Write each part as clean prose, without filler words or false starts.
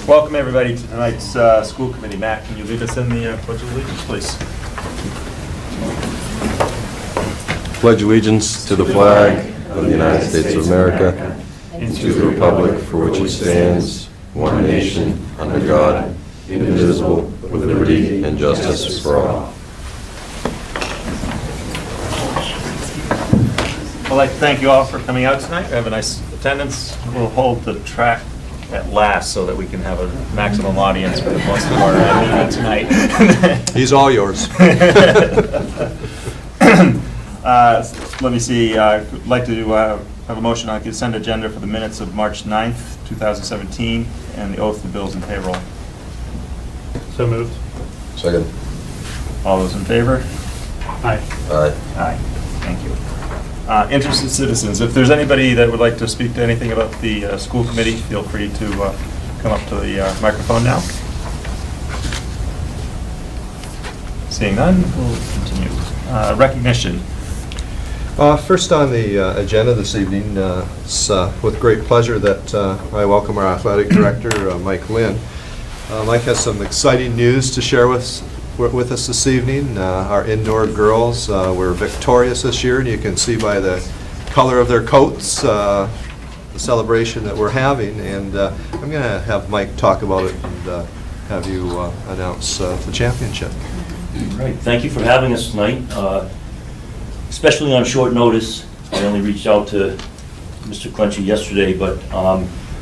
Welcome everybody to tonight's school committee. Matt, can you lead us in the Pledge of Allegiance, please? Pledge allegiance to the flag of the United States of America and to the republic for which it stands, one nation, under God, indivisible, with liberty and justice for all. I'd like to thank you all for coming out tonight. We have a nice attendance. We'll hold the track at last so that we can have a maximum audience for most of our meeting tonight. He's all yours. Let me see. I'd like to have a motion on consent agenda for the minutes of March 9th, 2017, and the oath of bills and payroll. So moved. Second. All those in favor? Aye. Aye. Aye. Thank you. Interested citizens, if there's anybody that would like to speak to anything about the school committee, feel free to come up to the microphone now. Seeing none, we'll continue. Recognition. First on the agenda this evening, it's with great pleasure that I welcome our athletic director, Mike Lynn. Mike has some exciting news to share with us this evening. Our indoor girls were victorious this year, and you can see by the color of their coats the celebration that we're having. And I'm going to have Mike talk about it and have you announce the championship. Right. Thank you for having us tonight, especially on short notice. I only reached out to Mr. Clenchey yesterday, but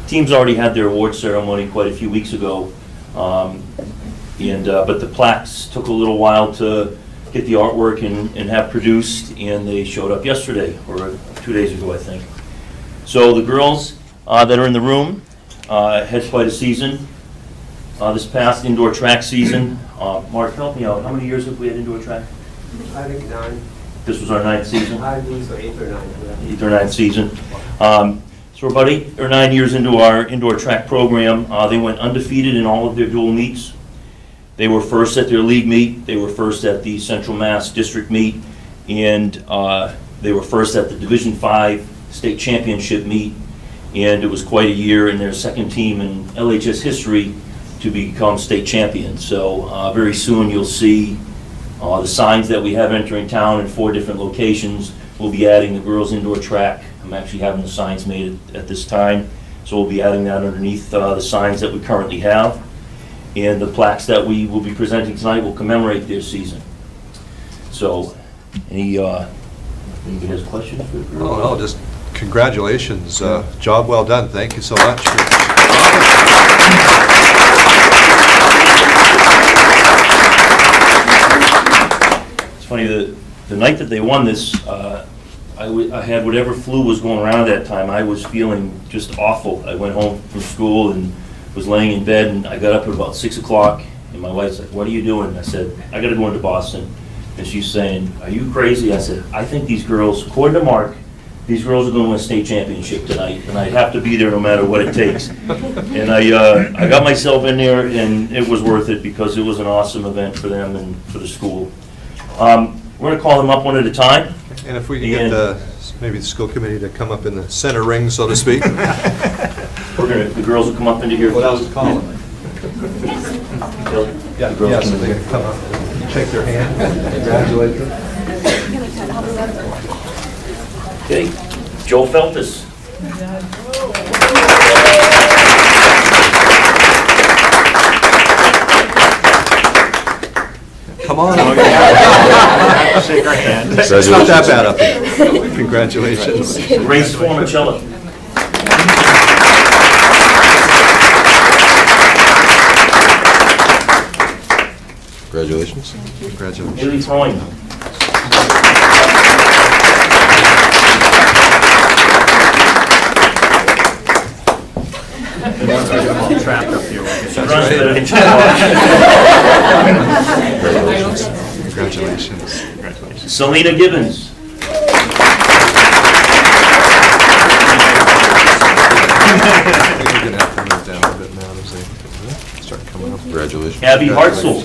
teams already had their award ceremony quite a few weeks ago. But the plaques took a little while to get the artwork and have produced, and they showed up yesterday, or 2 days ago, I think. So the girls that are in the room had quite a season. This past indoor track season, Mark, help me out. How many years have we had indoor track? I think 9. This was our 9th season? I believe so, 8th or 9th. 8th or 9th season. So we're about 8 or 9 years into our indoor track program. They went undefeated in all of their dual meets. They were first at their league meet, they were first at the Central Mass District meet, and they were first at the Division V State Championship meet, and it was quite a year in their second team in LHS history to become state champions. So very soon you'll see the signs that we have entering town in 4 different locations. We'll be adding the girls indoor track. I'm actually having the signs made at this time, so we'll be adding that underneath the signs that we currently have. And the plaques that we will be presenting tonight will commemorate their season. So, anybody has questions for the group? Oh, no, just congratulations. Job well done. Thank you so much. It's funny, the night that they won this, I had whatever flu was going around at that time. I was feeling just awful. I went home from school and was laying in bed, and I got up at about 6 o'clock, and my wife's like, "What are you doing?" I said, "I got to go into Boston." And she's saying, "Are you crazy?" I said, "I think these girls, according to Mark, these girls are going to win a state championship tonight, and I have to be there no matter what it takes." And I got myself in there, and it was worth it because it was an awesome event for them and for the school. We're going to call them up one at a time. And if we can get maybe the school committee to come up in the center ring, so to speak. The girls will come up into here. What else call them? Yeah, The girls so can- they can come up, shake their hand, congratulate them. Okay, Joe Feltus. Come on. Shake our hand. It's not that bad up here. Congratulations. Grace Formicelli. Congratulations. Congratulations. Haley Throwing. Once we get them all trapped up here, we'll get She runs better than she walks. Congratulations. congratulations. Selena Gibbons. We're going to have to move down a bit now as they start coming up. Congratulations. Abby Hartzell.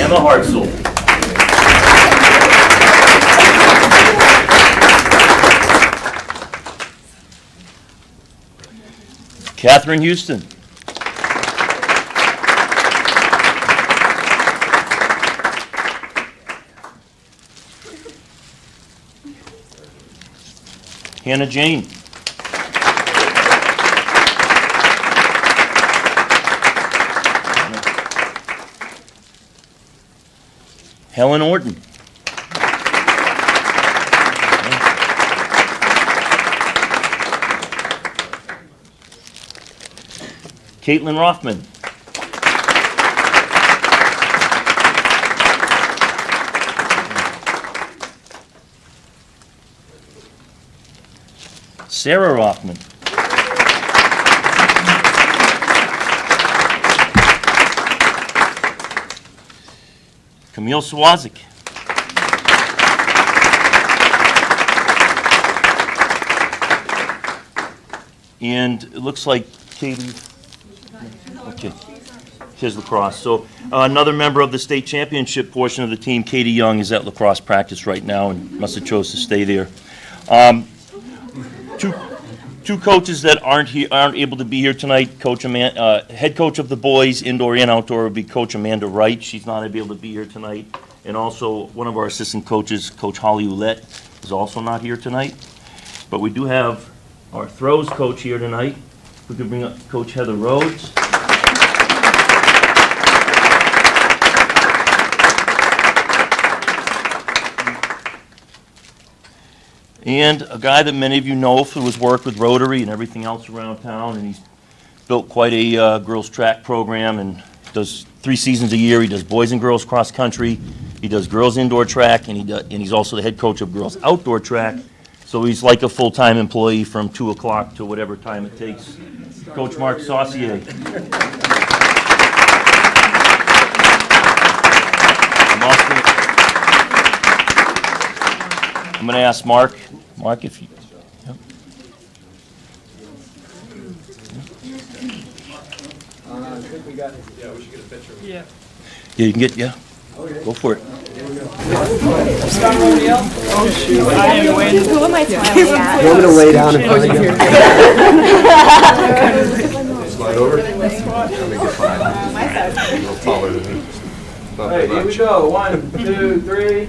Emma Hartzell. Catherine Houston. Hannah Jane. Helen Orton. Caitlin Rothman. Sarah Rothman. Camille Swazik. And it looks like Katie. Okay. Here's lacrosse. So another member of the state championship portion of the team, Katie Young, is at lacrosse practice right now and must have chose to stay there. Two coaches that aren't able to be here tonight. Head coach of the boys, indoor and outdoor, would be Coach Amanda Wright. She's not able to be here tonight. And also one of our assistant coaches, Coach Holly Ouellette, is also not here tonight. But we do have our throws coach here tonight. We could bring up Coach Heather Rhodes. And a guy that many of you know through his work with Rotary and everything else around town, and he's built quite a girls track program and does 3 seasons a year. He does boys and girls cross country, he does girls indoor track, and he's also the head coach of girls outdoor track. So he's like a full-time employee from 2 o'clock to whatever time it takes. Coach Mark Saucier. I'm going to ask Mark if you. Yep. I think we got it. Yeah, we should get a picture. Yeah. Yeah, you can get, go for it. Oh, shoot. Who am I smiling at? You want me to lay down in front of you? Slide over. Let me get mine. A little taller than me. Not All right, that here we much. go. 1, 2, 3.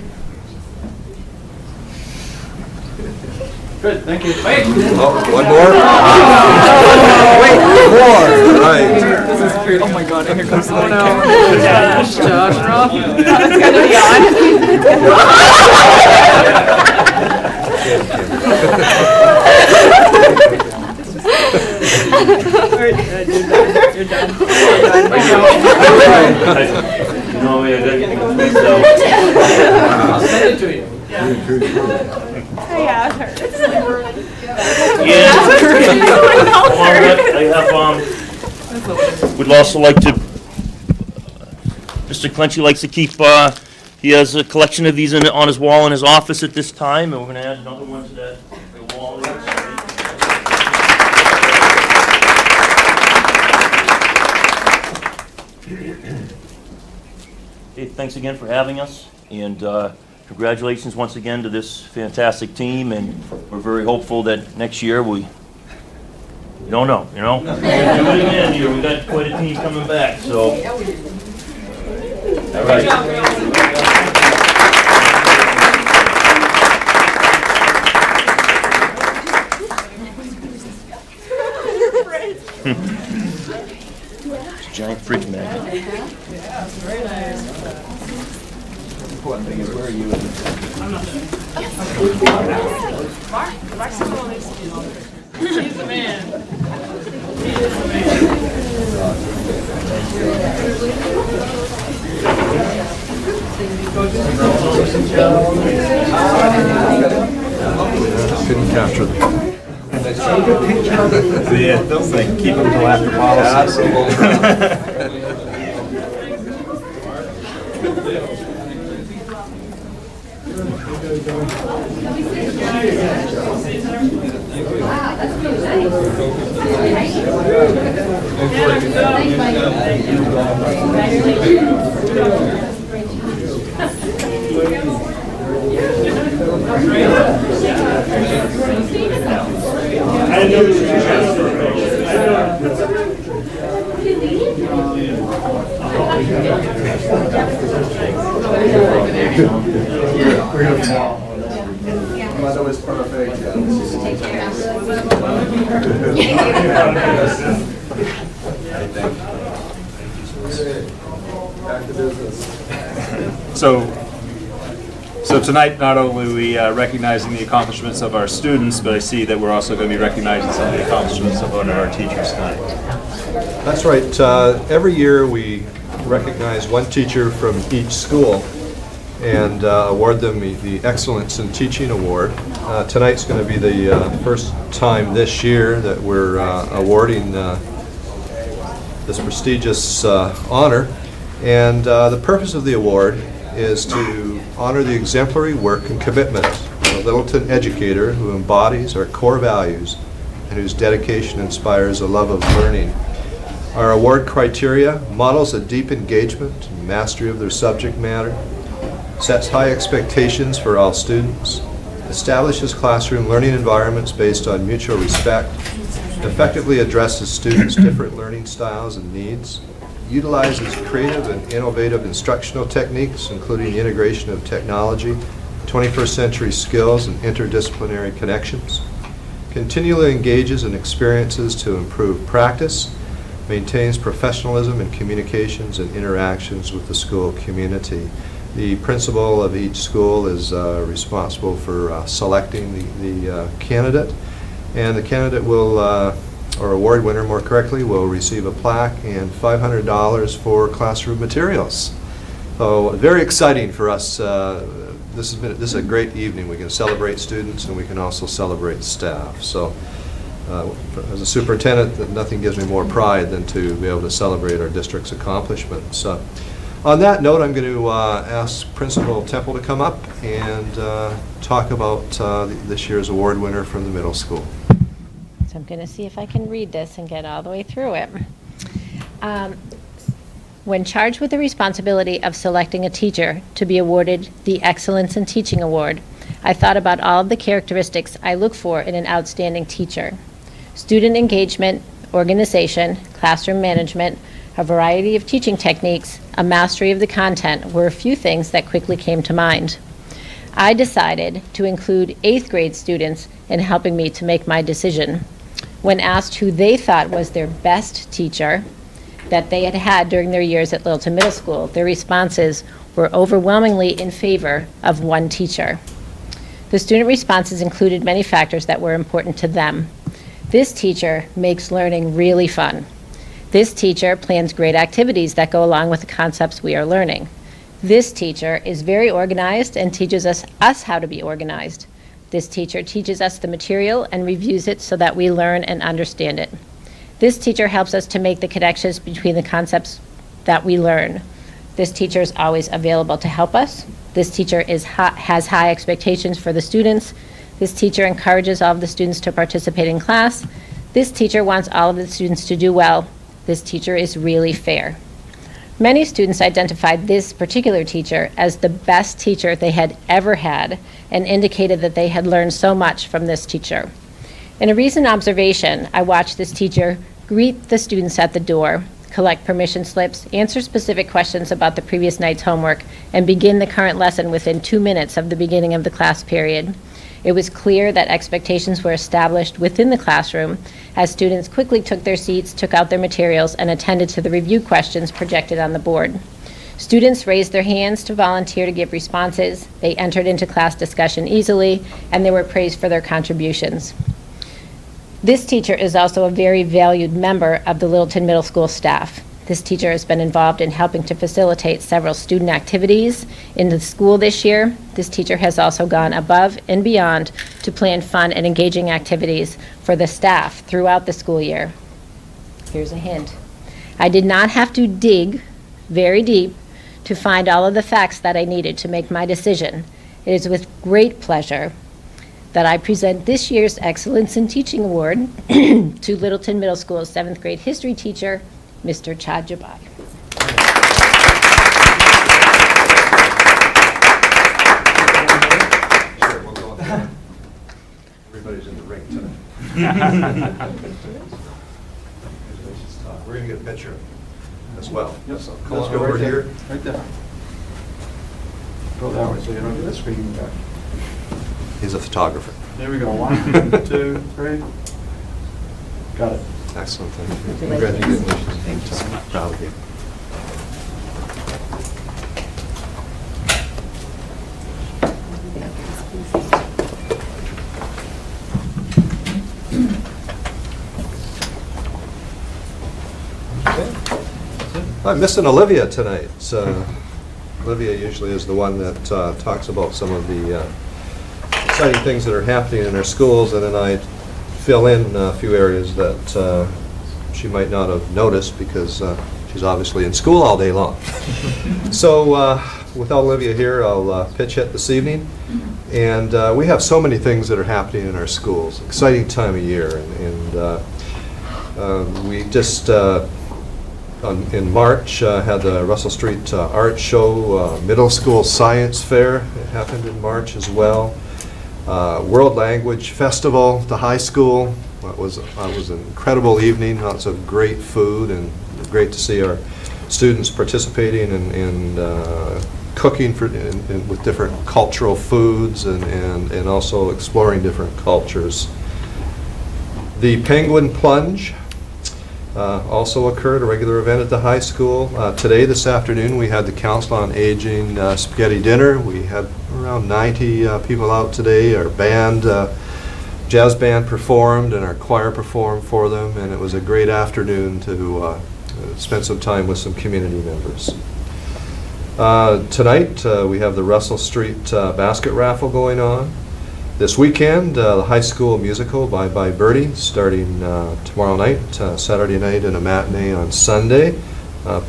Good, thank you. Wait. Oh, one more? Wait, more. Right. This is great. Oh my god, and here comes the Oh, no. Josh Roth. It's gonna be on. You're done. No, I gotta get my tweets out. I'll send it to you. Yeah, it hurts. I would also like to, Mr. Clenchey likes to keep, he has a collection of these on his wall in his office at this time, and we're going to add another one to that wall here. Okay, thanks again for having us, and congratulations once again to this fantastic team, and we're very hopeful that next year we don't know, you know? We'll do it again here. We got quite a team coming back, so. All right. It's a giant fridge magnet. He's the man. Couldn't capture them. Yeah, those things, keep them till after policy. Mother was perfect. Back to business. So tonight, not only are we recognizing the accomplishments of our students, but I see that we're also going to be recognizing some of the accomplishments of one of our teachers tonight. That's right. Every year, we recognize one teacher from each school and award them the Excellence in Teaching Award. Tonight's going to be the first time this year that we're awarding this prestigious honor. And the purpose of the award is to honor the exemplary work and commitment of a Littleton educator who embodies our core values and whose dedication inspires a love of learning. Our award criteria models a deep engagement and mastery of their subject matter, sets high expectations for all students, establishes classroom learning environments based on mutual respect, effectively addresses students' different learning styles and needs, utilizes creative and innovative instructional techniques, including the integration of technology, 21st century skills, and interdisciplinary connections, continually engages in experiences to improve practice, maintains professionalism in communications and interactions with the school community. The principal of each school is responsible for selecting the candidate, and the candidate will or award winner, more correctly, will receive a plaque and $500 for classroom materials. So very exciting for us. This is a great evening. We can celebrate students and we can also celebrate staff. So as a superintendent, nothing gives me more pride than to be able to celebrate our district's accomplishments. On that note, I'm going to ask Principal Temple to come up and talk about this year's award winner from the middle school. So I'm going to see if I can read this and get all the way through it. When charged with the responsibility of selecting a teacher to be awarded the Excellence in Teaching Award, I thought about all of the characteristics I look for in an outstanding teacher. Student engagement, organization, classroom management, a variety of teaching techniques, a mastery of the content were a few things that quickly came to mind. I decided to include 8th grade students in helping me to make my decision. When asked who they thought was their best teacher that they had had during their years at Littleton Middle School, their responses were overwhelmingly in favor of one teacher. The student responses included many factors that were important to them. This teacher makes learning really fun. This teacher plans great activities that go along with the concepts we are learning. This teacher is very organized and teaches us how to be organized. This teacher teaches us the material and reviews it so that we learn and understand it. This teacher helps us to make the connections between the concepts that we learn. This teacher is always available to help us. This teacher has high expectations for the students. This teacher encourages all of the students to participate in class. This teacher wants all of the students to do well. This teacher is really fair. Many students identified this particular teacher as the best teacher they had ever had and indicated that they had learned so much from this teacher. In a recent observation, I watched this teacher greet the students at the door, collect permission slips, answer specific questions about the previous night's homework, and begin the current lesson within 2 minutes of the beginning of the class period. It was clear that expectations were established within the classroom as students quickly took their seats, took out their materials, and attended to the review questions projected on the board. Students raised their hands to volunteer to give responses. They entered into class discussion easily, and they were praised for their contributions. This teacher is also a very valued member of the Littleton Middle School staff. This teacher has been involved in helping to facilitate several student activities in the school this year. This teacher has also gone above and beyond to plan fun and engaging activities for the staff throughout the school year. Here's a hint. I did not have to dig very deep to find all of the facts that I needed to make my decision. It is with great pleasure that I present this year's Excellence in Teaching Award to Littleton Middle School's 7th grade history teacher, Mr. Chad Jabai. Sure, we'll go ahead. Everybody's in the ring tonight. We're going to get a picture. as well. Yep. So Let's come on go over right there. here. Right there. Go that way so you don't get the screen back. He's a photographer. There we go. 1, 2, 3. Got it. Excellent, thank you. Congratulations. Proud of you. I'm missing Olivia tonight. Olivia usually is the one that talks about some of the exciting things that are happening in our schools, and then I fill in a few areas that she might not have noticed because she's obviously in school all day long. So without Olivia here, I'll pitch it this evening. And we have so many things that are happening in our schools. Exciting time of year. And we just, in March, had the Russell Street Art Show, Middle School Science Fair. It happened in March as well. World Language Festival, the high school. It was an incredible evening, lots of great food, and great to see our students participating in cooking with different cultural foods and also exploring different cultures. The Penguin Plunge also occurred, a regular event at the high school. Today, this afternoon, we had the Council on Aging spaghetti dinner. We had around 90 people out today. Our band, jazz band performed, and our choir performed for them, and it was a great afternoon to spend some time with some community members. Tonight, we have the Russell Street basket raffle going on. This weekend, the high school musical, Bye Bye Birdie, starting tomorrow night, Saturday night, and a matinee on Sunday.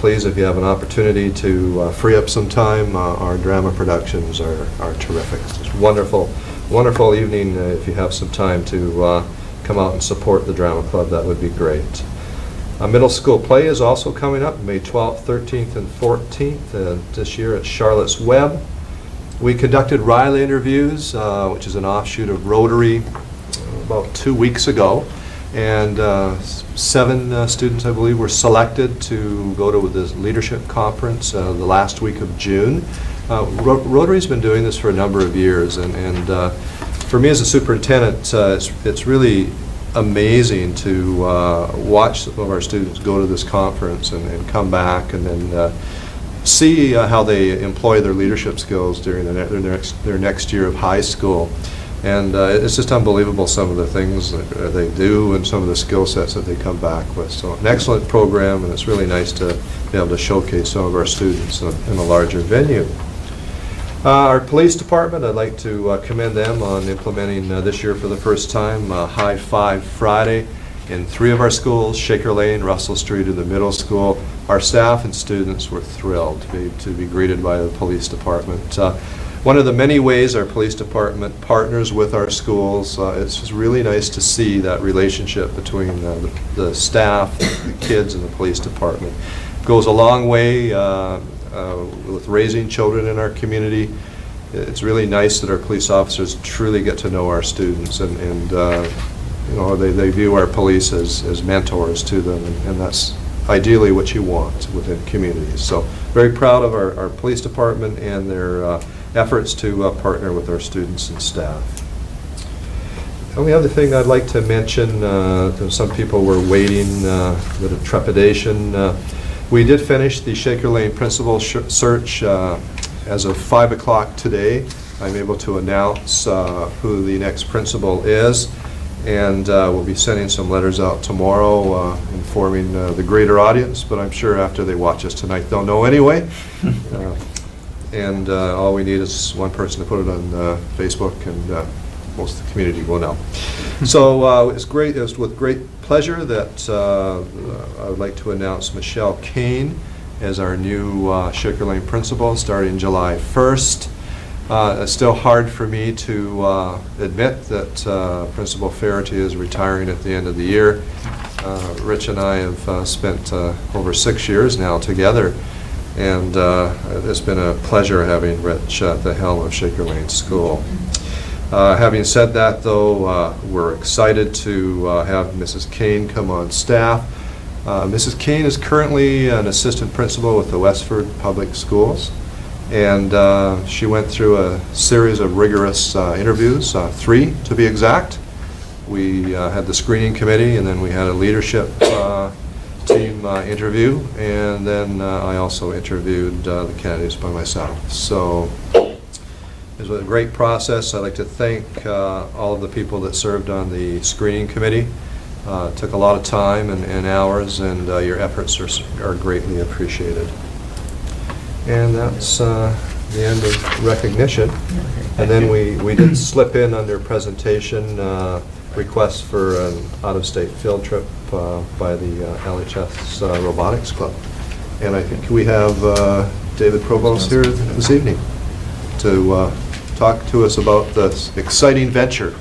Please, if you have an opportunity to free up some time, our drama productions are terrific. It's a wonderful evening. If you have some time to come out and support the drama club, that would be great. A middle school play is also coming up, May 12th, 13th, and 14th, this year at Charlotte's Web. We conducted Riley interviews, which is an offshoot of Rotary, about 2 weeks ago, and 7 students, I believe, were selected to go to this leadership conference the last week of June. Rotary's been doing this for a number of years, and for me as a superintendent, it's really amazing to watch some of our students go to this conference and come back and then see how they employ their leadership skills during their next year of high school. And it's just unbelievable some of the things that they do and some of the skill sets that they come back with. So an excellent program, and it's really nice to be able to showcase some of our students in a larger venue. Our police department, I'd like to commend them on implementing this year for the first time High Five Friday in 3 of our schools, Shaker Lane, Russell Street, and the middle school. Our staff and students were thrilled to be greeted by the police department. One of the many ways our police department partners with our schools, it's just really nice to see that relationship between the staff, the kids, and the police department. It goes a long way with raising children in our community. It's really nice that our police officers truly get to know our students, and you know, they view our police as mentors to them, and that's ideally what you want within communities. So very proud of our police department and their efforts to partner with our students and staff. The only other thing I'd like to mention, some people were waiting with a trepidation. We did finish the Shaker Lane principal search as of 5 o'clock today. I'm able to announce who the next principal is, and we'll be sending some letters out tomorrow informing the greater audience, but I'm sure after they watch us tonight they'll know anyway. And all we need is one person to put it on Facebook, and most of the community will know. So it's great. It's with great pleasure that I would like to announce Michelle Kane as our new Shaker Lane principal starting July 1st. It's still hard for me to admit that Principal Faherty is retiring at the end of the year. Rich and I have spent over 6 years now together, and it's been a pleasure having Rich at the helm of Shaker Lane School. Having said that, though, we're excited to have Mrs. Kane come on staff. Mrs. Kane is currently an assistant principal with the Westford Public Schools, and she went through a series of rigorous interviews, 3 to be exact. We had the screening committee, and then we had a leadership team interview, and then I also interviewed the candidates by myself. So it was a great process. I'd like to thank all of the people that served on the screening committee. It took a lot of time and hours, and your efforts are greatly appreciated. And that's the end of recognition. And then we did slip in under presentation request for an out-of-state field trip by the LHS Robotics Club. And I think we have David Provost here this evening to talk to us about this exciting venture.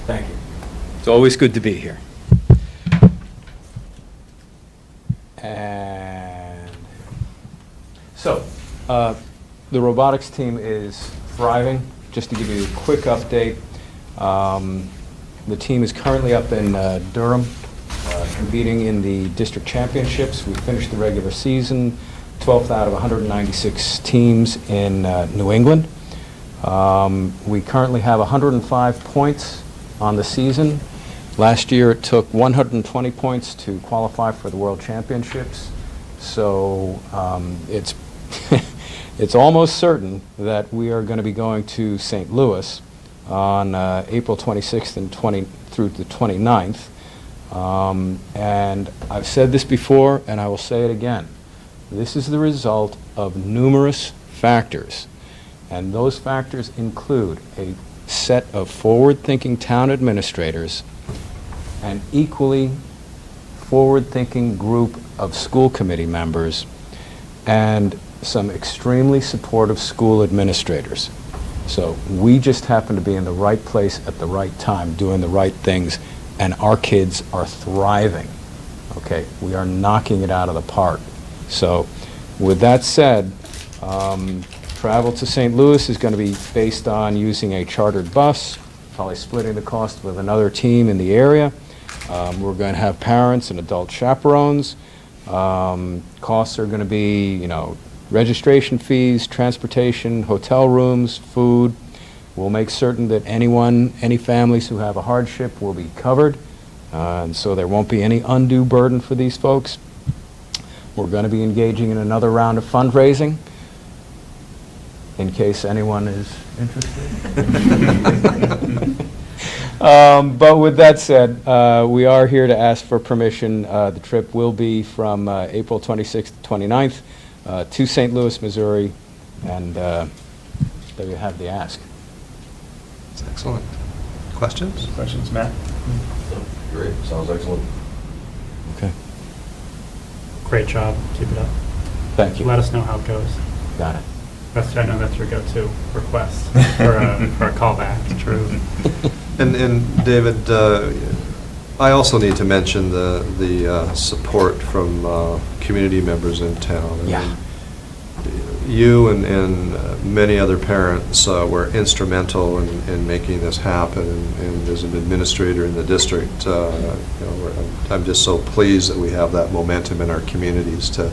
Thank you. It's always good to be here. And so, the robotics team is thriving. Just to give you a quick update, the team is currently up in Durham, competing in the district championships. We finished the regular season 12th out of 196 teams in New England. We currently have 105 points on the season. Last year it took 120 points to qualify for the World Championships. So it's it's almost certain that we are going to be going to St. Louis on April 26th and through the 29th. And I've said this before, and I will say it again. This is the result of numerous factors. And those factors include a set of forward-thinking town administrators, an equally forward-thinking group of school committee members, and some extremely supportive school administrators. So we just happen to be in the right place at the right time, doing the right things, and our kids are thriving. Okay, we are knocking it out of the park. So with that said, travel to St. Louis is going to be based on using a chartered bus, probably splitting the cost with another team in the area. We're going to have parents and adult chaperones. Costs are going to be, you know, registration fees, transportation, hotel rooms, food. We'll make certain that any families who have a hardship will be covered, and so there won't be any undue burden for these folks. We're going to be engaging in another round of fundraising, in case anyone is interested. But with that said, we are here to ask for permission. The trip will be from April 26th to 29th to St. Louis, Missouri, and there you have the ask. That's excellent. Questions? Questions, Matt? Great, sounds excellent. Okay. Great job. Keep it up. Thank you. Let us know how it goes. Got it. I know that's your go-to request for a callback. True. And David, I also need to mention the support from community members in town. I Yeah. mean, you and many other parents were instrumental in making this happen, and as an administrator in the district, you know, I'm just so pleased that we have that momentum in our communities to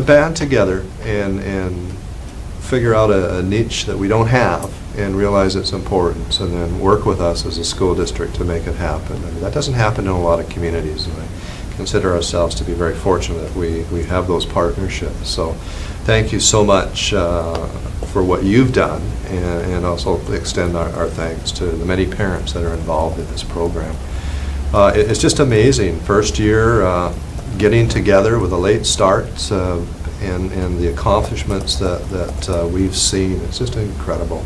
band together and figure out a niche that we don't have and realize it's important, and then work with us as a school district to make it happen. I mean, that doesn't happen in a lot of communities, and I consider ourselves to be very fortunate that we have those partnerships. So thank you so much for what you've done, and also extend our thanks to the many parents that are involved in this program. It's just amazing. First year, getting together with a late start, and the accomplishments that we've seen, it's just incredible.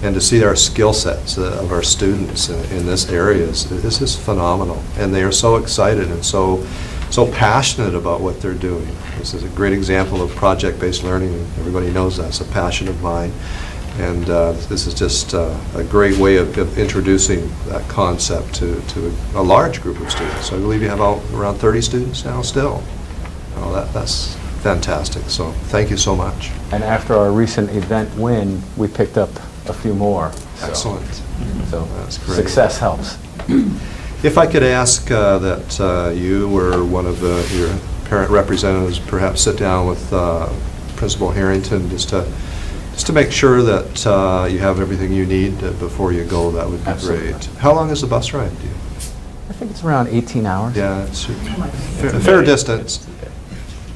And to see our skill sets of our students in this area is just phenomenal. And they are so excited and so passionate about what they're doing. This is a great example of project-based learning, and everybody knows that's a passion of mine. And this is just a great way of introducing that concept to a large group of students. So I believe you have around 30 students now still. Oh, that's fantastic. So thank you so much. And after our recent event win, we picked up a few more. So- Excellent. So That's great. success helps. If I could ask that you or one of your parent representatives perhaps sit down with Principal Harrington just to make sure that you have everything you need before you go, that would be Absolutely. great. How long is the bus ride, do you? I think it's around 18 hours. Yeah, it's a fair distance.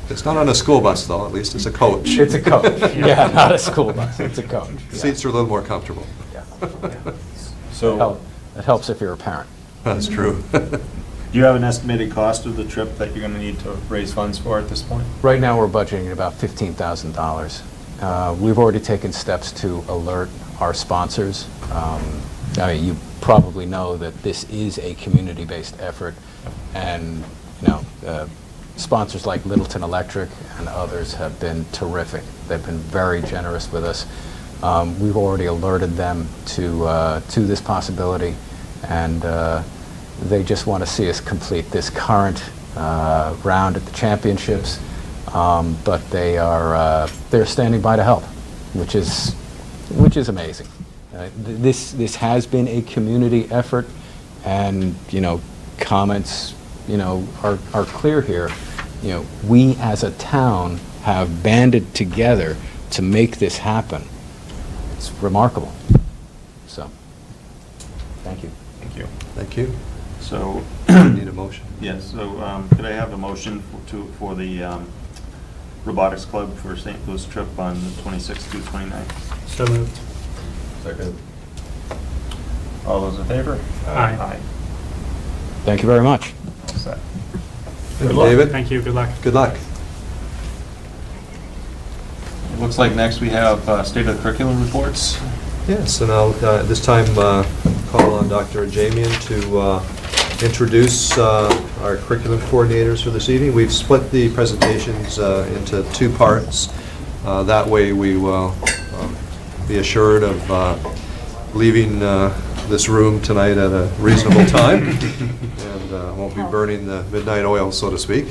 It's not on a school bus, though, at least it's a coach. It's a coach. Yeah, not a school bus, it's a coach. Yeah. Seats are a little more comfortable. Yeah. So, It helps if you're a parent. That's true. do you have an estimated cost of the trip that you're going to need to raise funds for at this point? Right now, we're budgeting about $15,000. We've already taken steps to alert our sponsors. I mean, you probably know that this is a community-based effort, and, sponsors like Littleton Electric and others have been terrific. They've been very generous with us. We've already alerted them to this possibility, and they just want to see us complete this current round at the championships. But they're standing by to help, which is amazing. This has been a community effort, and comments are clear here. We as a town have banded together to make this happen. It's remarkable. So, thank you. Thank you. Thank you. So, Need a motion? yes, so could I have a motion for the robotics club for St. Louis trip on the 26th to 29th? So moved. Second. All those in favor? Aye. Thank you very much. All set. Good luck. David? Thank you, good luck. Good luck. It looks like next we have state of the curriculum reports. Yes, and I'll at this time call on Dr. Jamian to introduce our curriculum coordinators for this evening. We've split the presentations into two parts. That way we will be assured of leaving this room tonight at a reasonable time and won't be burning the midnight oil, so to speak.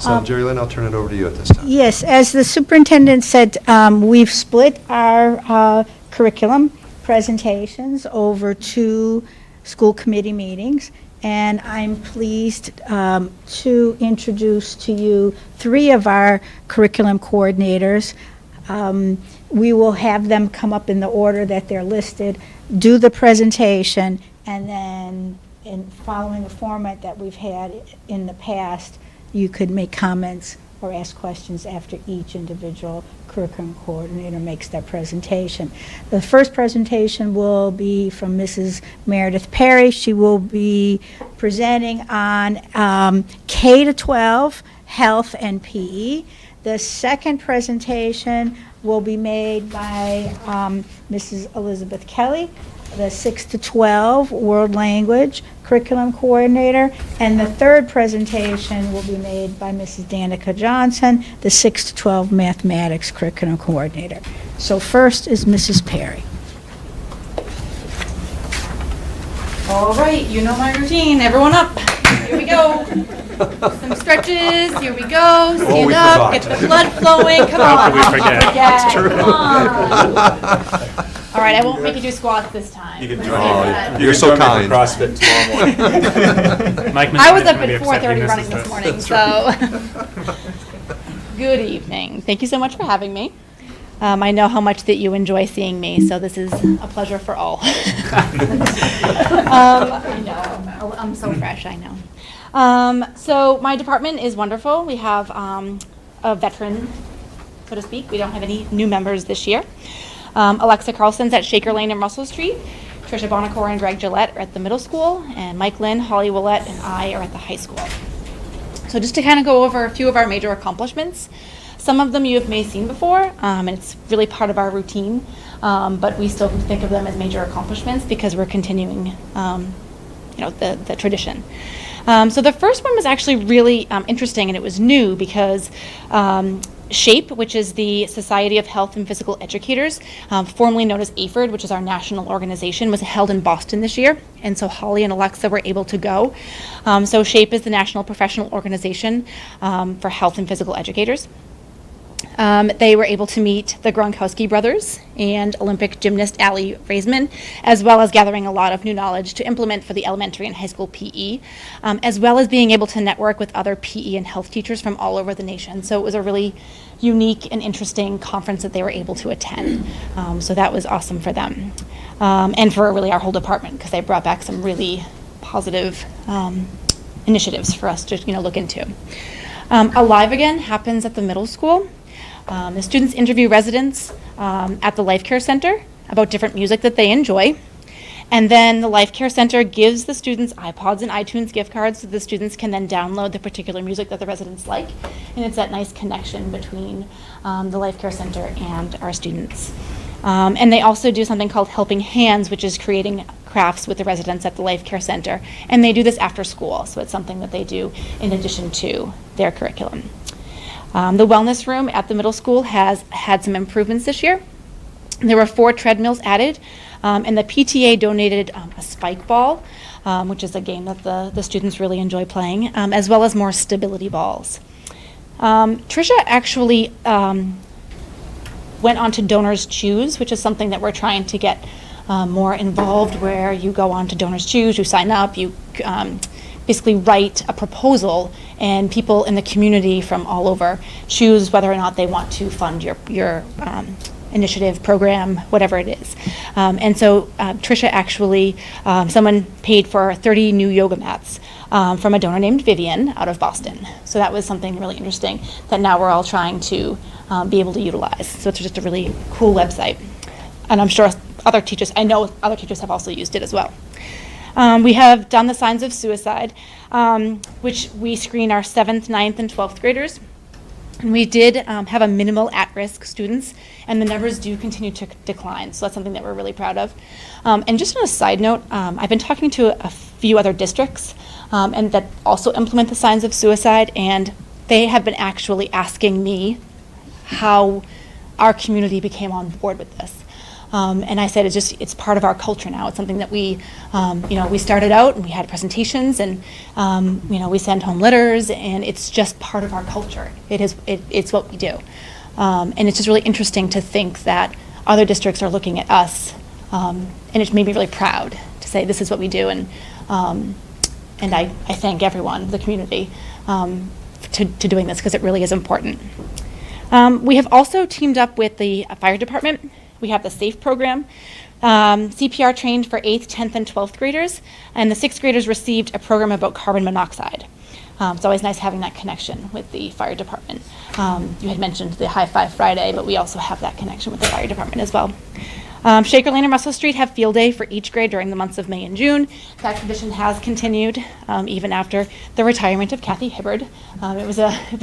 So, Jerry Lynn, I'll turn it over to you at this time. Yes, as the superintendent said, we've split our curriculum presentations over 2 school committee meetings, and I'm pleased to introduce to you 3 of our curriculum coordinators. We will have them come up in the order that they're listed, do the presentation, and then, in following a format that we've had in the past, you could make comments or ask questions after each individual curriculum coordinator makes their presentation. The first presentation will be from Mrs. Meredith Perry. She will be presenting on K-12 health and PE. The second presentation will be made by Mrs. Elizabeth Kelly, the 6 to 12 world language curriculum coordinator, and the third presentation will be made by Mrs. Danica Johnson, the 6 to 12 mathematics curriculum coordinator. So first is Mrs. Perry. All right, you know my routine. Everyone up. Here we go. Some stretches. Here we go. Stand we up. forgot. Get the blood flowing. Come How on. could we forget? That's true. Come on. All right, I won't make you do squats this time. You can Let's join do Oh, that. you're so kind. CrossFit tomorrow morning. Mike I was up mentioned at maybe accepting 4:30 running as this the- morning, so. Good evening. Thank you so much for having me. I know how much that you enjoy seeing me, so this is a pleasure for all. I know, I'm so fresh, I know. So my department is wonderful. We have a veteran, so to speak. We don't have any new members this year. Alexa Carlson's at Shaker Lane and Russell Street. Trisha Bonacore and Greg Gillette are at the middle school, and Mike Lynn, Holly Willett, and I are at the high school. So just to kind of go over a few of our major accomplishments. Some of them you have may seen before, and it's really part of our routine, but we still think of them as major accomplishments because we're continuing, the tradition. So the first one was actually really interesting, and it was new because SHAPE, which is the Society of Health and Physical Educators, formerly known as AFERD, which is our national organization, was held in Boston this year, and so Holly and Alexa were able to go. So SHAPE is the National Professional Organization for Health and Physical Educators. They were able to meet the Gronkowski brothers and Olympic gymnast Allie Raisman, as well as gathering a lot of new knowledge to implement for the elementary and high school PE, as well as being able to network with other PE and health teachers from all over the nation. So it was a really unique and interesting conference that they were able to attend. So that was awesome for them. And for really our whole department, because they brought back some really positive initiatives for us to look into. Alive Again happens at the middle school. The students interview residents at the Life Care Center about different music that they enjoy. And then the Life Care Center gives the students iPods and iTunes gift cards so the students can then download the particular music that the residents like. And it's that nice connection between the Life Care Center and our students. And they also do something called Helping Hands, which is creating crafts with the residents at the Life Care Center. And they do this after school, so it's something that they do in addition to their curriculum. The wellness room at the middle school has had some improvements this year. There were 4 treadmills added, and the PTA donated a spike ball, which is a game that the students really enjoy playing, as well as more stability balls. Tricia actually went on to Donors Choose, which is something that we're trying to get more involved, where you go on to Donors Choose, you sign up, you basically write a proposal, and people in the community from all over choose whether or not they want to fund your initiative, program, whatever it is. And so Tricia actually, someone paid for 30 new yoga mats from a donor named Vivian out of Boston. So that was something really interesting that now we're all trying to be able to utilize. So it's just a really cool website. And I'm sure I know other teachers have also used it as well. We have done the signs of suicide, which we screen our 7th, 9th, and 12th graders. And we did have a minimal at-risk students, and the numbers do continue to decline. So that's something that we're really proud of. And just on a side note, I've been talking to a few other districts and that also implement the signs of suicide, and they have been actually asking me how our community became on board with this. And I said, it's part of our culture now. It's something that we started out and we had presentations and, we send home letters, and it's just part of our culture. It's what we do. And it's just really interesting to think that other districts are looking at us, and it made me really proud to say this is what we do. And I thank everyone, the community, to doing this, because it really is important. We have also teamed up with the fire department. We have the SAFE program, CPR trained for 8th, 10th, and 12th graders, and the 6th graders received a program about carbon monoxide. It's always nice having that connection with the fire department. You had mentioned the High Five Friday, but we also have that connection with the fire department as well. Shaker Lane and Russell Street have field day for each grade during the months of May and June. That tradition has continued even after the retirement of Kathy Hibbard. It was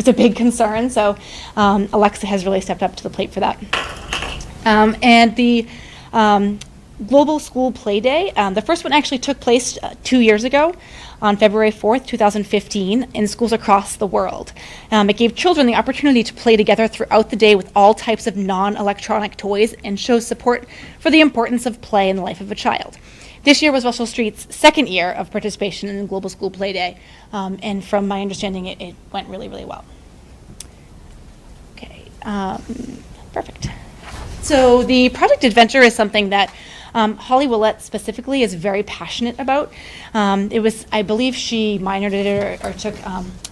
a big concern, so Alexa has really stepped up to the plate for that. And the Global School Play Day, the first one actually took place 2 years ago on February 4th, 2015 in schools across the world. It gave children the opportunity to play together throughout the day with all types of non-electronic toys and shows support for the importance of play in the life of a child. This year was Russell Street's 2nd year of participation in the Global School Play Day, and from my understanding, it went really, really well. Okay, perfect. So the Project Adventure is something that Holly Willett specifically is very passionate about. I believe she minored in it or took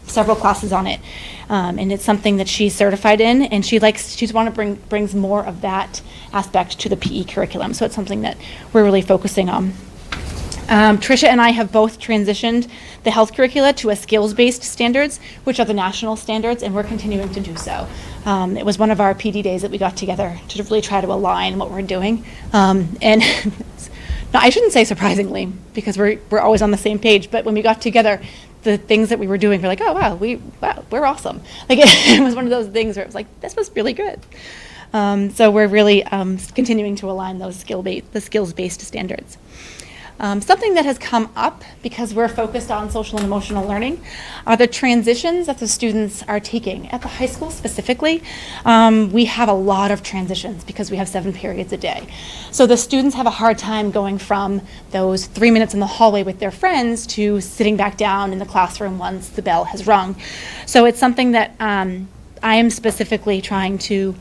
several classes on it, and it's something that she's certified in, and brings more of that aspect to the PE curriculum. So it's something that we're really focusing on. Tricia and I have both transitioned the health curricula to a skills-based standards, which are the national standards, and we're continuing to do so. It was one of our PD days that we got together to really try to align what we're doing. And no, I shouldn't say surprisingly, because we're always on the same page, but when we got together, the things that we were doing, we're like, oh, wow, we're awesome. Like, it was one of those things where it was like, this was really good. So we're really continuing to align those skills-based standards. Something that has come up because we're focused on social and emotional learning are the transitions that the students are taking. At the high school specifically, we have a lot of transitions because we have 7 periods a day. So the students have a hard time going from those 3 minutes in the hallway with their friends to sitting back down in the classroom once the bell has rung. So it's something that I am specifically trying to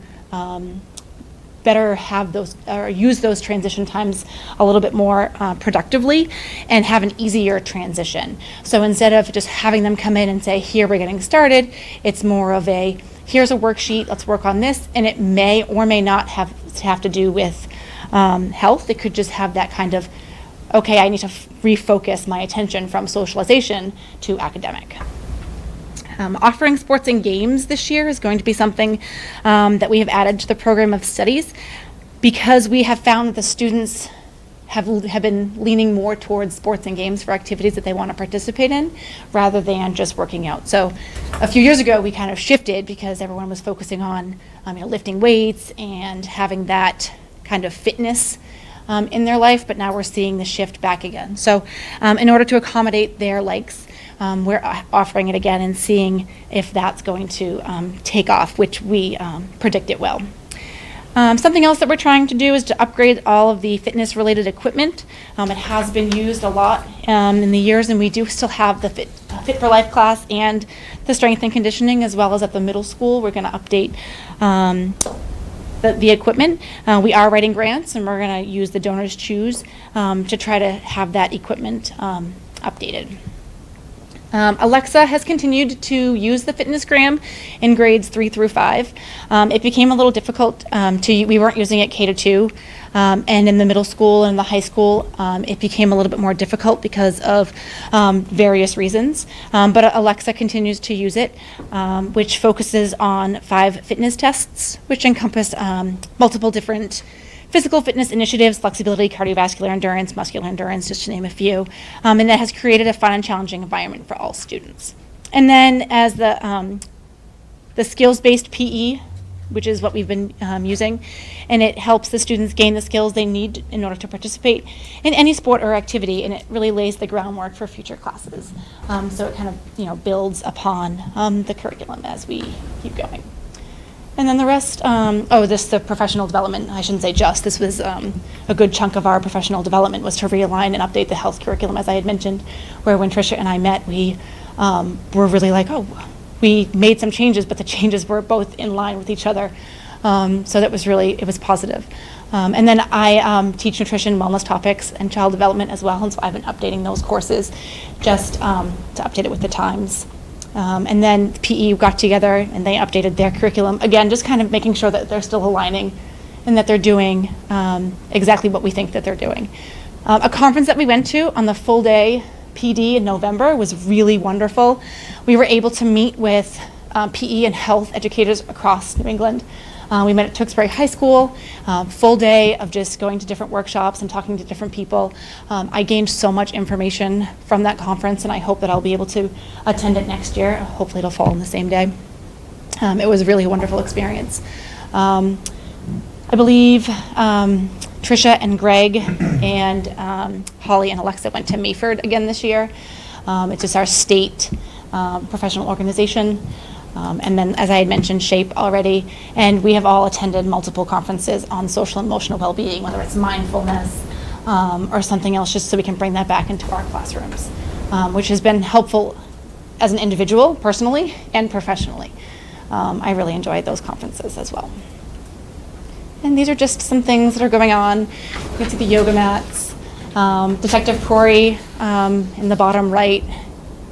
better have those, or use those transition times a little bit more productively and have an easier transition. So instead of just having them come in and say, here, we're getting started, it's more of a, here's a worksheet, let's work on this, and it may or may not have to do with health. It could just have that kind of, okay, I need to refocus my attention from socialization to academic. Offering sports and games this year is going to be something that we have added to the program of studies, because we have found that the students have been leaning more towards sports and games for activities that they want to participate in rather than just working out. So a few years ago we kind of shifted because everyone was focusing on lifting weights and having that kind of fitness in their life, but now we're seeing the shift back again. So in order to accommodate their likes, we're offering it again and seeing if that's going to take off, which we predict it will. Something else that we're trying to do is to upgrade all of the fitness-related equipment. It has been used a lot in the years, and we do still have the Fit for Life class and the strength and conditioning, as well as at the middle school. We're going to update the equipment. We are writing grants, and we're going to use the Donors Choose to try to have that equipment updated. Alexa has continued to use the FitnessGram in grades 3 through 5. It became a little difficult we weren't using it K-2, and in the middle school and the high school, it became a little bit more difficult because of various reasons. But Alexa continues to use it, which focuses on 5 fitness tests, which encompass multiple different physical fitness initiatives, flexibility, cardiovascular endurance, muscular endurance, just to name a few. And that has created a fun and challenging environment for all students. And then as the skills-based PE, which is what we've been using, and it helps the students gain the skills they need in order to participate in any sport or activity, and it really lays the groundwork for future classes. So it kind of builds upon the curriculum as we keep going. And then the rest, the professional development, I shouldn't say just, this was a good chunk of our professional development was to realign and update the health curriculum, as I had mentioned, where when Tricia and I met, we were really like, we made some changes, but the changes were both in line with each other. So that was it was positive. And then I teach nutrition, wellness topics, and child development as well, and so I've been updating those courses just to update it with the times. And then PE got together and they updated their curriculum. Again, just kind of making sure that they're still aligning and that they're doing exactly what we think that they're doing. A conference that we went to on the full day PD in November was really wonderful. We were able to meet with PE and health educators across New England. We met at Tewksbury High School, full day of just going to different workshops and talking to different people. I gained so much information from that conference, and I hope that I'll be able to attend it next year. Hopefully it'll fall on the same day. It was a really wonderful experience. I believe Tricia and Greg and Holly and Alexa went to Mayford again this year. It's just our state professional organization. And then, as I had mentioned, SHAPE already, and we have all attended multiple conferences on social and emotional well-being, whether it's mindfulness or something else, just so we can bring that back into our classrooms, which has been helpful as an individual, personally, and professionally. I really enjoyed those conferences as well. And these are just some things that are going on. You can see the yoga mats. Detective Corey in the bottom right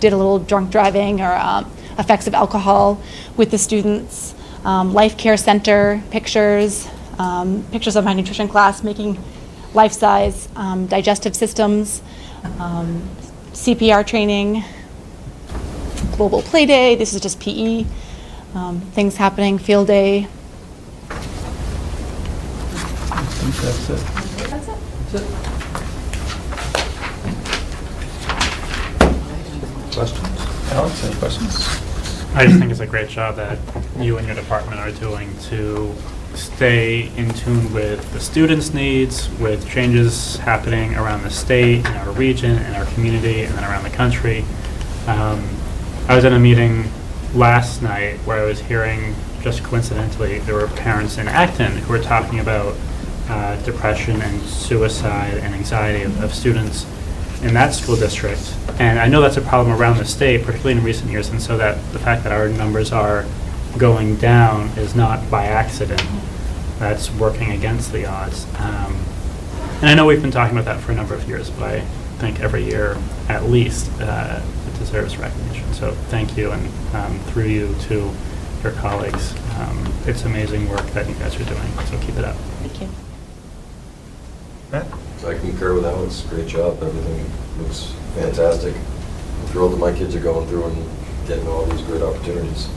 did a little drunk driving or effects of alcohol with the students. Life Care Center pictures, pictures of my nutrition class making life-size digestive systems, CPR training, global play day. This is just PE, things happening, field day. I think that's it. That's it. Questions? Alex, any questions? I just think it's a great job that you and your department are doing to stay in tune with the students' needs, with changes happening around the state, in our region, in our community, and then around the country. I was in a meeting last night where I was hearing, just coincidentally, there were parents in Acton who were talking about depression and suicide and anxiety of students in that school district. And I know that's a problem around the state, particularly in recent years, and so that the fact that our numbers are going down is not by accident. That's working against the odds. And I know we've been talking about that for a number of years, but I think every year at least it deserves recognition. So thank you, and through you to your colleagues. It's amazing work that you guys are doing, so keep it up. Thank you. Matt? I concur with Alex. Great job. Everything looks fantastic. I'm thrilled that my kids are going through and getting all these great opportunities.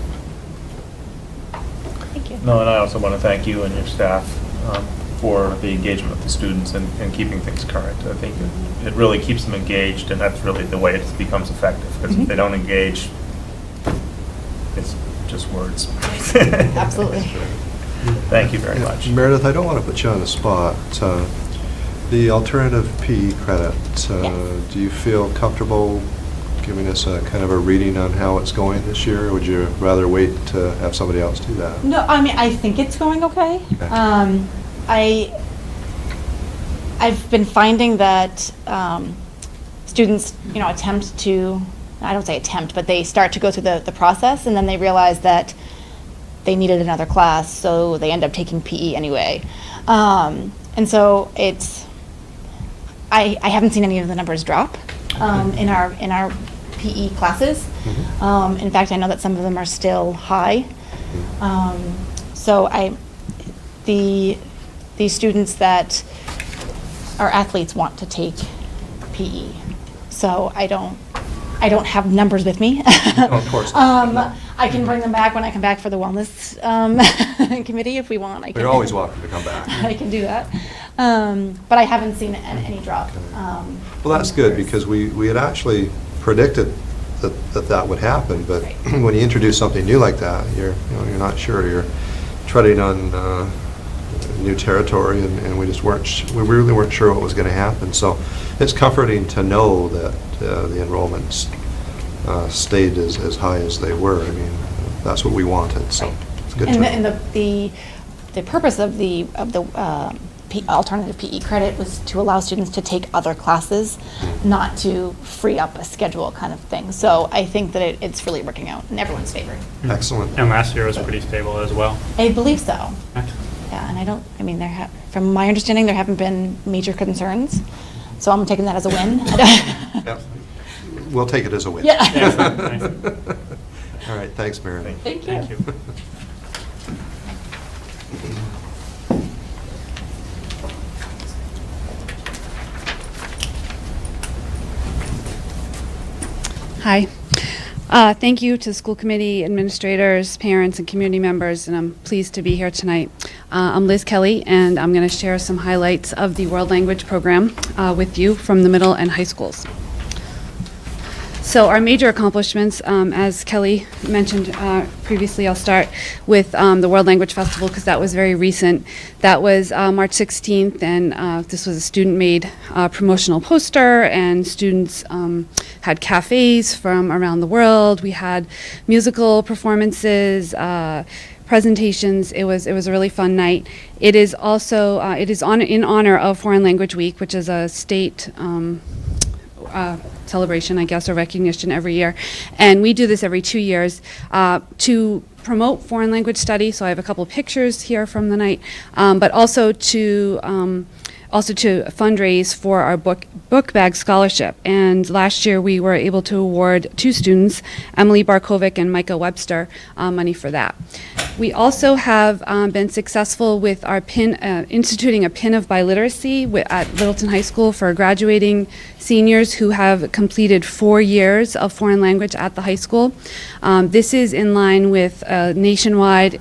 Thank you. No, and I also want to thank you and your staff for the engagement with the students and keeping things current. I think it really keeps them engaged, and that's really the way it becomes effective. Because if they don't engage, it's just words. Absolutely. Thank you very much. Meredith, I don't want to put you on the spot. The alternative PE credit, Yes. do you feel comfortable giving us a kind of a reading on how it's going this year? Or would you rather wait to have somebody else do that? No, I mean, I think it's going okay. I've been finding that students, attempt to, I don't say attempt, but they start to go through the process, and then they realize that they needed another class, so they end up taking PE anyway. And so I haven't seen any of the numbers drop in our PE classes. In fact, I know that some of them are still high. So the students that are athletes want to take PE. So I don't have numbers with me. Of course not. I can bring them back when I come back for the wellness committee if we want. You're always welcome to come back. I can do that. But I haven't seen any drop. Well, that's good, because we had actually predicted that would happen, but Right. when you introduce something new like that, you're not sure. You're treading on new territory, and we really weren't sure what was going to happen. So it's comforting to know that the enrollments stayed as high as they were. I mean, that's what we wanted, so it's good to know. And the purpose of the alternative PE credit was to allow students to take other classes, not to free up a schedule kind of thing. So I think that it's really working out in everyone's favor. Excellent. And last year was pretty stable as well. I believe so. Excellent. Yeah, and from my understanding, there haven't been major concerns. So I'm taking that as a win. Yep. We'll take it as a win. Yeah. Nice. All right, thanks, Meredith. Thank you. Thank you. Hi. Thank you to the school committee, administrators, parents, and community members, and I'm pleased to be here tonight. I'm Liz Kelly, and I'm going to share some highlights of the World Language Program with you from the middle and high schools. So our major accomplishments, as Kelly mentioned previously, I'll start with the World Language Festival because that was very recent. That was March 16th, and this was a student-made promotional poster, and students had cafes from around the world. We had musical performances, presentations. It was a really fun night. It is also in honor of Foreign Language Week, which is a state celebration, I guess, or recognition every year. And we do this every 2 years to promote foreign language study. So I have a couple pictures here from the night, but also to fundraise for our book bag scholarship. And last year we were able to award 2 students, Emily Barkovic and Micah Webster, money for that. We also have been successful with our instituting a pin of biliteracy at Littleton High School for graduating seniors who have completed 4 years of foreign language at the high school. This is in line with a nationwide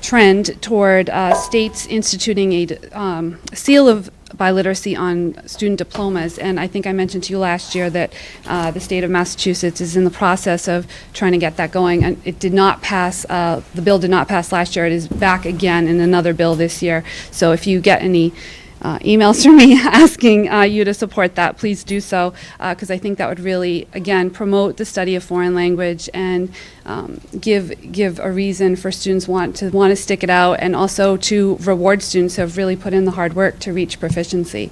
trend toward states instituting a seal of biliteracy on student diplomas, and I think I mentioned to you last year that the state of Massachusetts is in the process of trying to get that going, and it did not pass, the bill did not pass last year. It is back again in another bill this year, so if you get any emails from me asking you to support that, please do so, because I think that would really, again, promote the study of foreign language and give a reason for students want to stick it out, and also to reward students who have really put in the hard work to reach proficiency.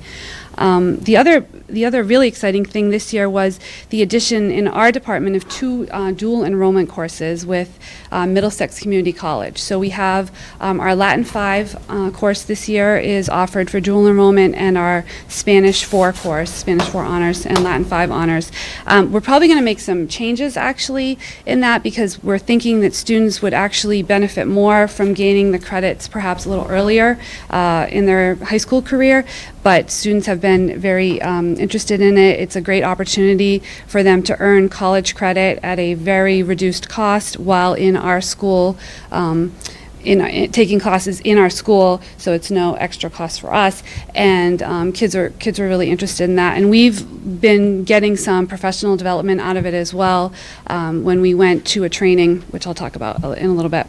The other really exciting thing this year was the addition in our department of 2 dual enrollment courses with Middlesex Community College. So we have our Latin 5 course this year is offered for dual enrollment, and our Spanish 4 course, Spanish 4 honors and Latin 5 honors. We're probably going to make some changes actually in that, because we're thinking that students would actually benefit more from gaining the credits perhaps a little earlier in their high school career. But students have been very interested in it. It's a great opportunity for them to earn college credit at a very reduced cost while in our school, taking classes in our school, so it's no extra cost for us. And kids are really interested in that. And we've been getting some professional development out of it as well when we went to a training, which I'll talk about in a little bit.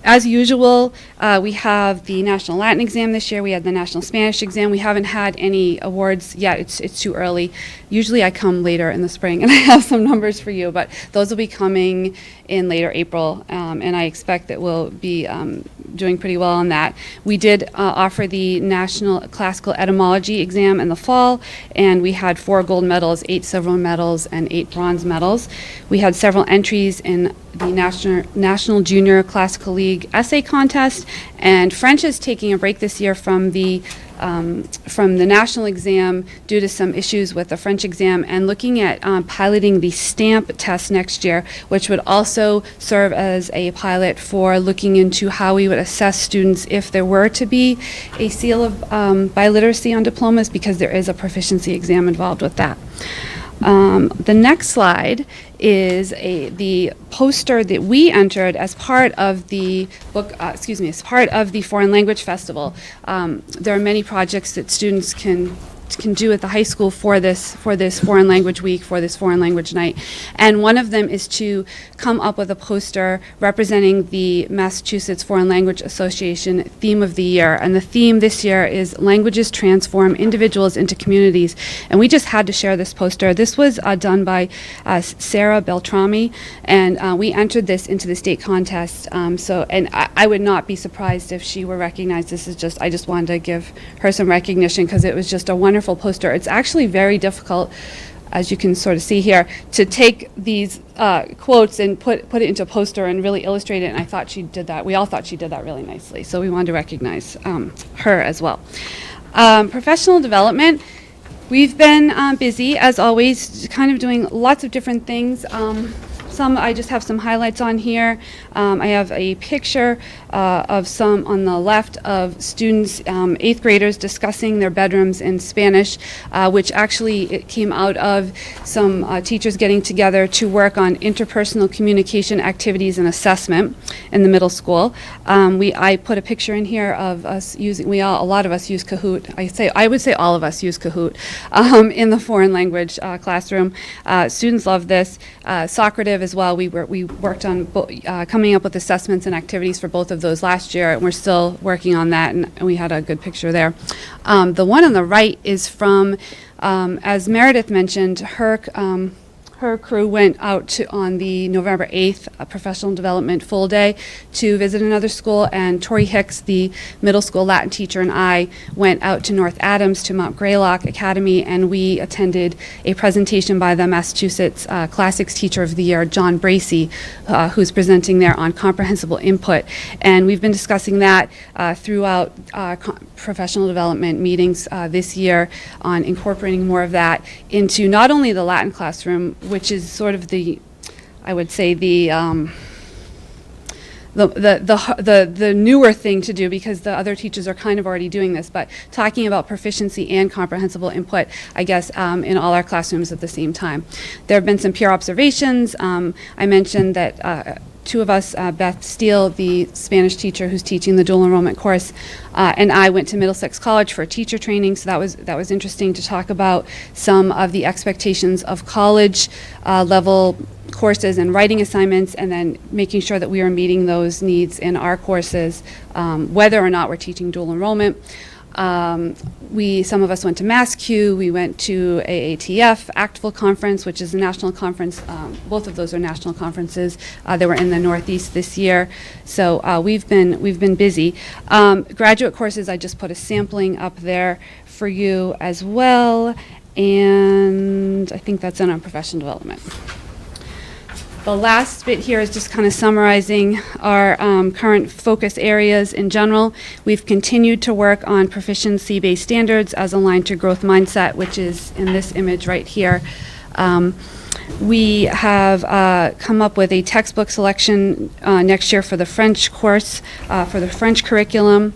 As usual, we have the National Latin exam this year. We had the National Spanish exam. We haven't had any awards yet. It's too early. Usually I come later in the spring and I have some numbers for you, but those will be coming in later April, and I expect that we'll be doing pretty well on that. We did offer the National Classical Etymology exam in the fall, and we had 4 gold medals, 8 silver medals, and 8 bronze medals. We had several entries in the National Junior Classical League essay contest, and French is taking a break this year from the national exam due to some issues with the French exam, and looking at piloting the stamp test next year, which would also serve as a pilot for looking into how we would assess students if there were to be a seal of biliteracy on diplomas, because there is a proficiency exam involved with that. The next slide is the poster that we entered as part of the book, as part of the Foreign Language Festival. There are many projects that students can do at the high school for this foreign language week, for this foreign language night. And one of them is to come up with a poster representing the Massachusetts Foreign Language Association theme of the year. And the theme this year is Languages Transform Individuals into Communities. And we just had to share this poster. This was done by Sarah Beltrami, and we entered this into the state contest. And I would not be surprised if she were recognized. I just wanted to give her some recognition, because it was just a wonderful poster. It's actually very difficult, as you can sort of see here, to take these quotes and put it into a poster and really illustrate it, and I thought she did that. We all thought she did that really nicely, so we wanted to recognize her as well. Professional development. We've been busy, as always, kind of doing lots of different things. I just have some highlights on here. I have a picture of some on the left of students, 8th graders, discussing their bedrooms in Spanish, which actually it came out of some teachers getting together to work on interpersonal communication activities and assessment in the middle school. I put a picture in here of us using, a lot of us use Kahoot. I would say all of us use Kahoot in the foreign language classroom. Students love this. Socrative as well. We worked on coming up with assessments and activities for both of those last year, and we're still working on that, and we had a good picture there. The one on the right is from, as Meredith mentioned, her crew went out on the November 8th professional development full day to visit another school, and Tori Hicks, the middle school Latin teacher, and I went out to North Adams to Mount Greylock Academy, and we attended a presentation by the Massachusetts Classics Teacher of the Year, John Bracey, who's presenting there on comprehensible input. And we've been discussing that throughout professional development meetings this year on incorporating more of that into not only the Latin classroom, which is sort of the newer thing to do, because the other teachers are kind of already doing this, but talking about proficiency and comprehensible input, I guess, in all our classrooms at the same time. There have been some peer observations. I mentioned that 2 of us, Beth Steele, the Spanish teacher who's teaching the dual enrollment course, and I went to Middlesex College for teacher training, so that was interesting to talk about some of the expectations of college level courses and writing assignments, and then making sure that we are meeting those needs in our courses, whether or not we're teaching dual enrollment. Some of us went to MassQ, we went to AATF, Actful Conference, which is a national conference. Both of those are national conferences. They were in the Northeast this year. So we've been busy. Graduate courses, I just put a sampling up there for you as well, and I think that's in our professional development. The last bit here is just kind of summarizing our current focus areas in general. We've continued to work on proficiency-based standards as aligned to growth mindset, which is in this image right here. We have come up with a textbook selection next year for the French course, for the French curriculum.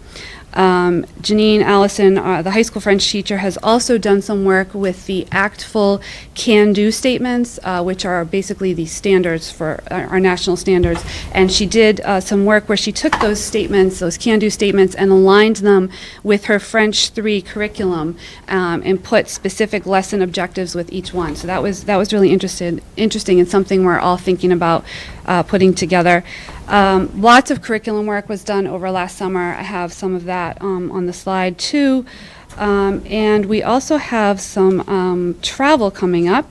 Janine Allison, the high school French teacher, has also done some work with the ACTFL can-do statements, which are basically the standards for our national standards. And she did some work where she took those statements, those can-do statements, and aligned them with her French 3 curriculum and put specific lesson objectives with each one. So that was really interesting and something we're all thinking about putting together. Lots of curriculum work was done over last summer. I have some of that on the slide too. And we also have some travel coming up,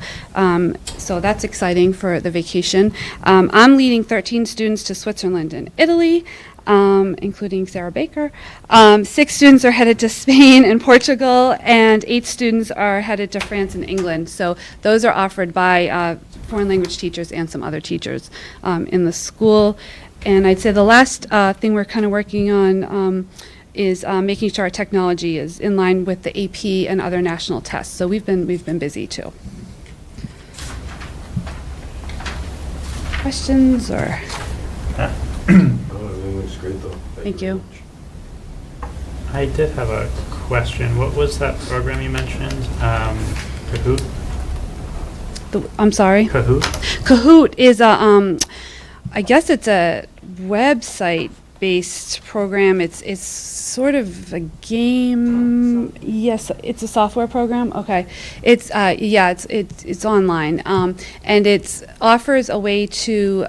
so that's exciting for the vacation. I'm leading 13 students to Switzerland and Italy, including Sarah Baker. 6 students are headed to Spain and Portugal, and 8 students are headed to France and England. So those are offered by foreign language teachers and some other teachers in the school. And I'd say the last thing we're kind of working on is making sure our technology is in line with the AP and other national tests. So we've been busy too. Questions or? Everything looks great, though. Thank you. I did have a question. What was that program you mentioned? Kahoot? I'm sorry? Kahoot? Kahoot is a, I guess it's a website-based program. It's sort of a game. Yes, it's a software program. Okay, it's it's online, and it offers a way to.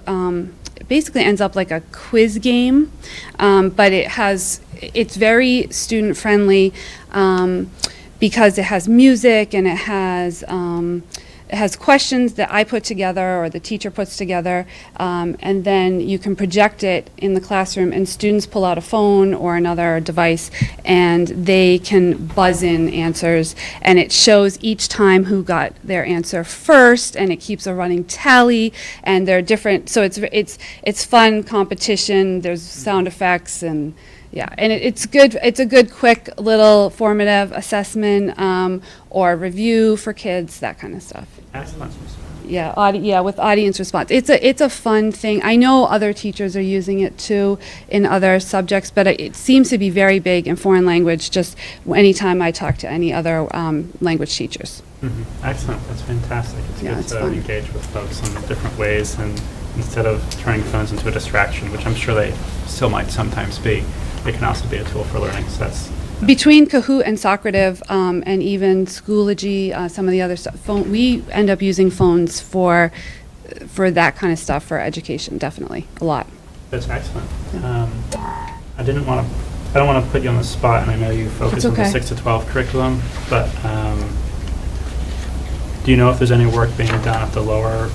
It basically ends up like a quiz game, but it's very student friendly because it has music and it has questions that I put together or the teacher puts together, and then you can project it in the classroom and students pull out a phone or another device and they can buzz in answers, and it shows each time who got their answer first, and it keeps a running tally, and they're different, so it's fun competition, there's sound effects, and yeah, and it's good. It's a good, quick, little formative assessment or review for kids, that kind of stuff. Excellent. Yeah, with audience response. It's a fun thing. I know other teachers are using it too in other subjects, but it seems to be very big in foreign language. Just anytime I talk to any other language teachers. Mm-hmm. Excellent. That's fantastic. It's Yeah, good it's to fun. engage with folks in different ways, and instead of turning phones into a distraction, which I'm sure they still might sometimes be, it can also be a tool for learning. So that's Between Kahoot and Socrative and even Schoology, some of the other stuff, we end up using phones for that kind of stuff for education, definitely, a lot. That's excellent. I don't want to put you on the spot, and I know you focus on the okay. 6 to 12 curriculum, but do you know if there's any work being done at the lower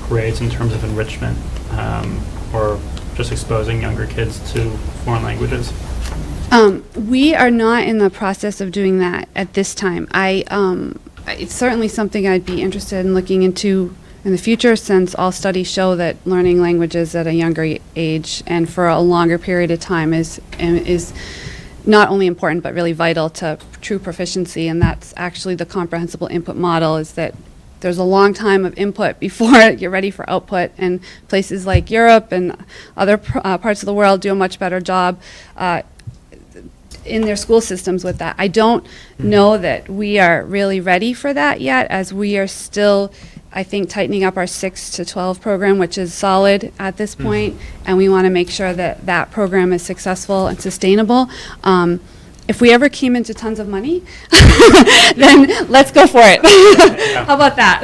grades in terms of enrichment or just exposing younger kids to foreign languages? We are not in the process of doing that at this time. It's certainly something I'd be interested in looking into in the future, since all studies show that learning languages at a younger age and for a longer period of time is not only important but really vital to true proficiency. And that's actually the comprehensible input model, is that there's a long time of input before you're ready for output, and places like Europe and other parts of the world do a much better job in their school systems with that. I don't know that we are really ready for that yet, as we are still, I think, tightening up our 6 to 12 program, which is solid at this point, and we want to make sure that that program is successful and sustainable. If we ever came into tons of money, then let's go for it. How about that?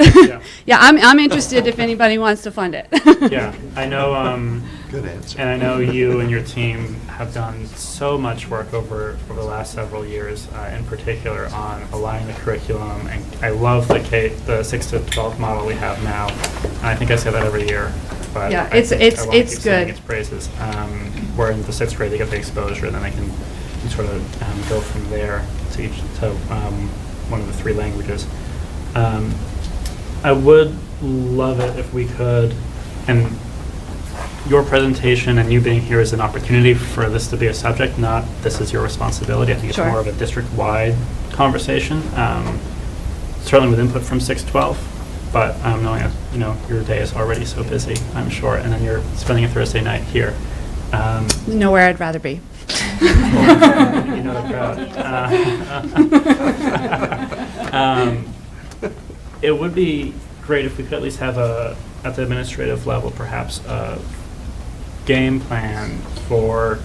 Yeah, I'm interested if anybody wants to fund it. Yeah, I know. Good answer. And I know you and your team have done so much work over the last several years, in particular on aligning the curriculum. And I love the 6 to 12 model we have now. And I think I say that every year. But Yeah, I it's keep saying good. its praises. Where in the 6th grade they get the exposure, and then they can sort of go from there. one of the three languages. I would love it if we could, and your presentation and you being here is an opportunity for this to be a subject, not this is your responsibility. I think it's Sure. more of a district-wide conversation, certainly with input from 612, but knowing that, your day is already so busy, I'm sure, and then you're spending a Thursday night here. Nowhere I'd rather be. You know the crowd. It would be great if we could at least have at the administrative level, perhaps, a game plan for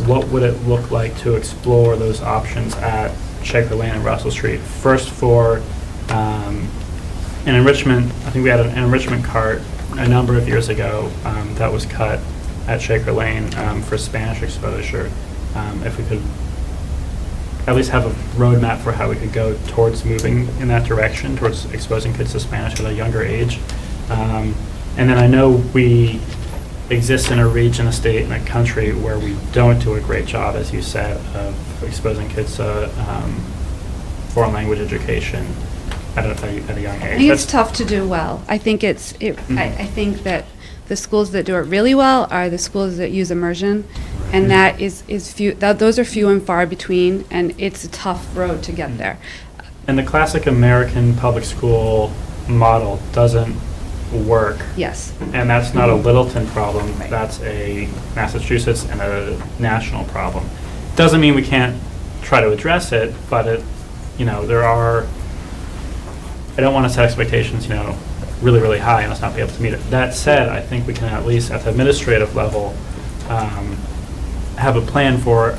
what would it look like to explore those options at Shaker Lane and Russell Street. First for an enrichment, I think we had an enrichment cart a number of years ago that was cut at Shaker Lane for Spanish exposure. If we could at least have a roadmap for how we could go towards moving in that direction, towards exposing kids to Spanish at a younger age. And then I know we exist in a region, a state, and a country where we don't do a great job, as you said, of exposing kids to foreign language education at a young age. I think it's tough to do well. I think I think that the schools that do it really well are the schools that use immersion, and that is few. Those are few and far between, and it's a tough road to get there. And the classic American public school model doesn't work. Yes. And that's not a Littleton problem. That's a Massachusetts and a national problem. Doesn't mean we can't try to address it, but there are. I don't want to set expectations, really, really high and us not be able to meet it. That said, I think we can at least at the administrative level have a plan for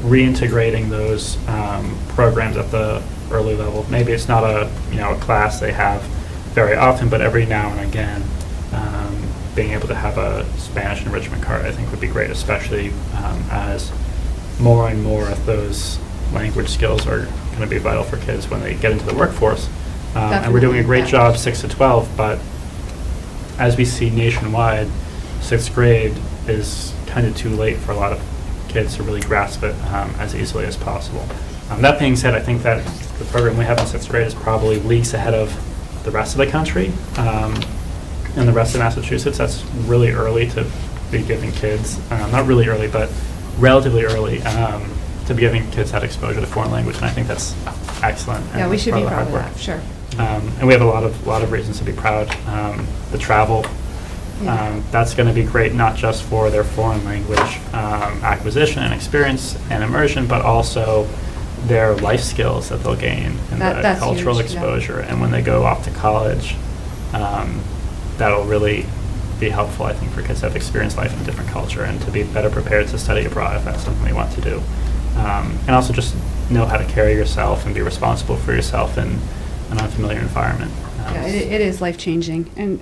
reintegrating those programs at the early level. Maybe it's not a class they have very often, but every now and again, being able to have a Spanish enrichment cart, I think would be great, especially as more and more of those language skills are going to be vital for kids when they get into the workforce. And we're doing a great job 6 to 12, but as we see nationwide, 6th grade is kind of too late for a lot of kids to really grasp it as easily as possible. That being said, I think that the program we have in 6th grade is probably leagues ahead of the rest of the country and the rest of Massachusetts. That's really early to be giving kids, not really early, but relatively early, to be giving kids that exposure to foreign language, and I think that's excellent. Yeah, we should be proud of work. that, sure. And we have a lot of reasons to be proud. The travel, that's going to be great, not just for their foreign language acquisition and experience and immersion, but also their life skills that they'll gain and the cultural huge, exposure. And when they go off to college, that'll really be helpful, I think, for kids to have experienced life in a different culture and to be better prepared to study abroad if that's something they want to do. And also just know how to carry yourself and be responsible for yourself in an unfamiliar environment. Yeah, it is life-changing, and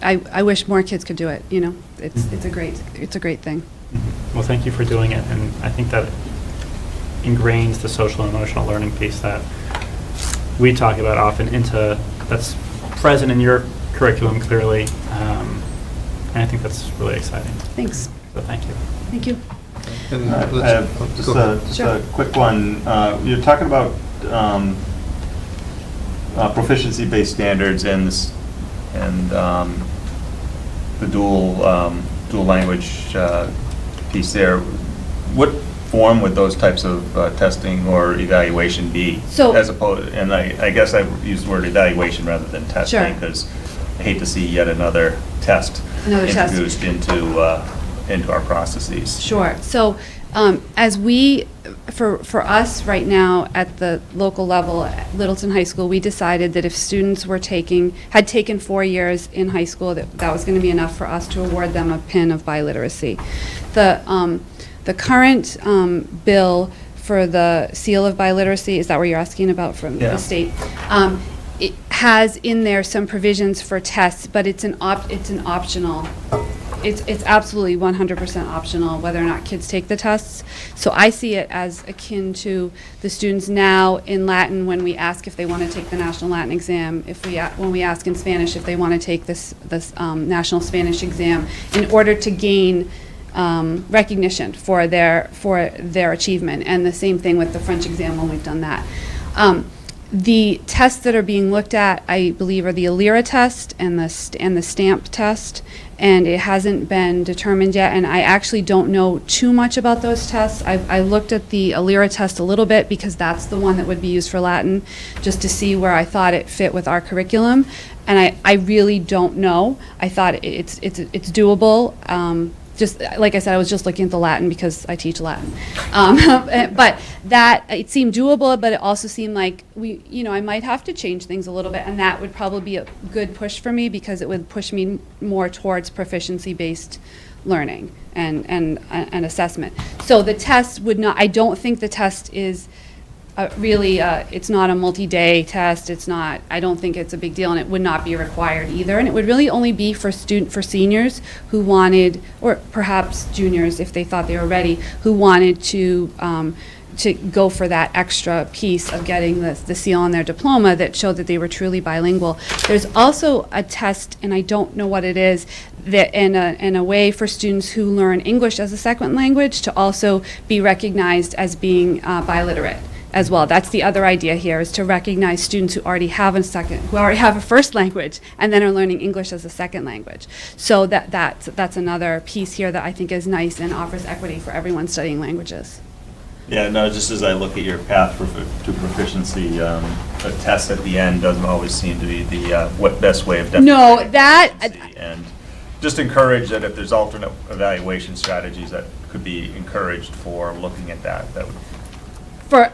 I wish more kids could do it. It's a great thing. Mm-hmm. Well, thank you for doing it, and I think that ingrains the social and emotional learning piece that we talk about often that's present in your curriculum clearly, and I think that's really exciting. Thanks. So thank you. Thank you. And I have just a quick one. You're talking about proficiency-based standards and the dual language piece there. What form would those types of testing or evaluation be? So, as opposed, and I guess I use the word evaluation rather than testing, Sure. because I hate to see yet another test introduced into our processes. Sure. So, for us right now at the local level at Littleton High School, we decided that if students had taken 4 years in high school, that was going to be enough for us to award them a pin of biliteracy. The current bill for the seal of biliteracy, is that what you're asking about from the state? It has in there some provisions for tests, but it's an optional. It's absolutely 100% optional whether or not kids take the tests. So I see it as akin to the students now in Latin when we ask if they want to take the National Latin exam, when we ask in Spanish if they want to take this National Spanish exam, in order to gain recognition for their achievement. And the same thing with the French exam when we've done that. The tests that are being looked at, I believe, are the ALIRA test and the STAMP test, and it hasn't been determined yet, and I actually don't know too much about those tests. I looked at the ALIRA test a little bit because that's the one that would be used for Latin, just to see where I thought it fit with our curriculum, and I really don't know. I thought it's doable. Just like I said, I was just looking at the Latin because I teach Latin. But that, it seemed doable, but it also seemed like I might have to change things a little bit, and that would probably be a good push for me because it would push me more towards proficiency-based learning and assessment. So the test would not, I don't think the test is really, it's not a multi-day test. It's not, I don't think it's a big deal, and it would not be required either. And it would really only be for seniors who wanted, or perhaps juniors if they thought they were ready, who wanted to go for that extra piece of getting the seal on their diploma that showed that they were truly bilingual. There's also a test, and I don't know what it is, that in a way for students who learn English as a second language to also be recognized as being biliterate as well. That's the other idea here, is to recognize students who already have a first language and then are learning English as a second language. So that's another piece here that I think is nice and offers equity for everyone studying languages. Yeah, no, just as I look at your path to proficiency, a test at the end doesn't always seem to be the best way of defining proficiency. And just encourage that if there's alternate evaluation strategies that could be encouraged for looking at that would. For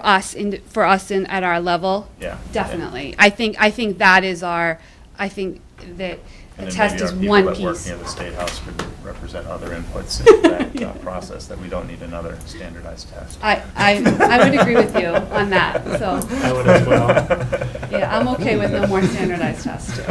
us at our level, Yeah, definitely. I think that is our. I think that the test is one And then maybe our people that piece. work near the State House could represent other inputs in that process, that we don't need another standardized test. I would agree with you on that. So I would as well. yeah, I'm okay with no more standardized tests too.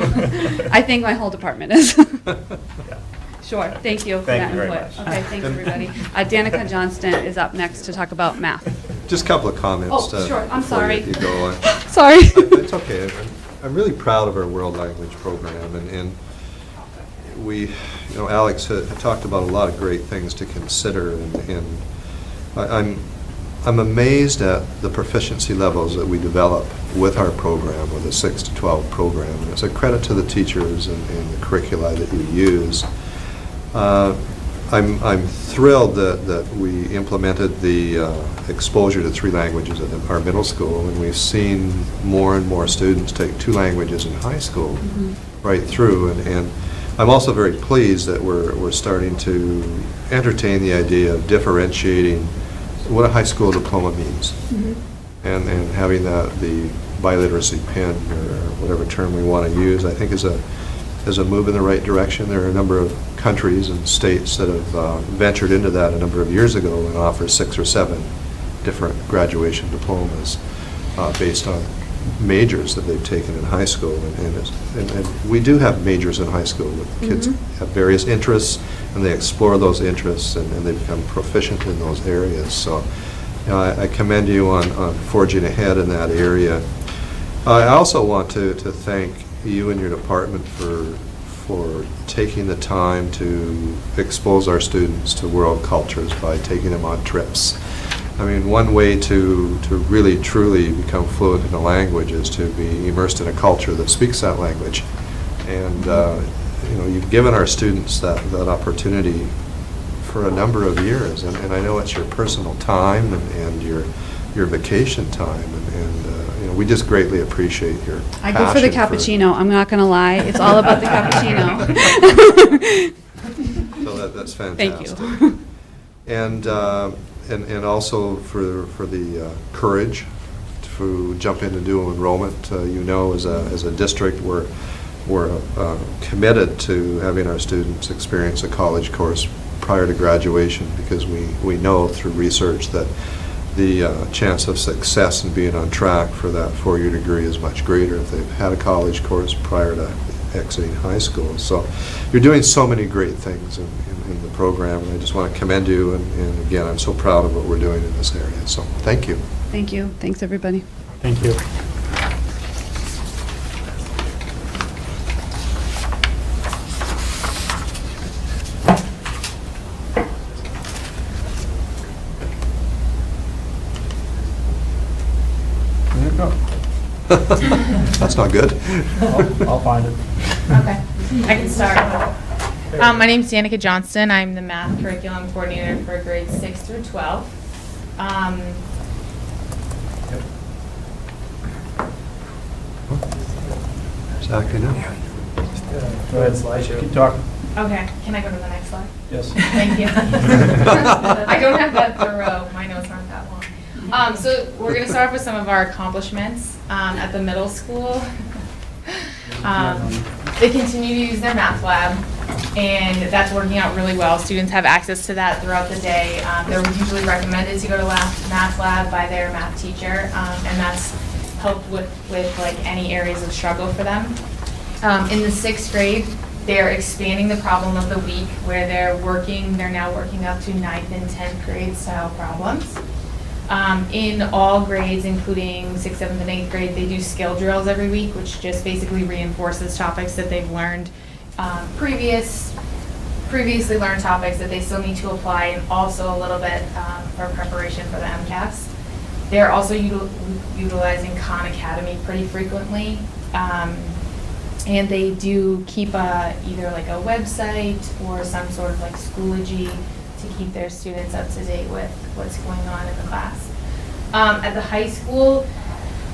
I think my whole department is. Yeah. Sure, thank you for Thank that you very input. much. Okay, thanks everybody. Danica Johnston is up next to talk about math. Just a couple of comments. Oh, sure, I'm before sorry. You go on. Sorry. It's okay. I'm really proud of our world language program, and we, Alex had talked about a lot of great things to consider, and I'm amazed at the proficiency levels that we develop with our program, with the 6 to 12 program. And it's a credit to the teachers and the curricula that you use. I'm thrilled that we implemented the exposure to 3 languages at our middle school, and we've seen more and more students take 2 languages in high school right through. And I'm also very pleased that we're starting to entertain the idea of differentiating what a high school diploma means, and having the biliteracy pin, or whatever term we want to use, I think is a move in the right direction. There are a number of countries and states that have ventured into that a number of years ago and offer 6 or 7 different graduation diplomas based on majors that they've taken in high school. And we do have majors in high school with kids have various interests, and they explore those interests, and they become proficient in those areas. So I commend you on forging ahead in that area. I also want to thank you and your department for taking the time to expose our students to world cultures by taking them on trips. I mean, one way to really truly become fluent in a language is to be immersed in a culture that speaks that language. And you've given our students that opportunity for a number of years, and I know it's your personal time and your vacation time, and we just greatly appreciate your I go for the cappuccino. I'm not going to lie. It's all about the cappuccino. So that's fantastic. Thank you. And also for the courage to jump into dual enrollment. As a district, we're committed to having our students experience a college course prior to graduation, because we know through research that the chance of success in being on track for that 4-year degree is much greater if they've had a college course prior to exiting high school. So you're doing so many great things in the program, and I just want to commend you, and again, I'm so proud of what we're doing in this area. So thank you. Thank you. Thanks, everybody. Thank you. That's not good. I'll find it. Okay, I can start. My name's Danica Johnston. I'm the math curriculum coordinator for grades 6 through 12. It's acting up. Go ahead, slideshow. Keep talking. Okay, can I go to the next slide? Yes. Thank you. I don't have that thorough, my notes aren't that long. So we're gonna start off with some of our accomplishments at the middle school. They continue to use their math lab, and that's working out really well. Students have access to that throughout the day. They're usually recommended to go to math lab by their math teacher, and that's helped with like any areas of struggle for them. In the 6th grade, they're expanding the problem of the week where they're now working up to 9th and 10th grade style problems. In all grades, including 6th, 7th, and 8th grade, they do skill drills every week, which just basically reinforces topics that they've learned, previously learned topics that they still need to apply, and also a little bit for preparation for the MCAS. They're also utilizing Khan Academy pretty frequently, and they do keep either like a website or some sort of like Schoology to keep their students up to date with what's going on in the class. At the high school,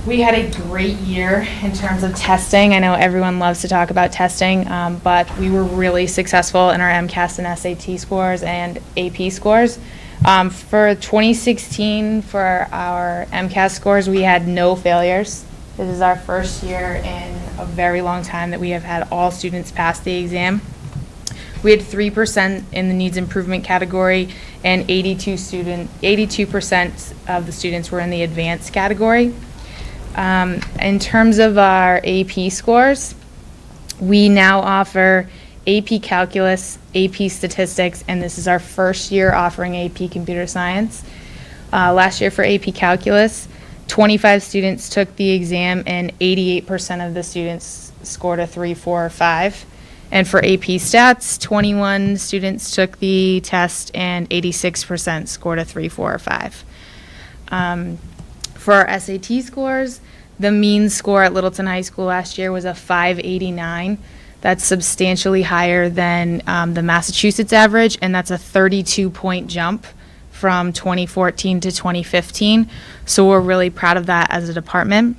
we had a great year in terms of testing. I know everyone loves to talk about testing, but we were really successful in our MCAS and SAT scores and AP scores. For 2016, for our MCAS scores, we had no failures. This is our first year in a very long time that we have had all students pass the exam. We had 3% in the needs improvement category, and 82% of the students were in the advanced category. In terms of our AP scores, we now offer AP Calculus, AP Statistics, and this is our first year offering AP Computer Science. Last year for AP Calculus, 25 students took the exam, and 88% of the students scored a 3, 4, or 5. And for AP Stats, 21 students took the test, and 86% scored a 3, 4, or 5. For our SAT scores, the mean score at Littleton High School last year was a 589. That's substantially higher than the Massachusetts average, and that's a 32-point jump from 2014 to 2015. So we're really proud of that as a department.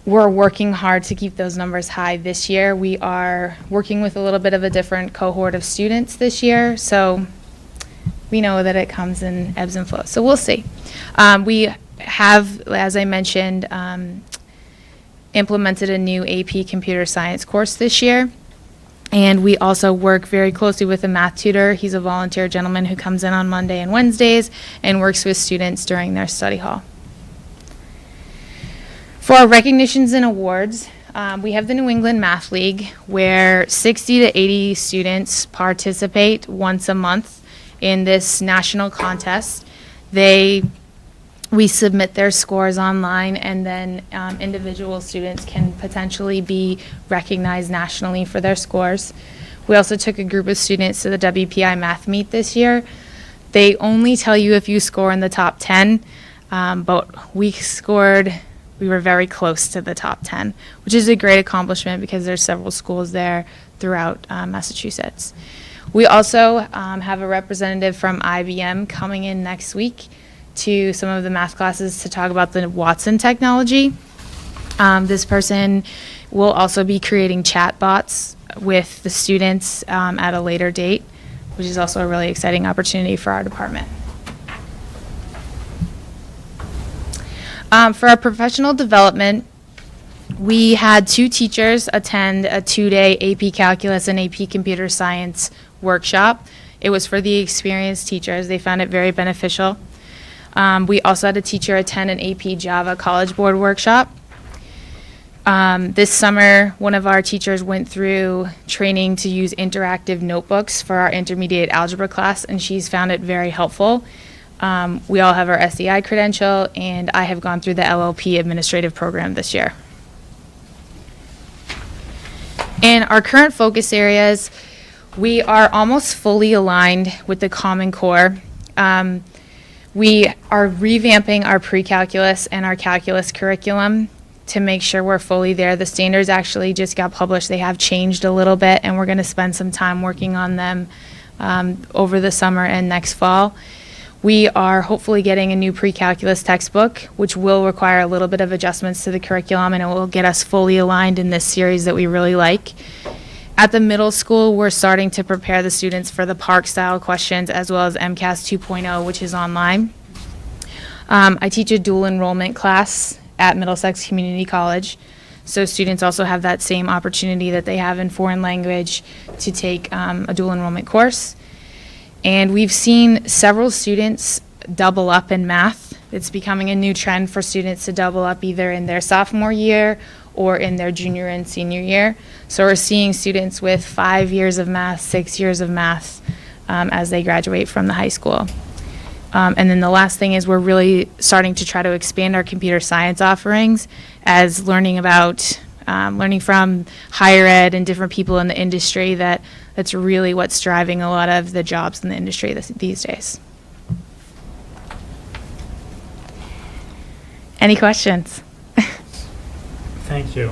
We're working hard to keep those numbers high this year. We are working with a little bit of a different cohort of students this year, so we know that it comes in ebbs and flows. So we'll see. We have, as I mentioned, implemented a new AP Computer Science course this year. And we also work very closely with a math tutor. He's a volunteer gentleman who comes in on Monday and Wednesdays and works with students during their study hall. For our recognitions and awards, we have the New England Math League, where 60 to 80 students participate once a month in this national contest. We submit their scores online, and then individual students can potentially be recognized nationally for their scores. We also took a group of students to the WPI Math Meet this year. They only tell you if you score in the top 10, but we were very close to the top 10, which is a great accomplishment because there's several schools there throughout Massachusetts. We also have a representative from IBM coming in next week to some of the math classes to talk about the Watson technology. This person will also be creating chat bots with the students at a later date, which is also a really exciting opportunity for our department. For our professional development, we had 2 teachers attend a 2-day AP Calculus and AP Computer Science workshop. It was for the experienced teachers. They found it very beneficial. We also had a teacher attend an AP Java College Board workshop. This summer, one of our teachers went through training to use interactive notebooks for our intermediate algebra class, and she's found it very helpful. We all have our SEI credential, and I have gone through the LLP administrative program this year. In our current focus areas, we are almost fully aligned with the Common Core. We are revamping our pre-calculus and our calculus curriculum to make sure we're fully there. The standards actually just got published. They have changed a little bit, and we're going to spend some time working on them over the summer and next fall. We are hopefully getting a new pre-calculus textbook, which will require a little bit of adjustments to the curriculum, and it will get us fully aligned in this series that we really like. At the middle school, we're starting to prepare the students for the Park-style questions as well as MCAS 2.0, which is online. I teach a dual enrollment class at Middlesex Community College, so students also have that same opportunity that they have in foreign language to take a dual enrollment course. And we've seen several students double up in math. It's becoming a new trend for students to double up either in their sophomore year or in their junior and senior year. So we're seeing students with 5 years of math, 6 years of math as they graduate from the high school. And then the last thing is we're really starting to try to expand our computer science offerings as learning from higher ed and different people in the industry that's really what's driving a lot of the jobs in the industry these days. Any questions? Thank you.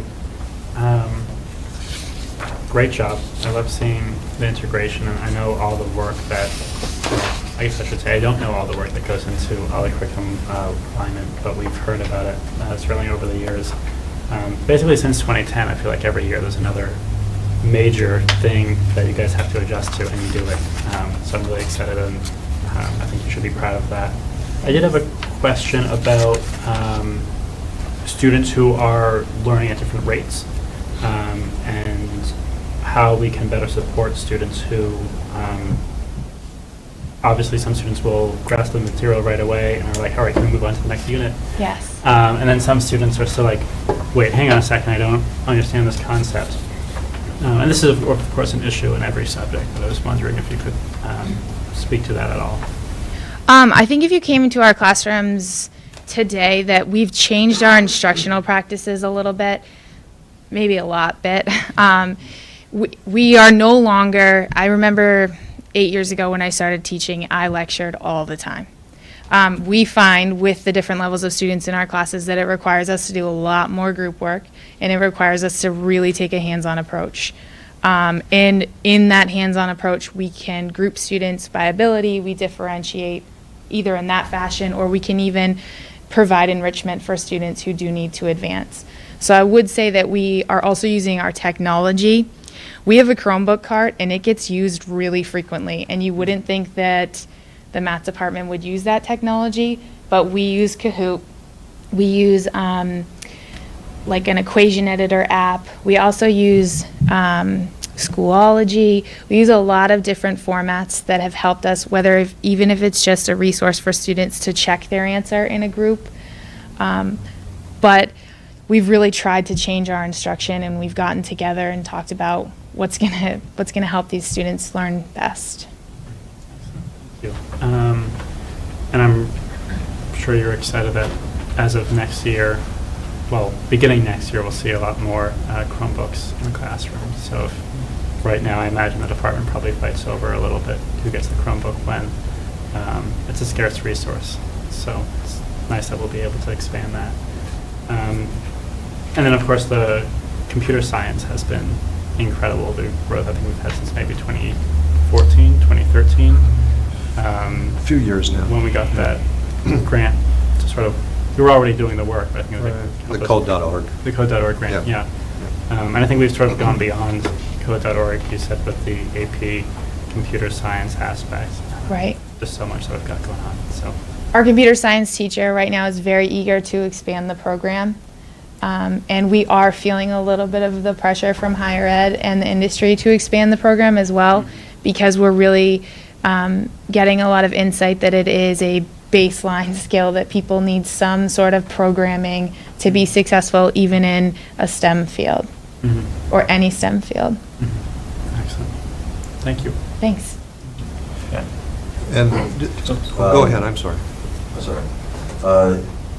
Great job. I love seeing the integration, and I know all the work that, I guess I should say, I don't know all the work that goes into all the curriculum alignment, but we've heard about it certainly over the years. Basically since 2010, I feel like every year there's another major thing that you guys have to adjust to, and you do it. So I'm really excited, and I think you should be proud of that. I did have a question about students who are learning at different rates, and how we can better support students who, obviously some students will grasp the material right away and are like, all right, can we move on to the next unit? Yes. And then some students are still like, wait, hang on a second, I don't understand this concept. And this is, of course, an issue in every subject, but I was wondering if you could speak to that at all. I think if you came into our classrooms today, that we've changed our instructional practices a little bit, maybe a lot bit. We are no longer, I remember 8 years ago when I started teaching, I lectured all the time. We find with the different levels of students in our classes that it requires us to do a lot more group work, and it requires us to really take a hands-on approach. And in that hands-on approach, we can group students by ability, we differentiate either in that fashion, or we can even provide enrichment for students who do need to advance. So I would say that we are also using our technology. We have a Chromebook cart, and it gets used really frequently, and you wouldn't think that the math department would use that technology, but we use Kahoot. We use like an equation editor app. We also use Schoology. We use a lot of different formats that have helped us, even if it's just a resource for students to check their answer in a group. But we've really tried to change our instruction, and we've gotten together and talked about what's gonna help these students learn best. Thank you. And I'm sure you're excited that as of next year, well, beginning next year, we'll see a lot more Chromebooks in the classroom. So right now, I imagine the department probably fights over a little bit who gets the Chromebook when. It's a scarce resource. So it's nice that we'll be able to expand that. And then, of course, the computer science has been incredible. The growth I think we've had since maybe 2014, 2013. A few years now. When we got that grant to sort of, we were already doing the work, but I think it was The code.org. The code.org grant, yeah. And I think we've sort of gone beyond code.org, you said, with the AP computer science aspect. Right. Just so much that we've got going on, so. Our computer science teacher right now is very eager to expand the program. And we are feeling a little bit of the pressure from higher ed and the industry to expand the program as well, because we're really getting a lot of insight that it is a baseline skill that people need some sort of programming to be successful even in a STEM field or any STEM field. Excellent. Thank you. Thanks. Yeah. And, go ahead, I'm sorry.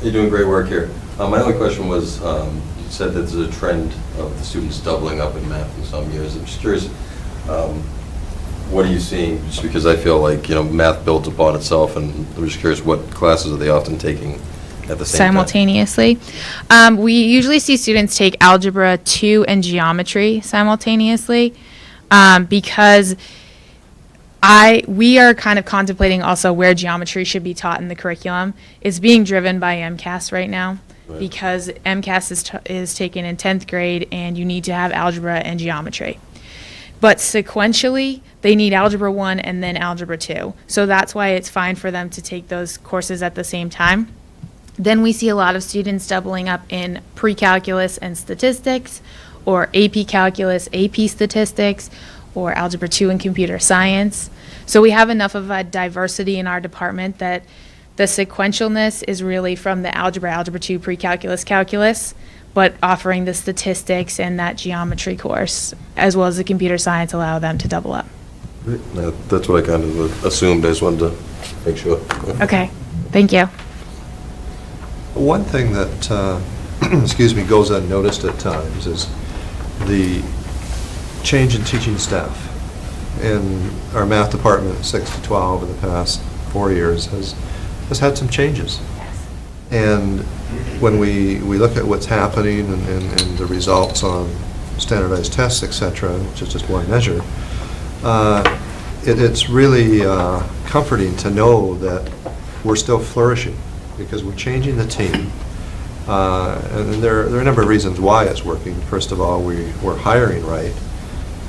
You're doing great work here. My only question was, you said that there's a trend of the students doubling up in math in some years. I'm just curious, what are you seeing? Just because I feel like, math builds upon itself, and I'm just curious, what classes are they often taking at the same time? Simultaneously. We usually see students take Algebra 2 and Geometry simultaneously, because we are kind of contemplating also where geometry should be taught in the curriculum. It's being driven by MCAS right now, Right. because MCAS is taken in 10th grade, and you need to have Algebra and Geometry. But sequentially, they need Algebra 1 and then Algebra 2. So that's why it's fine for them to take those courses at the same time. Then we see a lot of students doubling up in pre-calculus and statistics, or AP calculus, AP statistics, or Algebra 2 and computer science. So we have enough of a diversity in our department that the sequentialness is really from the Algebra 2 pre-calculus, calculus, but offering the statistics and that geometry course, as well as the computer science, allow them to double up. That's what I kind of assumed. I just wanted to make sure. Okay, thank you. One thing that, goes unnoticed at times is the change in teaching staff. And our math department, 6 to 12 in the past 4 years, has had some changes. And when we look at what's happening and the results on standardized tests, et cetera, which is just one measure, it's really comforting to know that we're still flourishing, because we're changing the team. And there are a number of reasons why it's working. First of all, we're hiring right.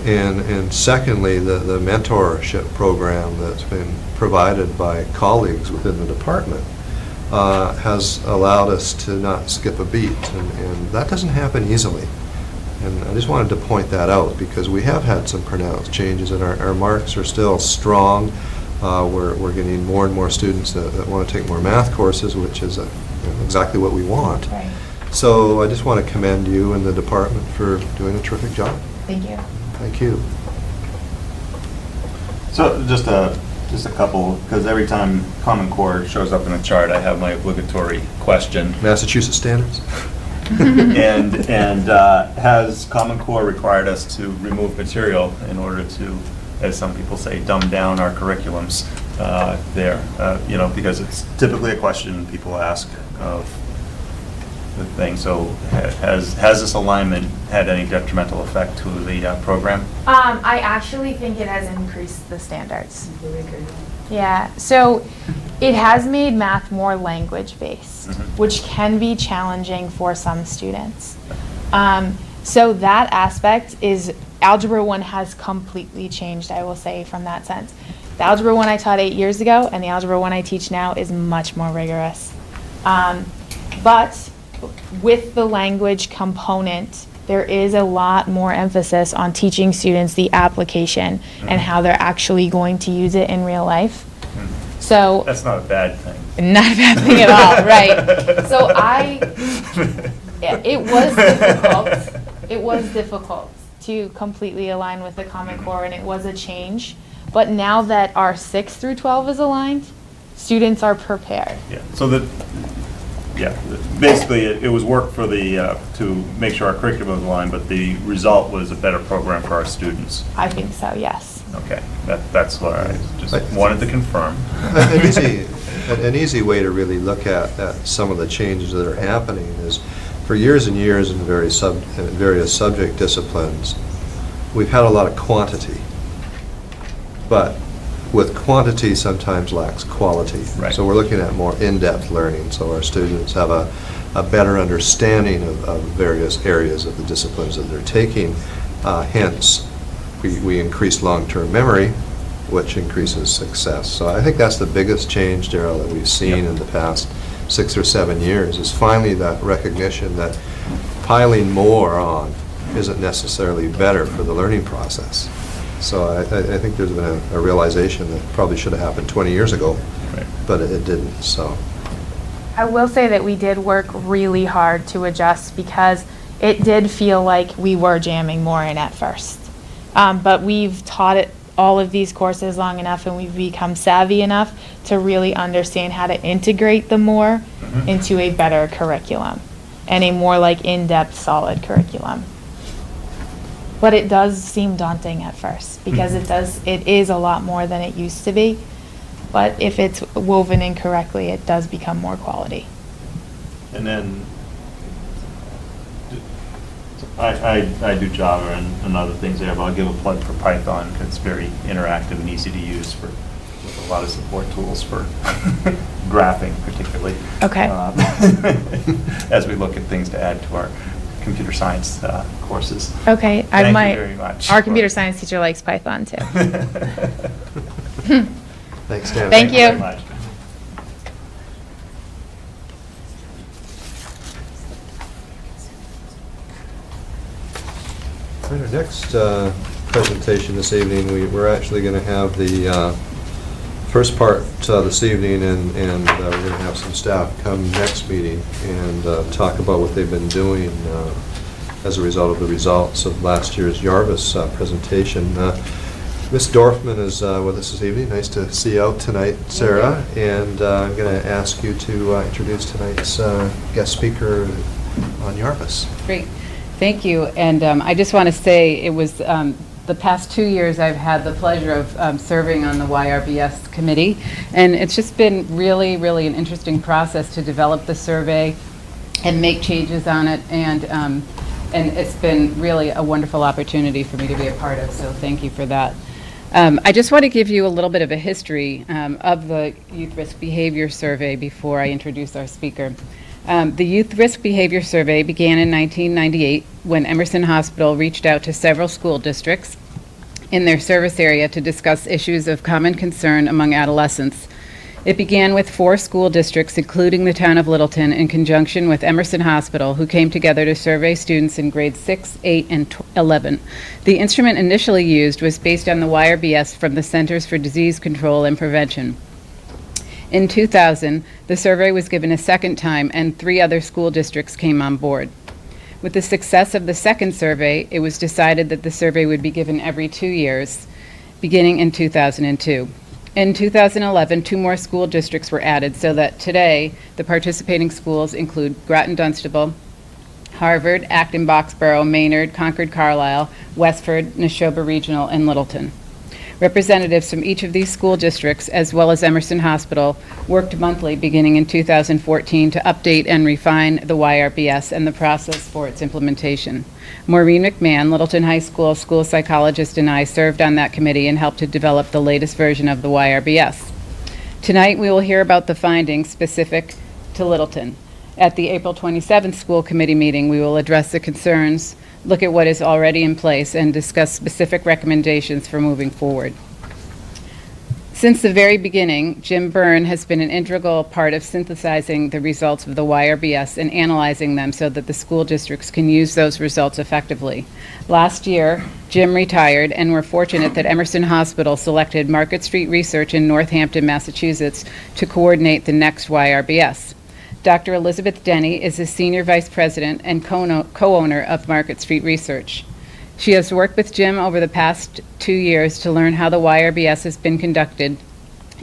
And secondly, the mentorship program that's been provided by colleagues within the department has allowed us to not skip a beat. And that doesn't happen easily. And I just wanted to point that out, because we have had some pronounced changes, and our marks are still strong. We're getting more and more students that want to take more math courses, which is exactly what we want. Right. So I just want to commend you and the department for doing a terrific job. Thank you. Thank you. So just a couple, because every time Common Core shows up in a chart, I have my obligatory question. Massachusetts standards? And has Common Core required us to remove material in order to, as some people say, dumb down our curriculums there? Because it's typically a question people ask of the thing. So has this alignment had any detrimental effect to the program? I actually think it has increased the standards. Yeah, so it has made math more language-based, which can be challenging for some students. So that aspect is, Algebra 1 has completely changed, I will say, from that sense. The Algebra 1 I taught 8 years ago and the Algebra 1 I teach now is much more rigorous. But with the language component, there is a lot more emphasis on teaching students the application and how they're actually going to use it in real life. So That's not a bad thing. not a bad thing at all, right? So it was difficult. It was difficult to completely align with the Common Core, and it was a change. But now that our 6 through 12 is aligned, students are prepared. Yeah. So basically, it was work for to make sure our curriculum was aligned, but the result was a better program for our students. I think so, yes. Okay, that's what I just wanted to confirm. An easy way to really look at some of the changes that are happening is, for years and years in various subject disciplines, we've had a lot of quantity. But with quantity sometimes lacks quality. Right. So we're looking at more in-depth learning, so our students have a better understanding of various areas of the disciplines that they're taking. Hence, we increase long-term memory, which increases success. So I think that's the biggest change, Daryl, that we've seen in the past 6 or 7 years, is finally that recognition that piling more on isn't necessarily better for the learning process. So I think there's been a realization that probably should have happened 20 years ago, Right. but it didn't. So I will say that we did work really hard to adjust, because it did feel like we were jamming more in at first. But we've taught it all of these courses long enough, and we've become savvy enough to really understand how to integrate them more into a better curriculum and a more in-depth, solid curriculum. But it does seem daunting at first, because it is a lot more than it used to be. But if it's woven in correctly, it does become more quality. And then, I do Java and other things there, but I'll give a plug for Python, because it's very interactive and easy to use with a lot of support tools for graphing particularly. Okay. As we look at things to add to our computer science courses. Okay, Thank you very much. Our computer science teacher likes Python too. Thanks, Dan. Thank you. very much. All right, our next presentation this evening, we're actually going to have the first part this evening, and we're going to have some staff come next meeting and talk about what they've been doing as a result of the results of last year's Yarvis presentation. Ms. Dorfman is with us this evening. Nice to see you out tonight, Sarah. And I'm going to ask you to introduce tonight's guest speaker on Yarvis. Great. Thank you. And I just want to say it was the past 2 years I've had the pleasure of serving on the YRBS committee. And it's just been really, really an interesting process to develop the survey and make changes on it. And it's been really a wonderful opportunity for me to be a part of. So thank you for that. I just want to give you a little bit of a history of the Youth Risk Behavior Survey before I introduce our speaker. The Youth Risk Behavior Survey began in 1998 when Emerson Hospital reached out to several school districts in their service area to discuss issues of common concern among adolescents. It began with 4 school districts, including the town of Littleton, in conjunction with Emerson Hospital, who came together to survey students in grades 6, 8, and 11. The instrument initially used was based on the YRBS from the Centers for Disease Control and Prevention. In 2000, the survey was given a second time, and 3 other school districts came on board. With the success of the second survey, it was decided that the survey would be given every 2 years, beginning in 2002. In 2011, 2 more school districts were added, so that today the participating schools include Groton-Dunstable, Harvard, Acton-Boxborough, Maynard, Concord-Carlisle, Westford, Neshoba Regional, and Littleton. Representatives from each of these school districts, as well as Emerson Hospital, worked monthly beginning in 2014 to update and refine the YRBS and the process for its implementation. Maureen McMahon, Littleton High School school psychologist, and I served on that committee and helped to develop the latest version of the YRBS. Tonight we will hear about the findings specific to Littleton. At the April 27th school committee meeting, we will address the concerns, look at what is already in place, and discuss specific recommendations for moving forward. Since the very beginning, Jim Byrne has been an integral part of synthesizing the results of the YRBS and analyzing them so that the school districts can use those results effectively. Last year, Jim retired, and we're fortunate that Emerson Hospital selected Market Street Research in Northampton, Massachusetts, to coordinate the next YRBS. Dr. Elizabeth Denny is the Senior Vice President and co-owner of Market Street Research. She has worked with Jim over the past 2 years to learn how the YRBS has been conducted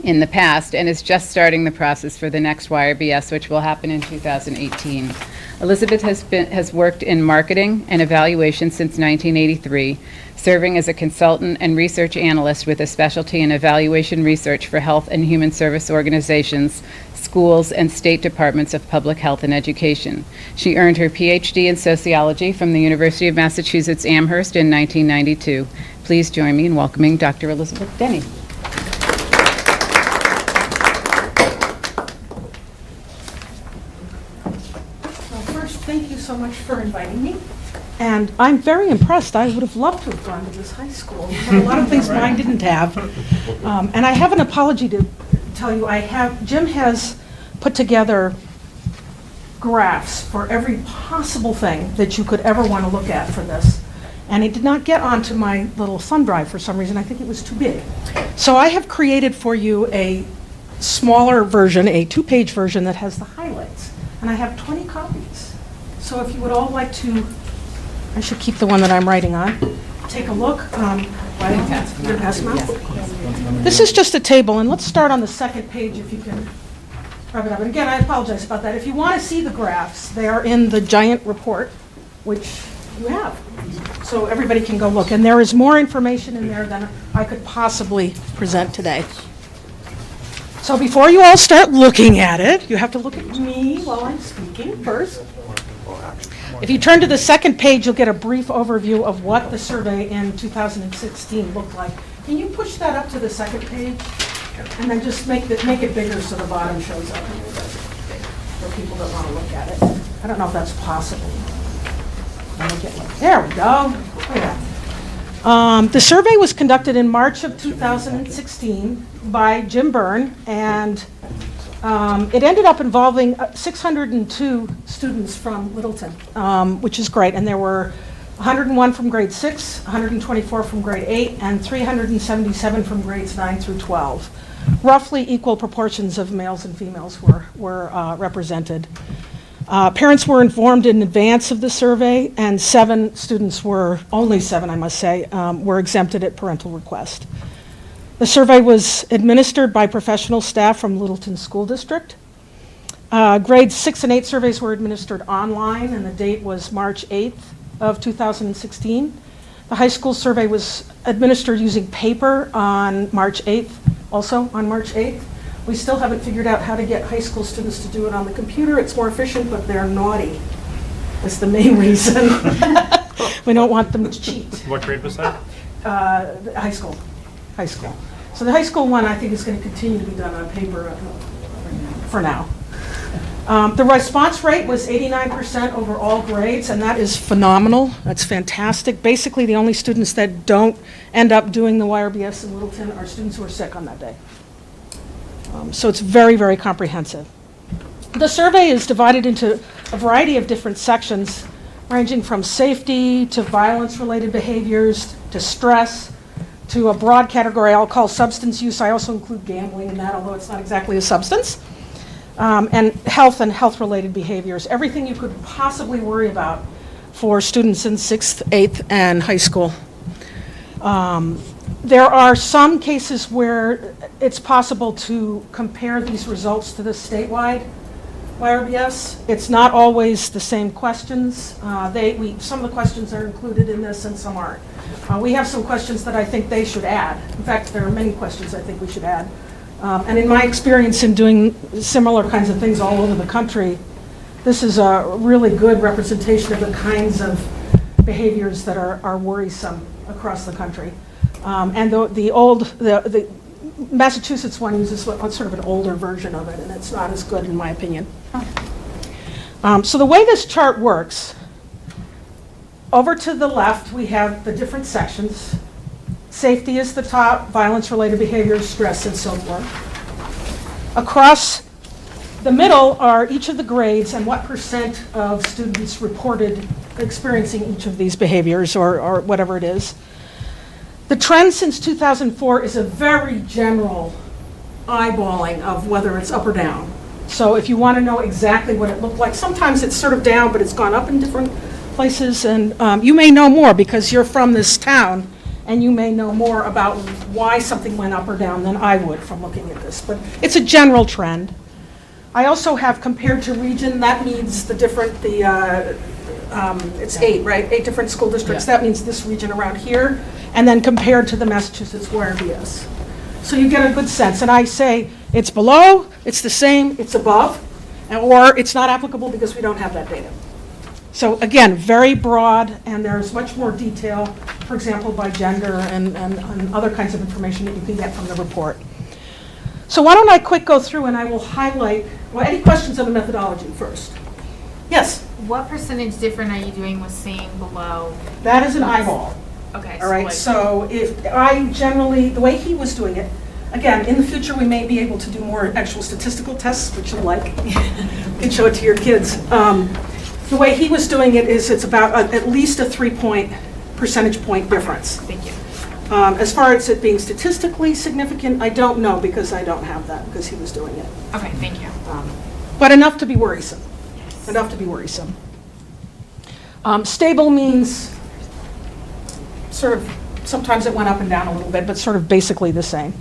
in the past and is just starting the process for the next YRBS, which will happen in 2018. Elizabeth has worked in marketing and evaluation since 1983, serving as a consultant and research analyst with a specialty in evaluation research for health and human service organizations, schools, and state departments of public health and education. She earned her PhD in sociology from the University of Massachusetts Amherst in 1992. Please join me in welcoming Dr. Elizabeth Denny. First, thank you so much for inviting me. And I'm very impressed. I would have loved to have gone to this high school. There were a lot of things mine didn't have. And I have an apology to tell you. Jim has put together graphs for every possible thing that you could ever want to look at for this. And it did not get onto my little thumb drive for some reason. I think it was too big. So I have created for you a smaller version, a 2-page version that has the highlights. And I have 20 copies. So if you would all like to, I should keep the one that I'm writing on. Take a look. This is just a table, and let's start on the second page if you can rub it up. And again, I apologize about that. If you want to see the graphs, they are in the giant report, which you have. So everybody can go look. And there is more information in there than I could possibly present today. So before you all start looking at it, you have to look at me while I'm speaking first. If you turn to the second page, you'll get a brief overview of what the survey in 2016 looked like. Can you push that up to the second page? And then just make it bigger so the bottom shows up for people that want to look at it. I don't know if that's possible. There we go. Oh, yeah. The survey was conducted in March of 2016 by Jim Byrne, and it ended up involving 602 students from Littleton, which is great. And there were 101 from grade 6, 124 from grade 8, and 377 from grades 9 through 12. Roughly equal proportions of males and females were represented. Parents were informed in advance of the survey, and only seven, I must say, were exempted at parental request. The survey was administered by professional staff from Littleton School District. Grades 6 and 8 surveys were administered online, and the date was March 8th of 2016. The high school survey was administered using paper on March 8th, also on March 8th. We still haven't figured out how to get high school students to do it on the computer. It's more efficient, but they're naughty. That's the main reason. We don't want them to cheat. What grade was that? High school. So the high school one, I think, is going to continue to be done on paper for now. The response rate was 89% over all grades, and that is phenomenal. That's fantastic. Basically, the only students that don't end up doing the YRBS in Littleton are students who are sick on that day. So it's very, very comprehensive. The survey is divided into a variety of different sections, ranging from safety to violence-related behaviors to stress to a broad category I'll call substance use. I also include gambling in that, although it's not exactly a substance. And health-related behaviors, everything you could possibly worry about for students in 6th, 8th, and high school. There are some cases where it's possible to compare these results to the statewide YRBS. It's not always the same questions. Some of the questions are included in this and some aren't. We have some questions that I think they should add. In fact, there are many questions I think we should add. And in my experience in doing similar kinds of things all over the country, this is a really good representation of the kinds of behaviors that are worrisome across the country. And the Massachusetts one uses sort of an older version of it, and it's not as good in my opinion. So the way this chart works, over to the left we have the different sections. Safety is the top, violence-related behaviors, stress, and so forth. Across the middle are each of the grades and what percent of students reported experiencing each of these behaviors or whatever it is. The trend since 2004 is a very general eyeballing of whether it's up or down. So if you want to know exactly what it looked like, sometimes it's sort of down, but it's gone up in different places. And you may know more because you're from this town, and you may know more about why something went up or down than I would from looking at this. But it's a general trend. I also have compared to region. That means it's 8, right? 8 different school districts. Yeah. That means this region around here. And then compared to the Massachusetts YRBS. So you get a good sense. And I say it's below, it's the same, it's above, or it's not applicable because we don't have that data. So again, very broad, and there's much more detail, for example, by gender and other kinds of information that you can get from the report. So why don't I quick go through and I will highlight, any questions on the methodology first? Yes? What percentage different are you doing with seeing below? That is an eyeball. Okay. All right, so if I generally, the way he was doing it, again, in the future we may be able to do more actual statistical tests, which you like. You can show it to your kids. The way he was doing it is it's about at least a 3 percentage point difference. Thank you. As far as it being statistically significant, I don't know because I don't have that because he was doing it. Okay, thank you. But enough to be worrisome. Yes. Enough to be worrisome. Stable means sort of, sometimes it went up and down a little bit, but sort of basically the same.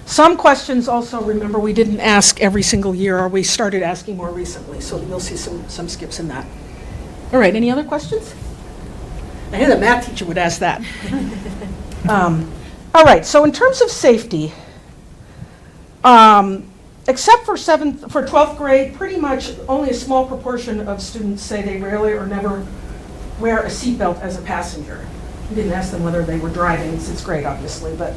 Some questions also, remember, we didn't ask every single year, or we started asking more recently, so you'll see some skips in that. All right, any other questions? I knew the math teacher would ask that. All right, so in terms of safety, except for 12th grade, pretty much only a small proportion of students say they rarely or never wear a seatbelt as a passenger. We didn't ask them whether they were driving in 6th grade, obviously, but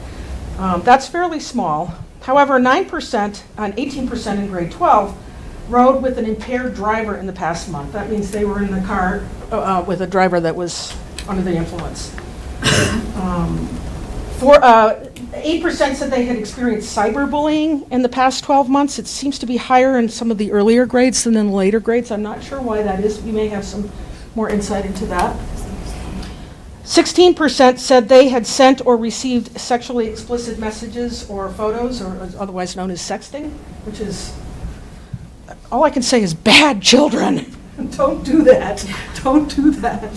that's fairly small. However, 9% and 18% in grade 12 rode with an impaired driver in the past month. That means they were in the car with a driver that was under the influence. 8% said they had experienced cyberbullying in the past 12 months. It seems to be higher in some of the earlier grades than in the later grades. I'm not sure why that is. You may have some more insight into that. 16% said they had sent or received sexually explicit messages or photos, or otherwise known as sexting, which is, all I can say is bad children. Don't do that. Don't do that.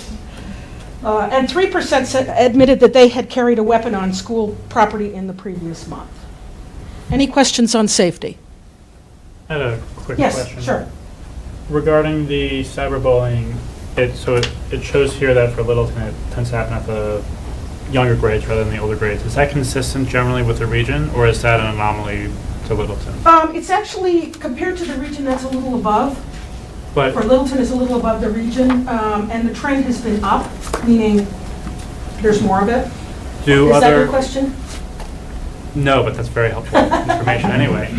And 3% admitted that they had carried a weapon on school property in the previous month. Any questions on safety? I had a quick question. Yes, sure. Regarding the cyberbullying, it shows here that for Littleton it tends to happen at the younger grades rather than the older grades. Is that consistent generally with the region, or is that an anomaly to Littleton? It's actually, compared to the region, that's a little above. But for Littleton, it's a little above the region, and the trend has been up, meaning there's more of it. Is that your question? No, but that's very helpful information anyway.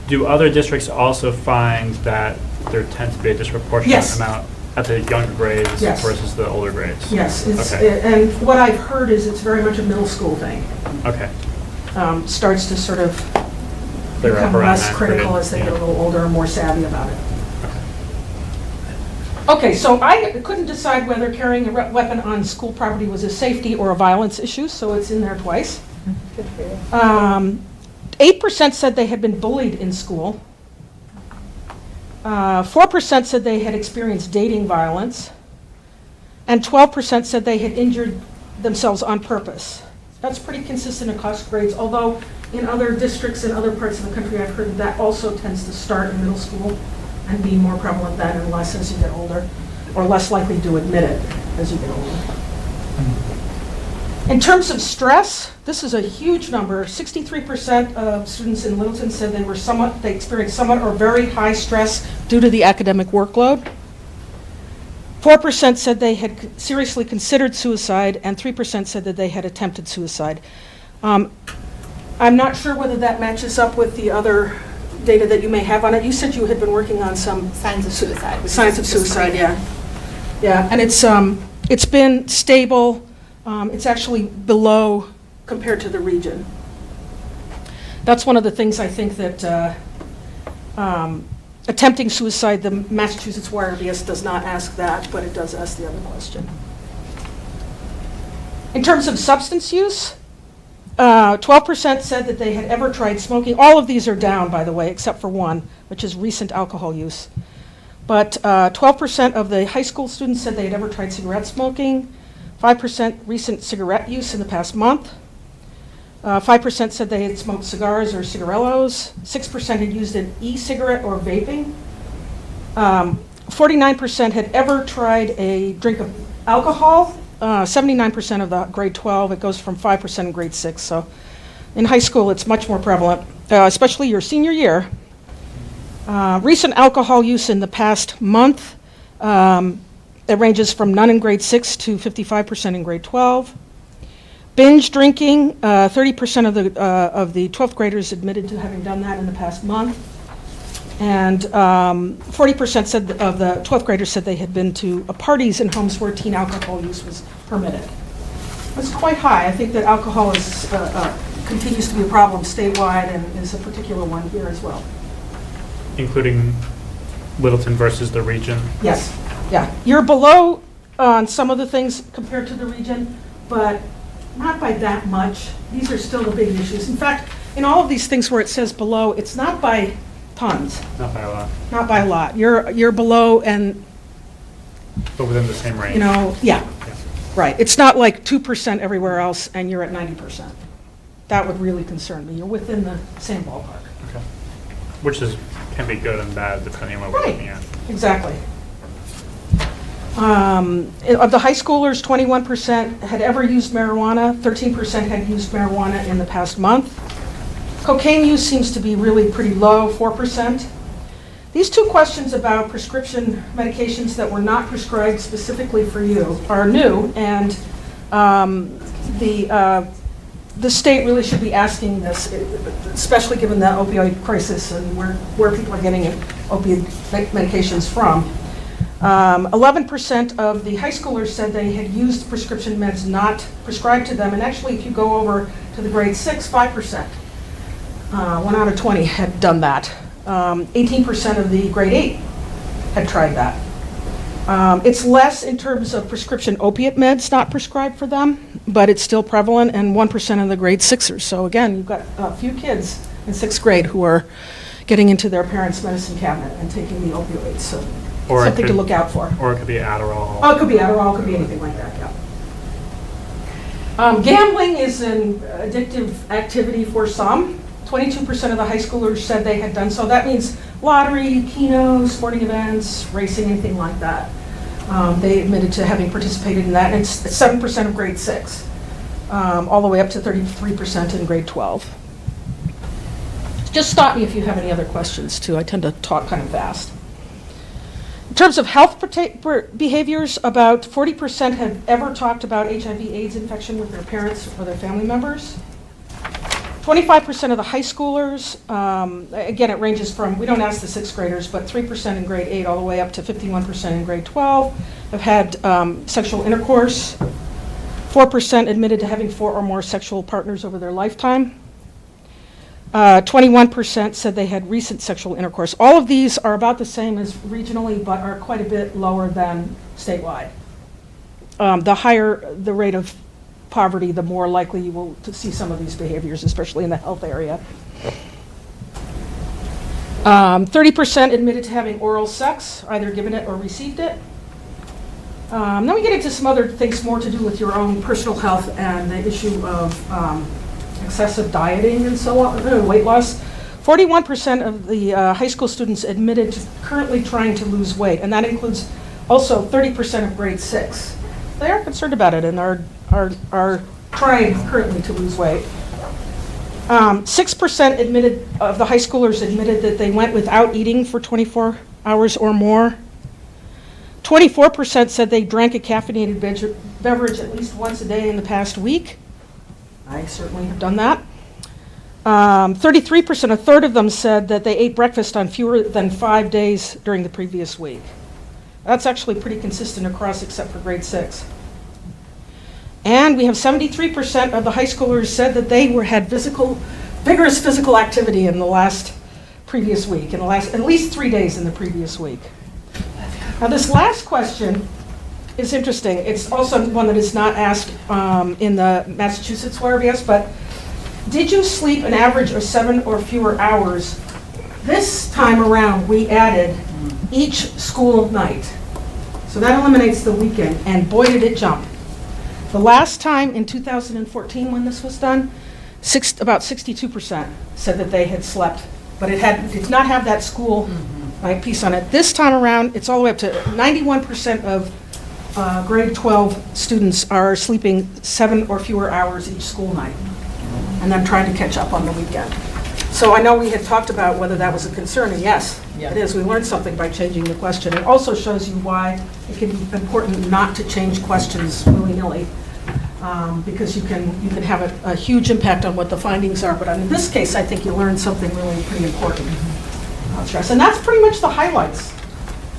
Do other districts also find that there tends to be a disproportionate amount at the younger grades versus the older grades? Yes, Okay. And what I've heard is it's very much a middle school thing. Okay. Starts to sort of Clear up become around less that critical grade, as they yeah. get a little older and more savvy about it. Okay, so I couldn't decide whether carrying a weapon on school property was a safety or a violence issue, so it's in there twice. 8% said they had been bullied in school. 4% said they had experienced dating violence. And 12% said they had injured themselves on purpose. That's pretty consistent across grades, although in other districts in other parts of the country, I've heard that also tends to start in middle school and be more prevalent then and less as you get older, or less likely to admit it as you get older. In terms of stress, this is a huge number. 63% of students in Littleton said they experienced somewhat or very high stress due to the academic workload. 4% said they had seriously considered suicide, and 3% said that they had attempted suicide. I'm not sure whether that matches up with the other data that you may have on it. You said you had been working on some Signs of suicide. signs of suicide, yeah. Yeah, and it's been stable. It's actually below compared to the region. That's one of the things I think that attempting suicide, the Massachusetts YRBS does not ask that, but it does ask the other question. In terms of substance use, 12% said that they had ever tried smoking. All of these are down, by the way, except for one, which is recent alcohol use. But 12% of the high school students said they had ever tried cigarette smoking, 5% recent cigarette use in the past month, 5% said they had smoked cigars or cigarillos, 6% had used an e-cigarette or vaping, 49% had ever tried a drink of alcohol, 79% of the grade 12, it goes from 5% in grade 6. So in high school, it's much more prevalent, especially your senior year. Recent alcohol use in the past month, it ranges from none in grade 6 to 55% in grade 12. Binge drinking, 30% of the 12th graders admitted to having done that in the past month. And 40% said of the 12th graders said they had been to parties in homes where teen alcohol use was permitted. That's quite high. I think that alcohol is, continues to be a problem statewide and is a particular one here as well. Including Littleton versus the region? Yes, yeah. You're below on some of the things compared to the region, but not by that much. These are still the big issues. In fact, in all of these things where it says below, it's not by tons. Not by a lot. Not by a lot. You're below and, But within the same range? yeah, right. It's not like 2% everywhere else and you're at 90%. That would really concern me. You're within the same ballpark. Okay. Which can be good and bad depending on what we're looking at. Exactly. Of the high schoolers, 21% had ever used marijuana, 13% had used marijuana in the past month. Cocaine use seems to be really pretty low, 4%. These two questions about prescription medications that were not prescribed specifically for you are new, and the state really should be asking this, especially given the opioid crisis and where people are getting opioid medications from. 11% of the high schoolers said they had used prescription meds not prescribed to them, and actually if you go over to the grade 6, 5%. 1 out of 20 had done that. 18% of the grade 8 had tried that. It's less in terms of prescription opiate meds not prescribed for them, but it's still prevalent, and 1% of the grade 6ers. So again, you've got a few kids in 6th grade who are getting into their parents' medicine cabinet and taking the opioids. So Or something to look out for. Or it could be Adderall. Oh, it could be Adderall, it could be anything like that, yeah. Gambling is an addictive activity for some. 22% of the high schoolers said they had done so. That means lottery, Keno, sporting events, racing, anything like that. They admitted to having participated in that, and it's 7% of grade 6, all the way up to 33% in grade 12. Just stop me if you have any other questions, too. I tend to talk kind of fast. In terms of health behaviors, about 40% have ever talked about HIV/AIDS infection with their parents or their family members. 25% of the high schoolers, again, it ranges from, we don't ask the 6th graders, but 3% in grade 8 all the way up to 51% in grade 12 have had sexual intercourse. 4% admitted to having 4 or more sexual partners over their lifetime. 21% said they had recent sexual intercourse. All of these are about the same as regionally, but are quite a bit lower than statewide. The higher the rate of poverty, the more likely you will to see some of these behaviors, especially in the health area. 30% admitted to having oral sex, either given it or received it. Then we get into some other things more to do with your own personal health and the issue of excessive dieting and so on, weight loss. 41% of the high school students admitted to currently trying to lose weight, and that includes also 30% of grade 6. They are concerned about it and are trying currently to lose weight. 6% of the high schoolers admitted that they went without eating for 24 hours or more. 24% said they drank a caffeinated beverage at least once a day in the past week. I certainly have done that. 33%, a third of them, said that they ate breakfast on fewer than 5 days during the previous week. That's actually pretty consistent across except for grade 6. And we have 73% of the high schoolers said that they had vigorous physical activity in the previous week, in the last at least 3 days in the previous week. Now this last question is interesting. It's also one that is not asked in the Massachusetts YRBS, but did you sleep an average of 7 or fewer hours? This time around, we added each school night. So that eliminates the weekend, and boy did it jump. The last time in 2014 when this was done, about 62% said that they had slept, but it did not have that school night piece on it. This time around, it's all the way up to 91% of grade 12 students are sleeping 7 or fewer hours each school night, and then trying to catch up on the weekend. So I know we had talked about whether that was a concern, and yes, it is. We learned something by changing the question. It also shows you why it can be important not to change questions willy-nilly, because you can have a huge impact on what the findings are. But in this case, I think you learned something really pretty important. Stress, and that's pretty much the highlights.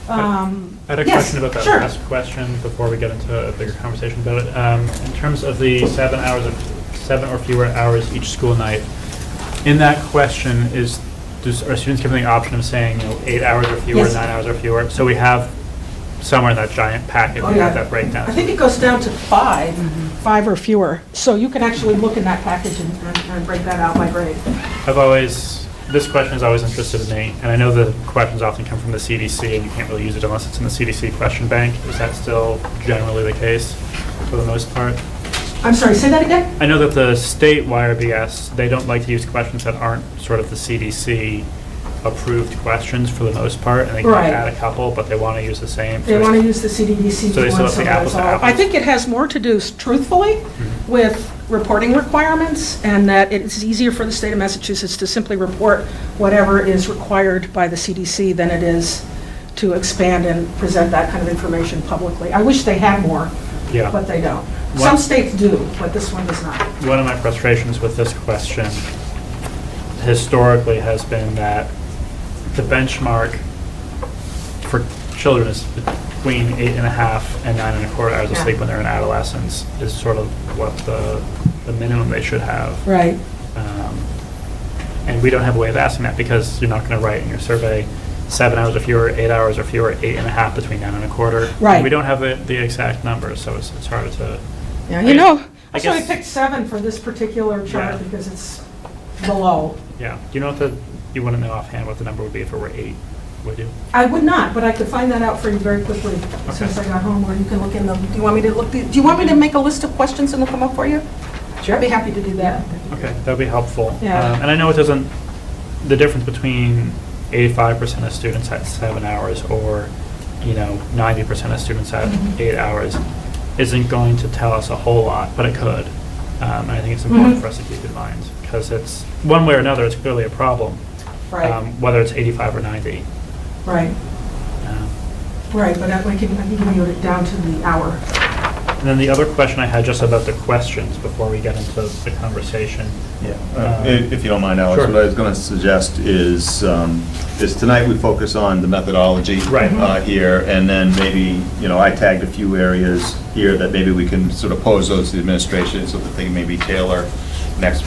I had a question about that last question before we get into a bigger conversation about it. In terms of the 7 or fewer hours each school night, in that question are students given the option of saying 8 hours or fewer, 9 hours or fewer? So we have somewhere in that giant packet we have that breakdown. I think it goes down to 5 or fewer. So you can actually look in that package and break that out by grade. This question has always interested me, and I know the questions often come from the CDC, and you can't really use it unless it's in the CDC question bank. Is that still generally the case for the most part? I'm sorry, say that again? I know that the state YRBS, they don't like to use questions that aren't sort of the CDC approved questions for the most part, and they can Right. add a couple, but they want to use the same. They want to use the CDDC. So they still have the one, apples to that's all. apples. I think it has more to do, truthfully, with reporting requirements, and that it's easier for the state of Massachusetts to simply report whatever is required by the CDC than it is to expand and present that kind of information publicly. I wish they had more, Yeah. but they don't. What- Some states do, but this one does not. One of my frustrations with this question historically has been that the benchmark for children is between 8.5 and 9.25 hours of Yeah. sleep when they're in adolescence is sort of what the minimum they should have. Right. And we don't have a way of asking that because you're not going to write in your survey 7 hours or fewer, 8 hours or fewer, 8.5 between 9.25. Right. We don't have the exact numbers, so it's harder to. Yeah, you know, I so I guess- picked 7 for this particular chart Yeah. because it's below. Yeah. Do you know what you wouldn't know offhand what the number would be if it were 8, would you? I would not, but I could find that out for you very quickly as soon as I got home, or you can look in them. Do you want me to make a list of questions and look them up for you? Sure. I'd be happy to do that. Okay, that'd be helpful. Yeah. And I know it doesn't, the difference between 85% of students at 7 hours or, 90% of students at 8 hours isn't going to tell us a whole lot, but it could. And I think it's important for us to keep in mind, because it's, one way or another, it's clearly a problem. Right. Whether it's 85 or 90. Right. Right, but I can give you it down to the hour. And then the other question I had just about the questions before we get into the conversation. Yeah, if you don't mind, Alex, Sure. what I was going to suggest is tonight we focus on the methodology here, and then maybe, I tagged a few areas here that maybe we can sort of pose those to the administration so that they can maybe tailor next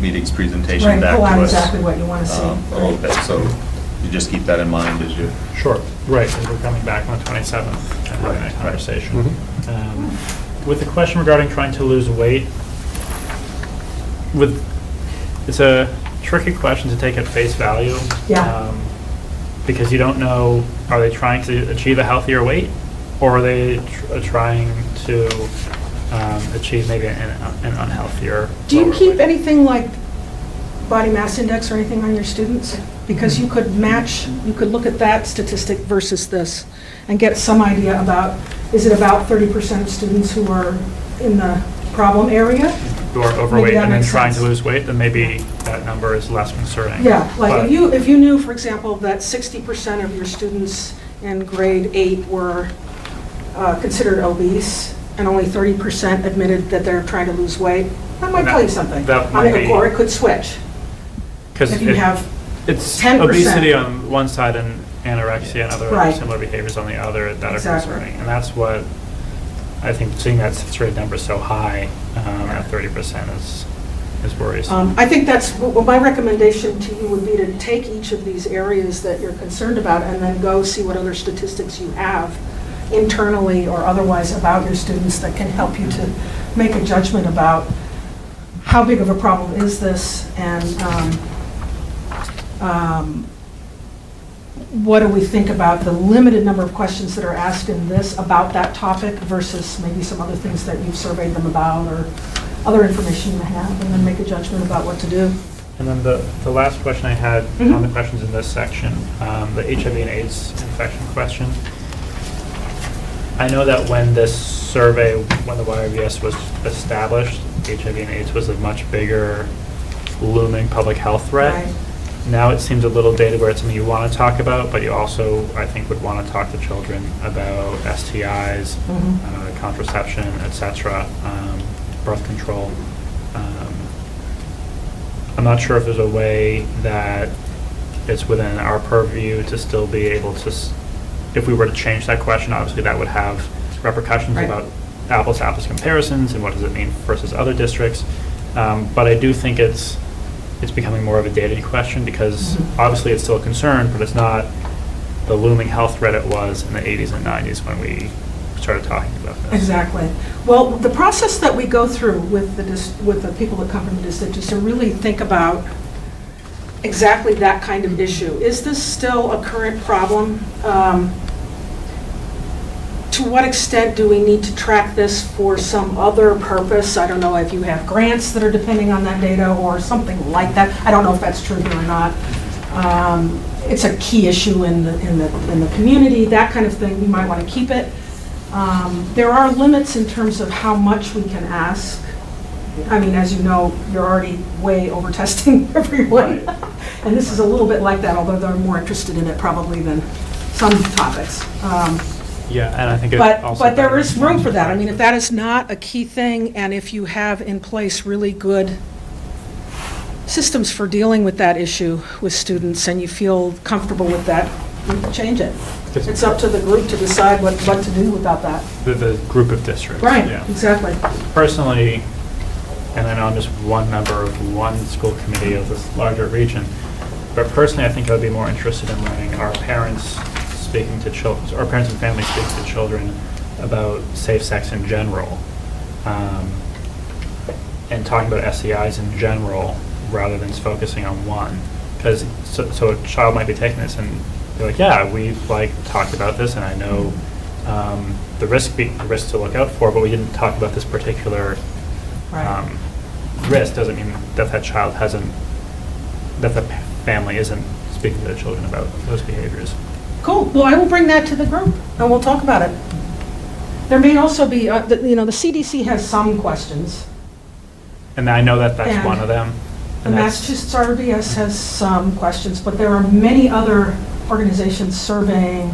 meeting's presentation Right, back to pull out us. exactly what you want to see. A little bit, so you just keep that in mind as you. Sure, right, because we're coming back on the 27th and having that conversation. With the question regarding trying to lose weight, it's a tricky question to take at face value. Yeah. Because you don't know, are they trying to achieve a healthier weight? Or are they trying to achieve maybe an unhealthier? Do you lower keep weight? anything like body mass index or anything on your students? Because you could look at that statistic versus this and get some idea about, is it about 30% of students who are in the problem area? Who are Maybe overweight that and then makes trying to sense. lose weight, then maybe that number is less concerning. Yeah, like But- if you knew, for example, that 60% of your students in grade 8 were considered obese, and only 30% admitted that they're trying to lose weight, that might tell you something. that might be- Or it could switch. Because If you have it's 10%. obesity on one side and anorexia and other Right. similar behaviors on the other that Exactly. are concerning. And that's what, I think seeing that six-rate number so high at 30% is worrisome. I think my recommendation to you would be to take each of these areas that you're concerned about and then go see what other statistics you have internally or otherwise about your students that can help you to make a judgment about how big of a problem is this, and what do we think about the limited number of questions that are asked in this about that topic versus maybe some other things that you've surveyed them about or other information you have, and then make a judgment about what to do. And then the last question I had on the questions in this section, the HIV and AIDS infection question. I know that when this survey, when the YRBS was established, HIV and AIDS was a much bigger looming public health threat. Right. Now it seems a little dated where it's something you want to talk about, but you also, I think, would want to talk to children about STIs, contraception, etc., birth control. I'm not sure if there's a way that it's within our purview to still be able to, if we were to change that question, obviously that would have repercussions Right. about apples to apples comparisons and what does it mean versus other districts. But I do think it's becoming more of a dated question because obviously it's still a concern, but it's not the looming health threat it was in the 80s and 90s when we started talking about this. Exactly. Well, the process that we go through with the people that come from the district is to really think about exactly that kind of issue. Is this still a current problem? To what extent do we need to track this for some other purpose? I don't know if you have grants that are depending on that data or something like that. I don't know if that's true here or not. It's a key issue in the community, that kind of thing, we might want to keep it. There are limits in terms of how much we can ask. I mean, as you know, you're already way over testing everyone. And this is a little bit like that, although they're more interested in it probably than some topics. Yeah, and I think it also. But there is room for that. I mean, if that is not a key thing, and if you have in place really good systems for dealing with that issue with students, and you feel comfortable with that, you can change it. It's up to the group to decide what to do about that. The group of districts. Right, yeah. exactly. Personally, and I know I'm just one member of one school committee of this larger region, but personally I think I would be more interested in learning our parents speaking to children, our parents and families speaking to children about safe sex in general, and talking about SEIs in general rather than focusing on one. Because so a child might be taking this and they're like, yeah, we've talked about this, and I know the risk to look out for, but we didn't talk about this particular risk. Doesn't mean that child hasn't, that the family isn't speaking to their children about those behaviors. Cool. Well, I will bring that to the group, and we'll talk about it. There may also be, the CDC has some questions. And I know that's one of them. And Massachusetts RBS has some questions, but there are many other organizations surveying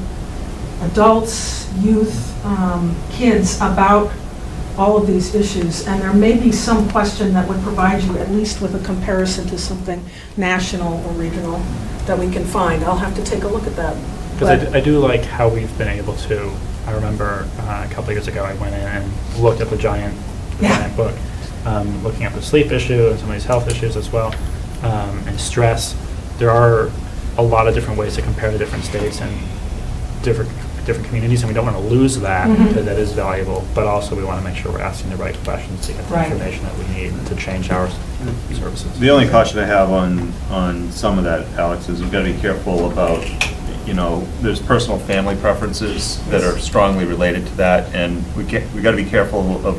adults, youth, kids about all of these issues, and there may be some question that would provide you at least with a comparison to something national or regional that we can find. I'll have to take a look at that. Because I do like how we've been able to, I remember a couple of years ago I went in and looked at the giant book, looking at the sleep issue and some of these health issues as well, and stress. There are a lot of different ways to compare the different states and different communities, and we don't want to lose that because that is valuable, but also we want to make sure we're asking the right questions to get the information that we need to change our services. The only caution I have on some of that, Alex, is we've got to be careful about, there's personal family preferences that are strongly related to that, and we got to be careful of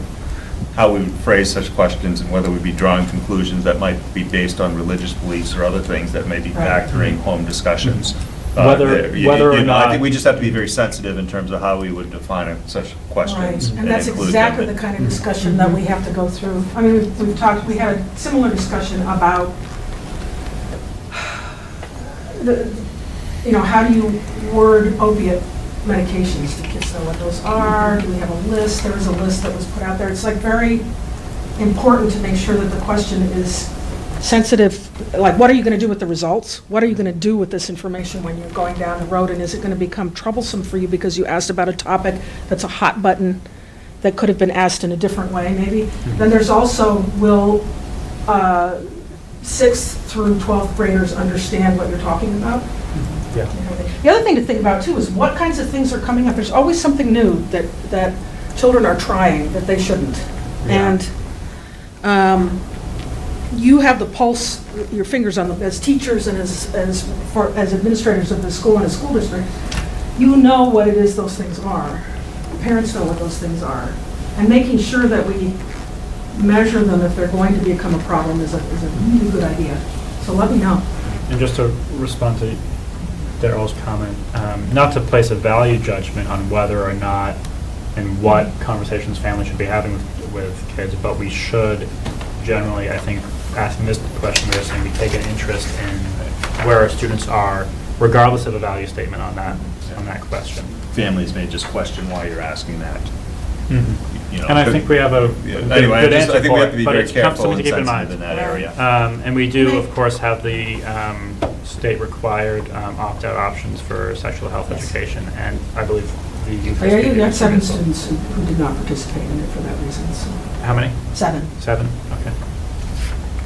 how we would phrase such questions and whether we'd be drawing conclusions that might be based on religious beliefs or other things that may be factoring home discussions. Whether or not, I think we just have to be very sensitive in terms of how we would define such questions. Right, and that's exactly the kind of discussion that we have to go through. I mean, we had a similar discussion about how do you word opiate medications? Do kids know what those are? Do we have a list? There was a list that was put out there. It's very important to make sure that the question is sensitive, like what are you going to do with the results? What are you going to do with this information when you're going down the road, and is it going to become troublesome for you because you asked about a topic that's a hot button that could have been asked in a different way maybe? Then there's also, will 6th through 12th graders understand what you're talking about? Yeah. The other thing to think about too is what kinds of things are coming up. There's always something new that children are trying that they shouldn't. Yeah. And you have the pulse, your fingers on them, as teachers and as administrators of the school and a school district, you know what it is those things are. Parents know what those things are. And making sure that we measure them if they're going to become a problem is a really good idea. So let me know. And just to respond to Daryl's comment, not to place a value judgment on whether or not and what conversations families should be having with kids, but we should generally, I think, asking this question, we're saying we take an interest in where our students are, regardless of a value statement on that question. Families may just question why you're asking that. And I think we have a good answer I think we have to be but very it's careful something and to keep in sensitive mind. in that area. And we do, of course, have the state-required opt-out options for sexual health education, and I believe the youth. Yeah, you got 7 students who did not participate in it for that reason. So. How many? 7. 7, okay.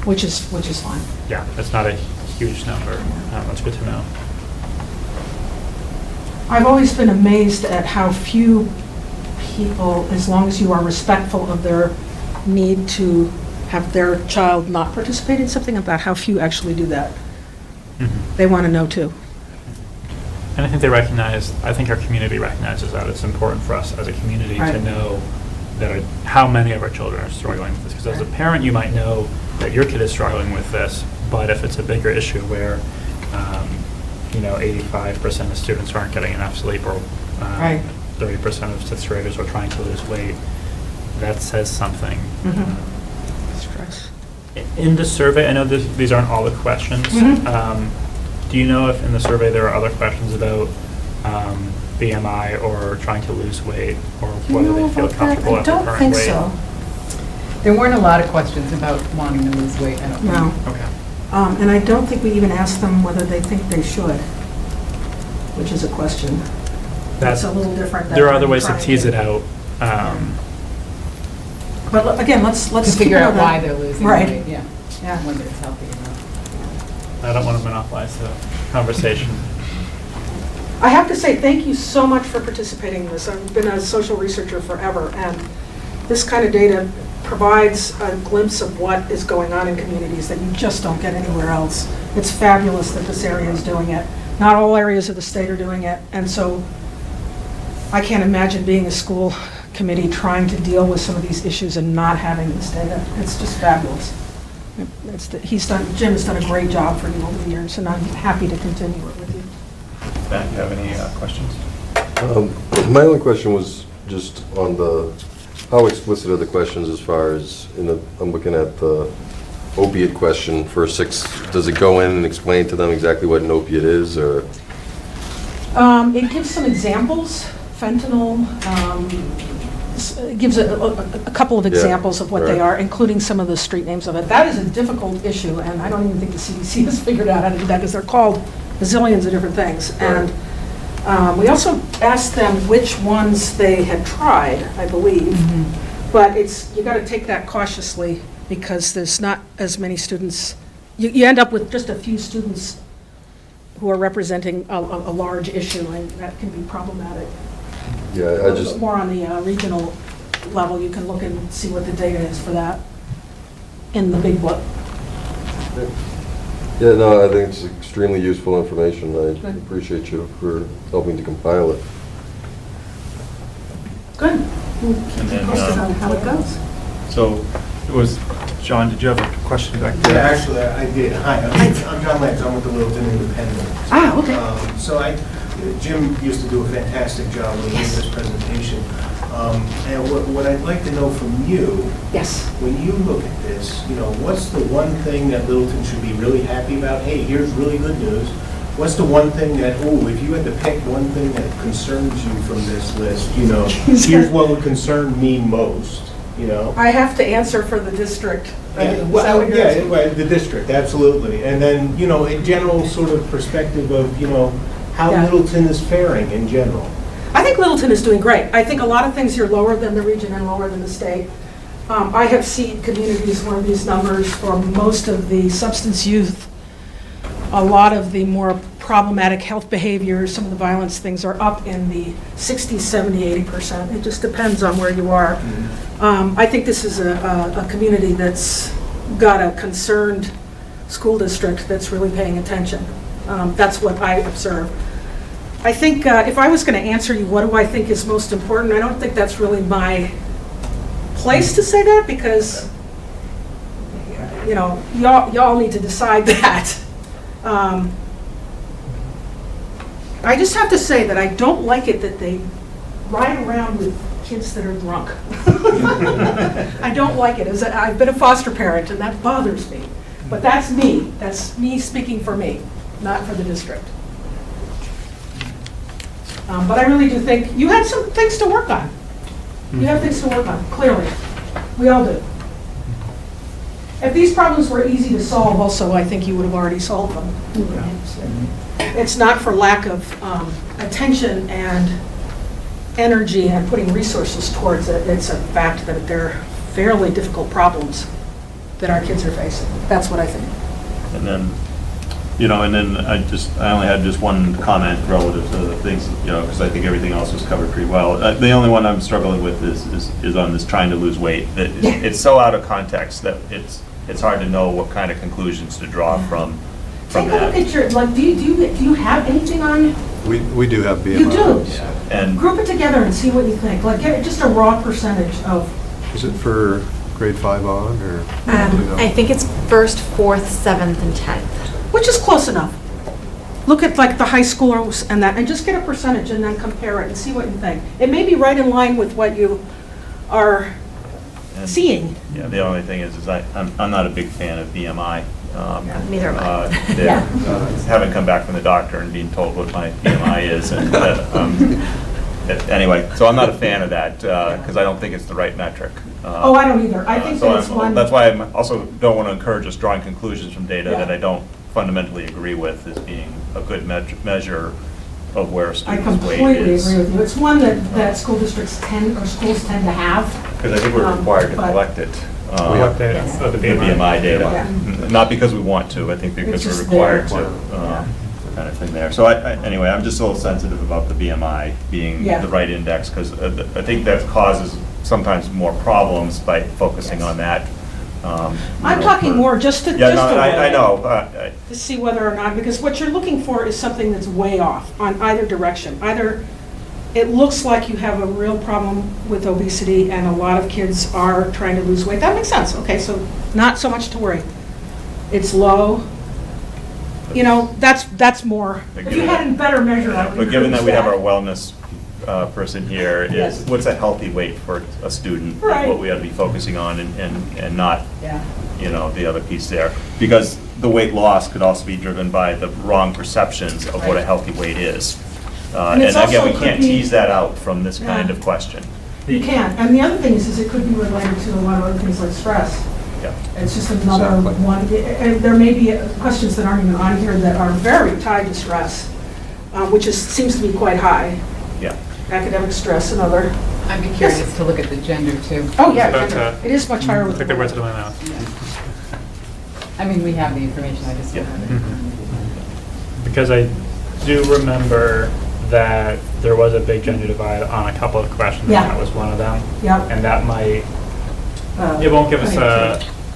Which is fine. Yeah, that's not a huge number. That's good to know. I've always been amazed at how few people, as long as you are respectful of their need to have their child not participate in something, about how few actually do that. They want to know too. And I think I think our community recognizes that. It's important for us as a community to know that how many of our children are struggling with this. Because as a parent, you might know that your kid is struggling with this, but if it's a bigger issue where 85% of students aren't getting enough sleep, or Right. 30% of sixth graders are trying to lose weight. That says something. Stress. In the survey, I know these aren't all the questions. Do you know if in the survey there are other questions about BMI or trying to lose weight, or whether they feel comfortable at their current weight? I don't think so. There weren't a lot of questions about wanting to lose weight, I don't think. No. Okay. And I don't think we even asked them whether they think they should, which is a question. That's a little different. There are other ways to tease it out. But again, let's To figure out why they're losing Right. weight, yeah. Yeah. Whether it's healthy or not. I don't want to monopolize the conversation. I have to say thank you so much for participating in this. I've been a social researcher forever, and this kind of data provides a glimpse of what is going on in communities that you just don't get anywhere else. It's fabulous that this area is doing it. Not all areas of the state are doing it, and so I can't imagine being a school committee trying to deal with some of these issues and not having this data. It's just fabulous. Jim has done a great job for you over the years, and I'm happy to continue it with you. Matt, you have any questions? My only question was just on how explicit are the questions as far as, I'm looking at the opiate question for 6. Does it go in and explain to them exactly what an opiate is, or? It gives some examples. Fentanyl, it gives a couple of examples of what they are, including some of the street names of it. That is a difficult issue, and I don't even think the CDC has figured out how to do that, because they're called bazillions of different things. And we also asked them which ones they had tried, I believe. But you got to take that cautiously, because there's not as many students. You end up with just a few students who are representing a large issue, and that can be problematic. Yeah, I just. More on the regional level, you can look and see what the data is for that in the big book. Yeah, no, I think it's extremely useful information. I appreciate you for helping to compile it. Good. And then, Posted on how it goes. So, it was, John, did you have a question back there? Yeah, actually, I did. Hi, I'm John Lance. I'm with the Littleton Independent. Ah, okay. So Jim used to do a fantastic job with this presentation. And what I'd like to know from you, yes, when you look at this, what's the one thing that Littleton should be really happy about? Hey, here's really good news. What's the one thing that, if you had to pick one thing that concerns you from this list, here's what would concern me most, I have to answer for the district. The district, absolutely. And then, a general sort of perspective of, how Littleton is faring in general. I think Littleton is doing great. I think a lot of things are lower than the region and lower than the state. I have seen communities where these numbers for most of the substance youth, a lot of the more problematic health behaviors, some of the violence things are up in the 60, 70, 80%. It just depends on where you are. I think this is a community that's got a concerned school district that's really paying attention. That's what I observe. I think if I was going to answer you, what do I think is most important? I don't think that's really my place to say that, because y'all need to decide that. I just have to say that I don't like it that they ride around with kids that are drunk. I don't like it. I've been a foster parent, and that bothers me. But that's me. That's me speaking for me, not for the district. But I really do think you have some things to work on. You have things to work on, clearly. We all do. If these problems were easy to solve also, I think you would have already solved them. It's not for lack of attention and energy and putting resources towards it. It's a fact that they're fairly difficult problems that our kids are facing. That's what I think. And then, I only had just one comment relative to the things, because I think everything else was covered pretty well. The only one I'm struggling with is on this trying to lose weight. It's so out of context that it's hard to know what kind of conclusions to draw from Take that. a look at your, do you have anything on? We do have BMI. You do? Yeah. And group it together and see what you think. Get just a raw percentage of. Is it for grade 5 on, or? I think it's 1st, 4th, 7th, and 10th. Which is close enough. look at like the high schoolers and that, and just get a percentage and then compare it and see what you think. It may be right in line with what you are And, seeing. Yeah, the only thing is I'm not a big fan of BMI. Neither am I. Having come back from the doctor and being told what my BMI is, and anyway, so I'm not a fan of that, because I don't think it's the right metric. Oh, I don't either. I think that it's one. That's why I also don't want to encourage us drawing conclusions from data Yeah. that I don't fundamentally agree with as being a good measure of where a I student's weight completely is. agree with you. It's one that school districts tend, or schools tend to have. Because I think we're required to but- collect it. We have to, the The BMI. BMI data. Yeah. Not because we want to, I think because It's we're just required there. to, kind of thing there. So anyway, I'm just a little sensitive about the BMI being Yeah. the right index, because I think that causes sometimes more problems by focusing on that. I'm talking more just to, Yeah, no, I know. to see whether or not, because what you're looking for is something that's way off on either direction. Either it looks like you have a real problem with obesity and a lot of kids are trying to lose weight. That makes sense. Okay, so not so much to worry. It's low. You know, that's more. If you had a better measure, I would But given that we have our encourage wellness person here, Yes. is what's a healthy weight for a student? Right. What we ought to be focusing on and not, Yeah. you know, the other piece there. Because the weight loss could also be driven by the wrong perceptions of what a Right. healthy weight is. And And it's again, also we could can't be- tease that out from this kind Yeah. of question. You can. And the other thing is it could be related to a lot of other things like stress. Yeah. It's just another Exactly. one. And there may be questions that aren't even on here that are very tied to stress, which seems to be quite high. Yeah. Academic stress and other. I'd be curious to look at the gender too. Oh, yeah, But, it is much higher with. Took the words out of my mouth. I mean, we have the information, I just don't have it. Because I do remember that there was a big gender divide on a couple of questions, Yeah. and that was one of them. Yep. And that might, it won't give us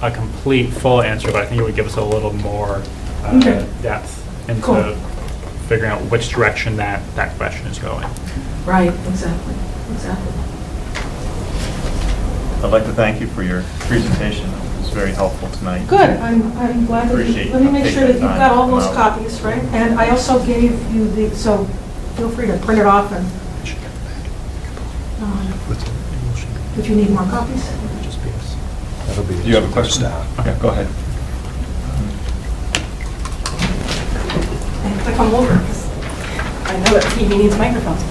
a complete, full answer, but I think it would give us a little more Okay. depth Cool. into figuring out which direction that question is going. Right, exactly, exactly. I'd like to thank you for your presentation. It was very helpful tonight. Good, I'm glad that Appreciate you, let me you make taking sure that the you've time got all to those come out. copies, right? And I also gave you the, so feel free to print it off and, if you need more copies. That'll be. Do you have a question? Okay, go ahead. I have to come over because I know that TV needs microphones.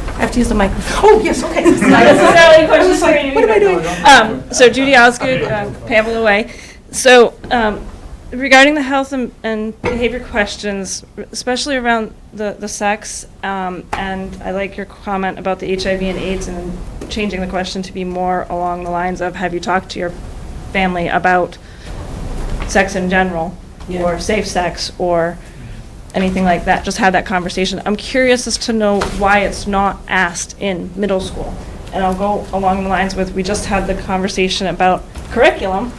I have to use the microphone. Oh, yes, okay. Not necessarily a question for you. What am I doing? So Judy Osgood, Pamela Way. So regarding the health and behavior questions, especially around the sex, and I like your comment about the HIV and AIDS and changing the question to be more along the lines of, have you talked to your family about sex in general, or safe sex, or anything like that? Just have that conversation. I'm curious as to know why it's not asked in middle school. And I'll go along the lines with, we just had the conversation about curriculum,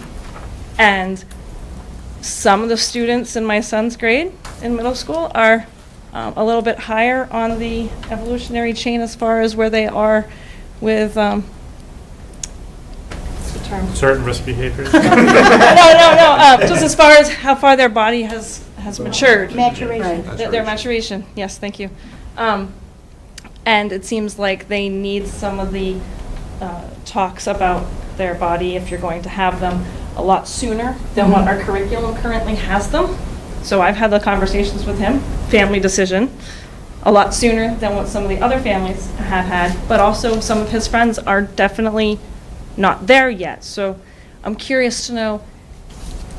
and some of the students in my son's grade in middle school are a little bit higher on the evolutionary chain as far as where they are with, what's the term? Certain risk behaviors? No, just as far as how far their body has matured. Maturation. Their maturation, yes, thank you. And it seems like they need some of the talks about their body, if you're going to have them, a lot sooner than what our curriculum currently has them. So I've had the conversations with him, family decision, a lot sooner than what some of the other families have had, but also some of his friends are definitely not there yet. So I'm curious to know,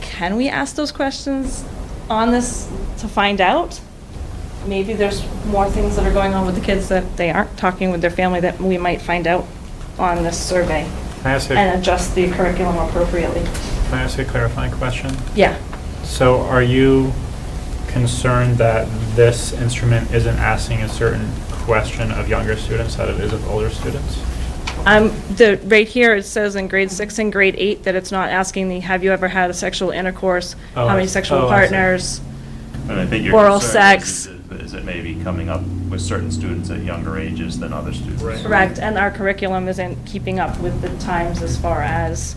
can we ask those questions on this to find out? Maybe there's more things that are going on with the kids that they aren't talking with their family that we might find out on this survey Can I ask a, and adjust the curriculum appropriately. can I ask a clarifying question? Yeah. So are you concerned that this instrument isn't asking a certain question of younger students that it is of older students? Right here, it says in grade 6 and grade 8 that it's not asking the, have you ever had a sexual intercourse? Oh, How many I see. sexual Oh, I see. partners? And I think your Oral concern sex. is it maybe coming up with certain students at younger ages than other students. Right. Correct, and our curriculum isn't keeping up with the times as far as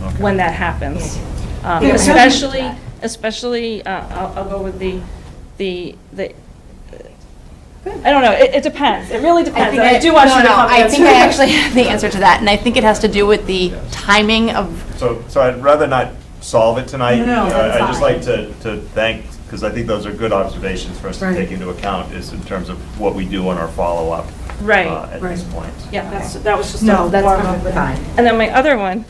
Okay. when that happens. Yeah, it hasn't- Especially especially, I'll go with the I don't know, it depends, it really depends. I do want you to comment. I think I actually have the answer to that, and I think it has to do with the timing of. So I'd rather not solve it tonight. No, that's I'd just fine. like to thank, because I think those are good observations for us to Right. take into account, is in terms of what we do on our follow-up Right. at this point. Yeah, that was just. No, that's perfectly fine. And then my other one,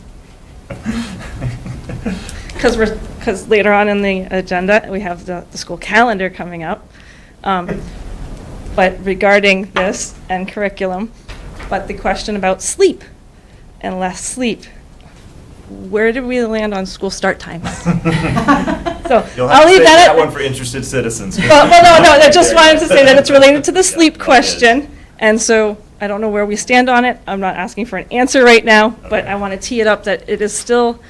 because later on in the agenda, we have the school calendar coming up. But regarding this and curriculum, but the question about sleep and less sleep, where did we land on school start times? So You'll I'll have to leave save that that one for interested citizens. well, no, I just wanted to say that it's related to the sleep question, and so I don't know where we stand on it. I'm not asking for an answer right now, but I want to tee it up that it is still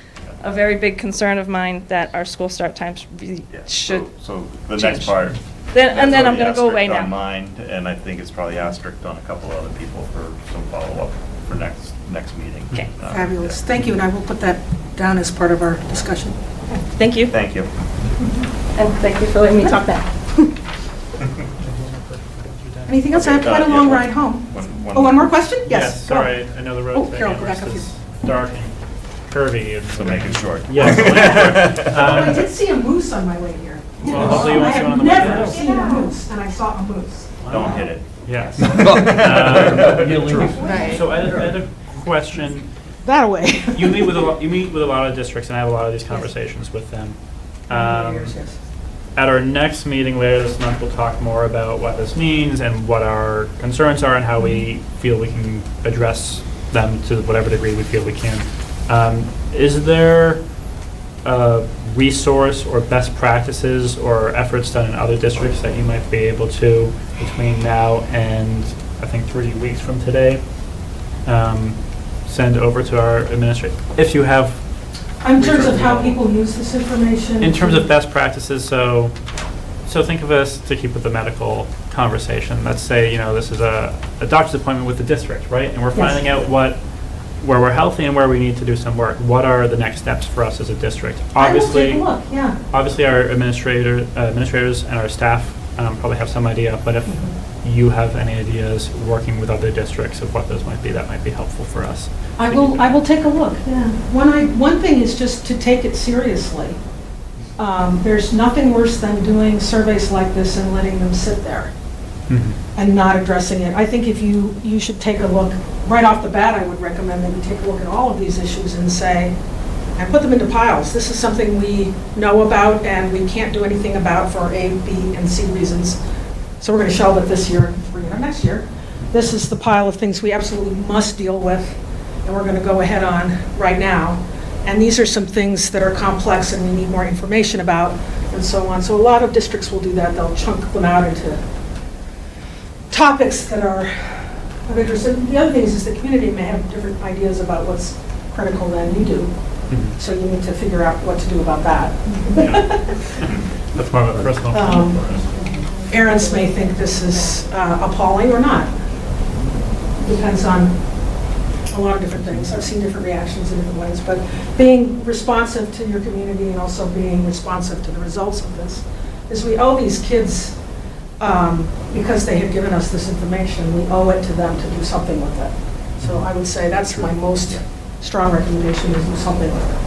a very big concern of mine that our school start times really should. So the change. next part. And then I'm going to that's go already away asterisk now. on mine, and I think it's probably asterisk on a couple other people for some follow-up for next meeting. Okay. Fabulous. Thank you, and I will put that down as part of our discussion. Thank you. Thank you. And thank you for letting me talk back. Anything else? I have quite a long ride home. Oh, one more question? Yes. go on. Sorry, I know the road Oh, thing. Carol, go back up here. It's dark and curvy. And So make it short. Yes. I did see a moose on my way here. Well, hopefully you won't see one on the way I have never down. seen a moose, and I saw a moose. Don't hit it. Yes. Right. So I had a question. That away. You meet with a lot of districts, and I have a lot of these conversations with them. Years, yes. At our next meeting later this month, we'll talk more about what this means and what our concerns are and how we feel we can address them to whatever degree we feel we can. Is there a resource or best practices or efforts done in other districts that you might be able to, between now and I think 3 weeks from today, send over to our administrator? If you have. In terms of how people use this information? In terms of best practices, so think of us to keep with the medical conversation. Let's say, this is a doctor's appointment with the district, right? And we're finding out where we're healthy and where we need to do some work. What are the next steps for us as a district? Obviously, I will take a look, yeah. Obviously, our administrators and our staff probably have some idea, but if you have any ideas working with other districts of what those might be, that might be helpful for us. I will take a look, yeah. One thing is just to take it seriously. There's nothing worse than doing surveys like this and letting them sit there and not addressing it. I think if you should take a look, right off the bat, I would recommend that you take a look at all of these issues and say, and put them into piles. This is something we know about and we can't do anything about for A, B, and C reasons. So we're going to shelve it this year, next year. This is the pile of things we absolutely must deal with, and we're going to go ahead on right now. And these are some things that are complex and we need more information about, and so on. So a lot of districts will do that. They'll chunk them out into topics that are of interest. And the other thing is the community may have different ideas about what's critical than you do. So you need to figure out what to do about that. That's more of a personal problem for us. Parents may think this is appalling or not. Depends on a lot of different things. I've seen different reactions in different ways, but being responsive to your community and also being responsive to the results of this is we owe these kids, because they have given us this information, we owe it to them to do something with it. So I would say that's my most strong recommendation, is do something with it.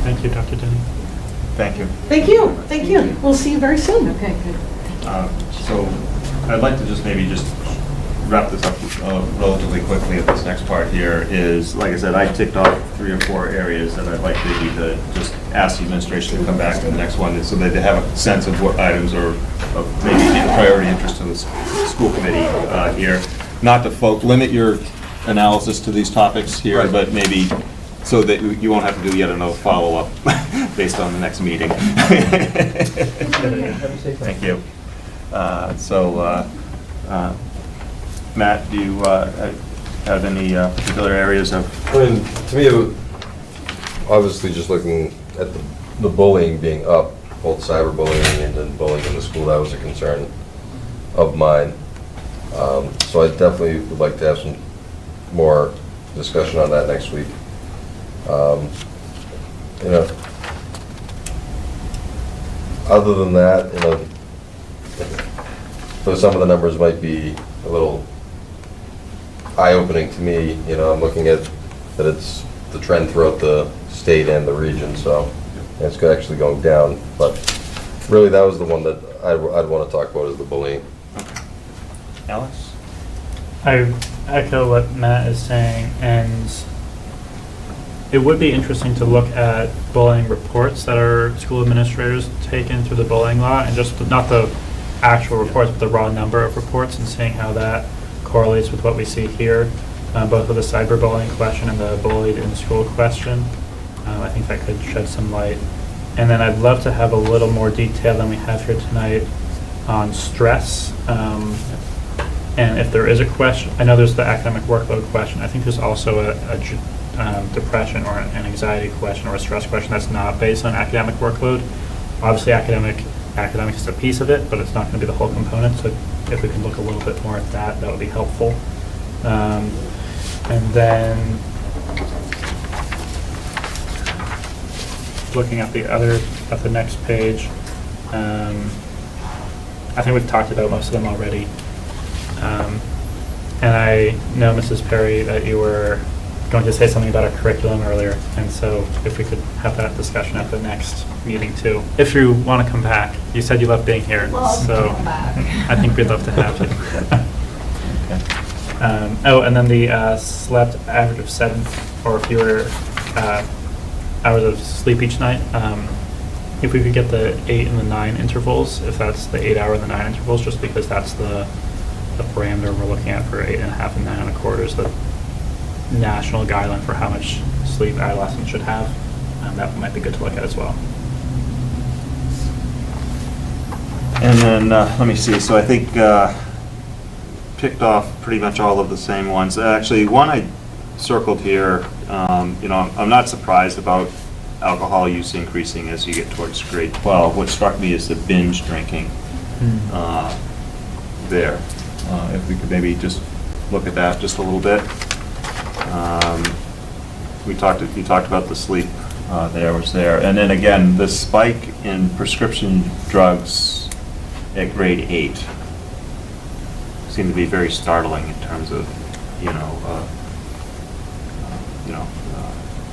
Thank you, Dr. Denny. Thank you. Thank you. Thank you. We'll see you very soon. Okay, good. So I'd like to just wrap this up relatively quickly at this next part here is, like I said, I ticked off 3 or 4 areas that I'd like maybe to just ask the administration to come back to the next one so that they have a sense of what items are of maybe priority interest to the school committee here. Not to limit your analysis to these topics here, Right. but maybe so that you won't have to do yet another follow-up based on the next meeting. Thank you. Matt, do you have any particular areas of? I mean, to me, obviously just looking at the bullying being up, both cyberbullying and then bullying in the school, that was a concern of mine. So I definitely would like to have some more discussion on that next week. other than that, though some of the numbers might be a little eye-opening to me, I'm looking at that it's the trend throughout the state and the region, so it's actually going down. But really, that was the one that I'd want to talk about, is the bullying. Alex? I echo what Matt is saying, and it would be interesting to look at bullying reports that our school administrators taken through the bullying law, and just not the actual reports, but the raw number of reports, and seeing how that correlates with what we see here, both with the cyberbullying question and the bullied in school question. I think that could shed some light. And then I'd love to have a little more detail than we have here tonight on stress. And if there is a question, I know there's the academic workload question. I think there's also a depression or an anxiety question or a stress question that's not based on academic workload. Obviously, academics is a piece of it, but it's not going to be the whole component. So if we can look a little bit more at that, that would be helpful. And then looking at the next page, I think we've talked about most of them already. And I know, Mrs. Perry, that you were going to say something about our curriculum earlier, and so if we could have that discussion at the next meeting too. If you want to come back. You said you love being here, so I think we'd love to have you. Oh, and then the slept average of 7 or fewer hours of sleep each night. If we could get the 8 and the 9 intervals, if that's the 8 hour and the 9 intervals, just because that's the parameter we're looking at for 8.5 and 9.25 is the national guideline for how much sleep adolescents should have. That might be good to look at as well. And then, let me see, so I think picked off pretty much all of the same ones. Actually, one I circled here, I'm not surprised about alcohol use increasing as you get towards grade 12. What struck me is the binge drinking there. If we could maybe just look at that just a little bit. You talked about the sleep there was there. And then again, the spike in prescription drugs at grade 8 seemed to be very startling in terms of,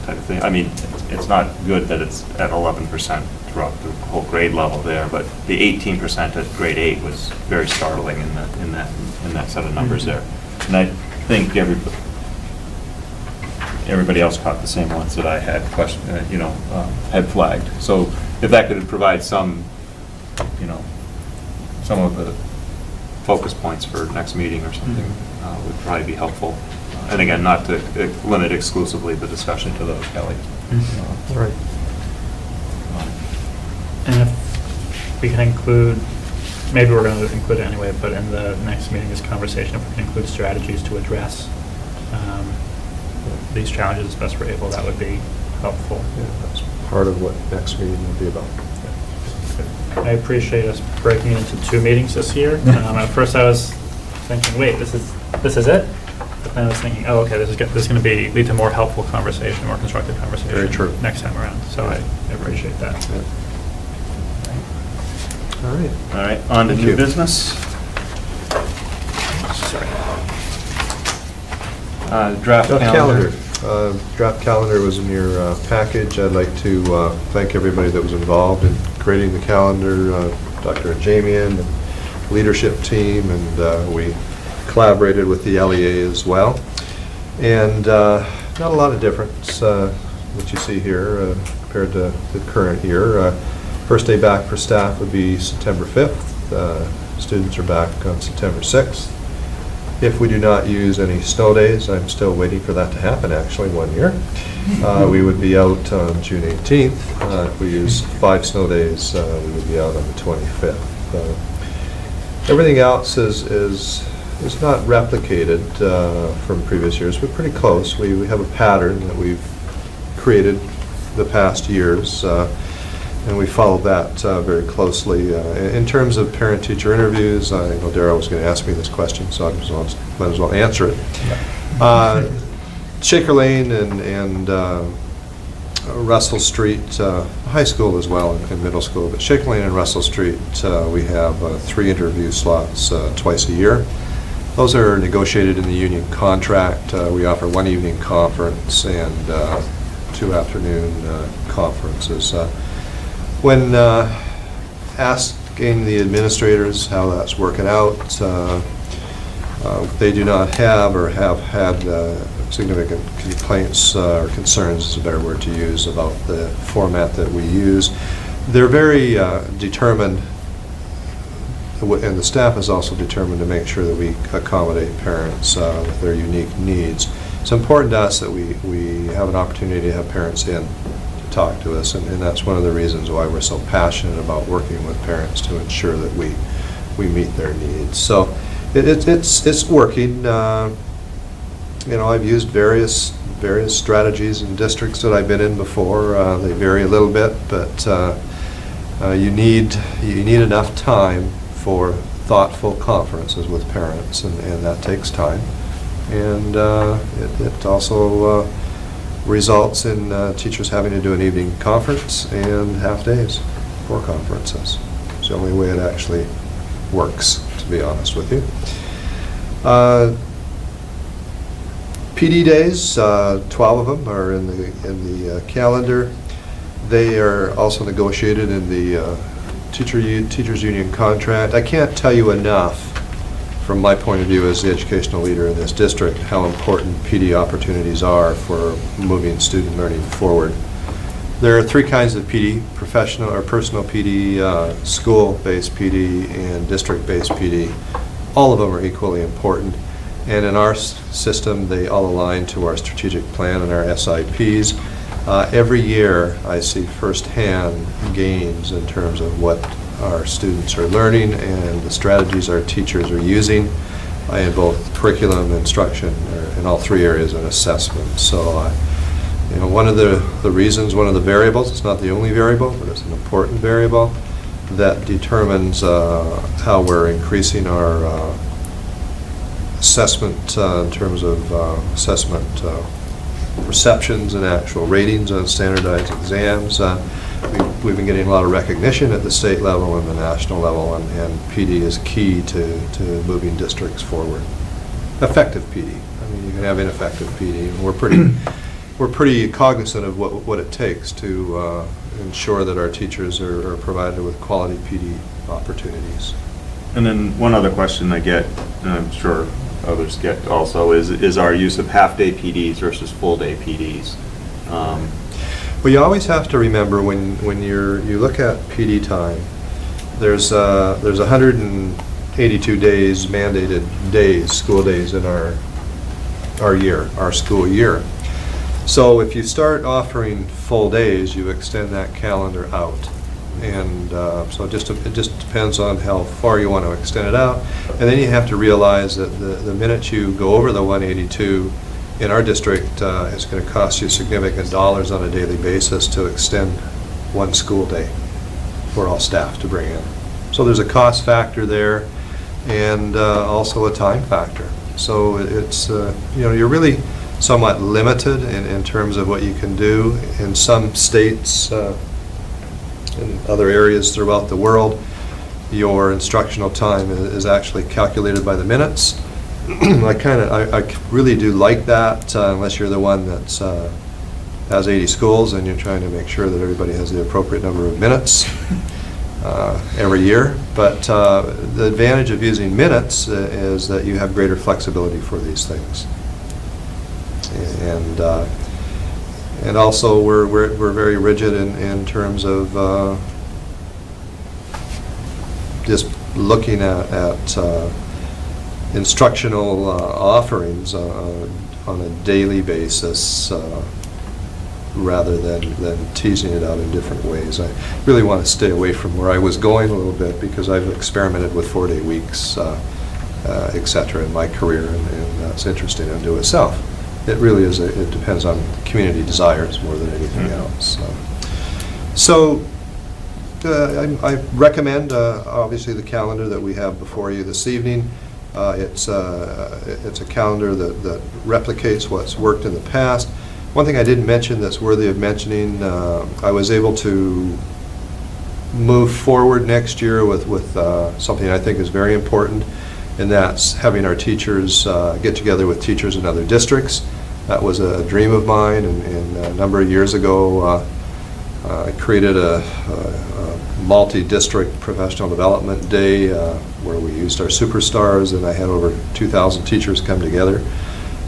type of thing. I mean, it's not good that it's at 11% throughout the whole grade level there, but the 18% at grade 8 was very startling in that set of numbers there. And I think everybody else caught the same ones that I had had flagged. So if that could provide some of the focus points for next meeting or something, would probably be helpful. And again, not to limit exclusively the discussion to those, Kelly. Right. And if we can include, maybe we're going to include it anyway, but in the next meeting, this conversation, if we can include strategies to address these challenges as best we're able, that would be helpful. Yeah, that's part of what next meeting will be about. I appreciate us breaking it into 2 meetings this year. At first I was thinking, wait, this is it? But then I was thinking, oh, okay, this is going to lead to more helpful conversation, more constructive conversation. Very true. Next time around. So I appreciate that. Yeah. All right. All right, on to new business. Draft calendar. Draft calendar was in your package. I'd like to thank everybody that was involved in creating the calendar, Dr. Jamian and leadership team, and we collaborated with the LEA as well. And not a lot of difference what you see here compared to the current year. First day back for staff would be September 5th. Students are back on September 6th. If we do not use any snow days, I'm still waiting for that to happen actually 1 year. We would be out on June 18th. If we use 5 snow days, we would be out on the 25th. Everything else is not replicated from previous years, but pretty close. We have a pattern that we've created the past years, and we followed that very closely. In terms of parent-teacher interviews, I know Darryl was going to ask me this question, so I might as well answer it. Shaker Lane and Russell Street High School as well, and middle school, but Shake Lane and Russell Street, we have 3 interview slots twice a year. Those are negotiated in the union contract. We offer 1 evening conference and 2 afternoon conferences. When asking the administrators how that's working out, they do not have or have had significant complaints or concerns, is a better word to use, about the format that we use. They're very determined, and the staff is also determined to make sure that we accommodate parents with their unique needs. It's important to us that we have an opportunity to have parents in to talk to us, and that's one of the reasons why we're so passionate about working with parents to ensure that we meet their needs. So it's working. I've used various strategies in districts that I've been in before. They vary a little bit, but you need enough time for thoughtful conferences with parents, and that takes time. And it also results in teachers having to do an evening conference and half days for conferences. It's the only way it actually works, to be honest with you. PD days, 12 of them are in the calendar. They are also negotiated in the teachers union contract. I can't tell you enough, from my point of view as the educational leader in this district, how important PD opportunities are for moving student learning forward. There are 3 kinds of PD: professional or personal PD, school-based PD, and district-based PD. All of them are equally important, and in our system they all align to our strategic plan and our SIPs. Every year I see firsthand gains in terms of what our students are learning and the strategies our teachers are using in both curriculum, instruction, in all 3 areas, and assessment. So one of the reasons, one of the variables, it's not the only variable, but it's an important variable that determines how we're increasing our assessment in terms of assessment perceptions and actual ratings on standardized exams. We've been getting a lot of recognition at the state level and the national level, and PD is key to moving districts forward. Effective PD. I mean, you can have ineffective PD, and we're pretty cognizant of what it takes to ensure that our teachers are provided with quality PD opportunities. And then one other question I get, and I'm sure others get also, is our use of half-day PDs versus full-day PDs. Well, you always have to remember when you look at PD time, there's 182 days, mandated days, school days in our school year. So if you start offering full days, you extend that calendar out. And so it just depends on how far you want to extend it out. And then you have to realize that the minute you go over the 182 in our district, it's going to cost you significant dollars on a daily basis to extend 1 school day for all staff to bring in. So there's a cost factor there, and also a time factor. So it's you're really somewhat limited in terms of what you can do. In some states, in other areas throughout the world, your instructional time is actually calculated by the minutes. I really do like that, unless you're the one that's has 80 schools and you're trying to make sure that everybody has the appropriate number of minutes every year. But the advantage of using minutes is that you have greater flexibility for these things. And also we're very rigid in terms of just looking at instructional offerings on a daily basis rather than teasing it out in different ways. I really want to stay away from where I was going a little bit, because I've experimented with 4-day weeks, et cetera, in my career, and that's interesting unto itself. It really is, it depends on community desires more than anything else. So I recommend, obviously, the calendar that we have before you this evening. It's a calendar that replicates what's worked in the past. One thing I didn't mention that's worthy of mentioning, I was able to move forward next year with something I think is very important, and that's having our teachers get together with teachers in other districts. That was a dream of mine, and a number of years ago, I created a multi-district professional development day where we used our superstars, and I had over 2,000 teachers come together.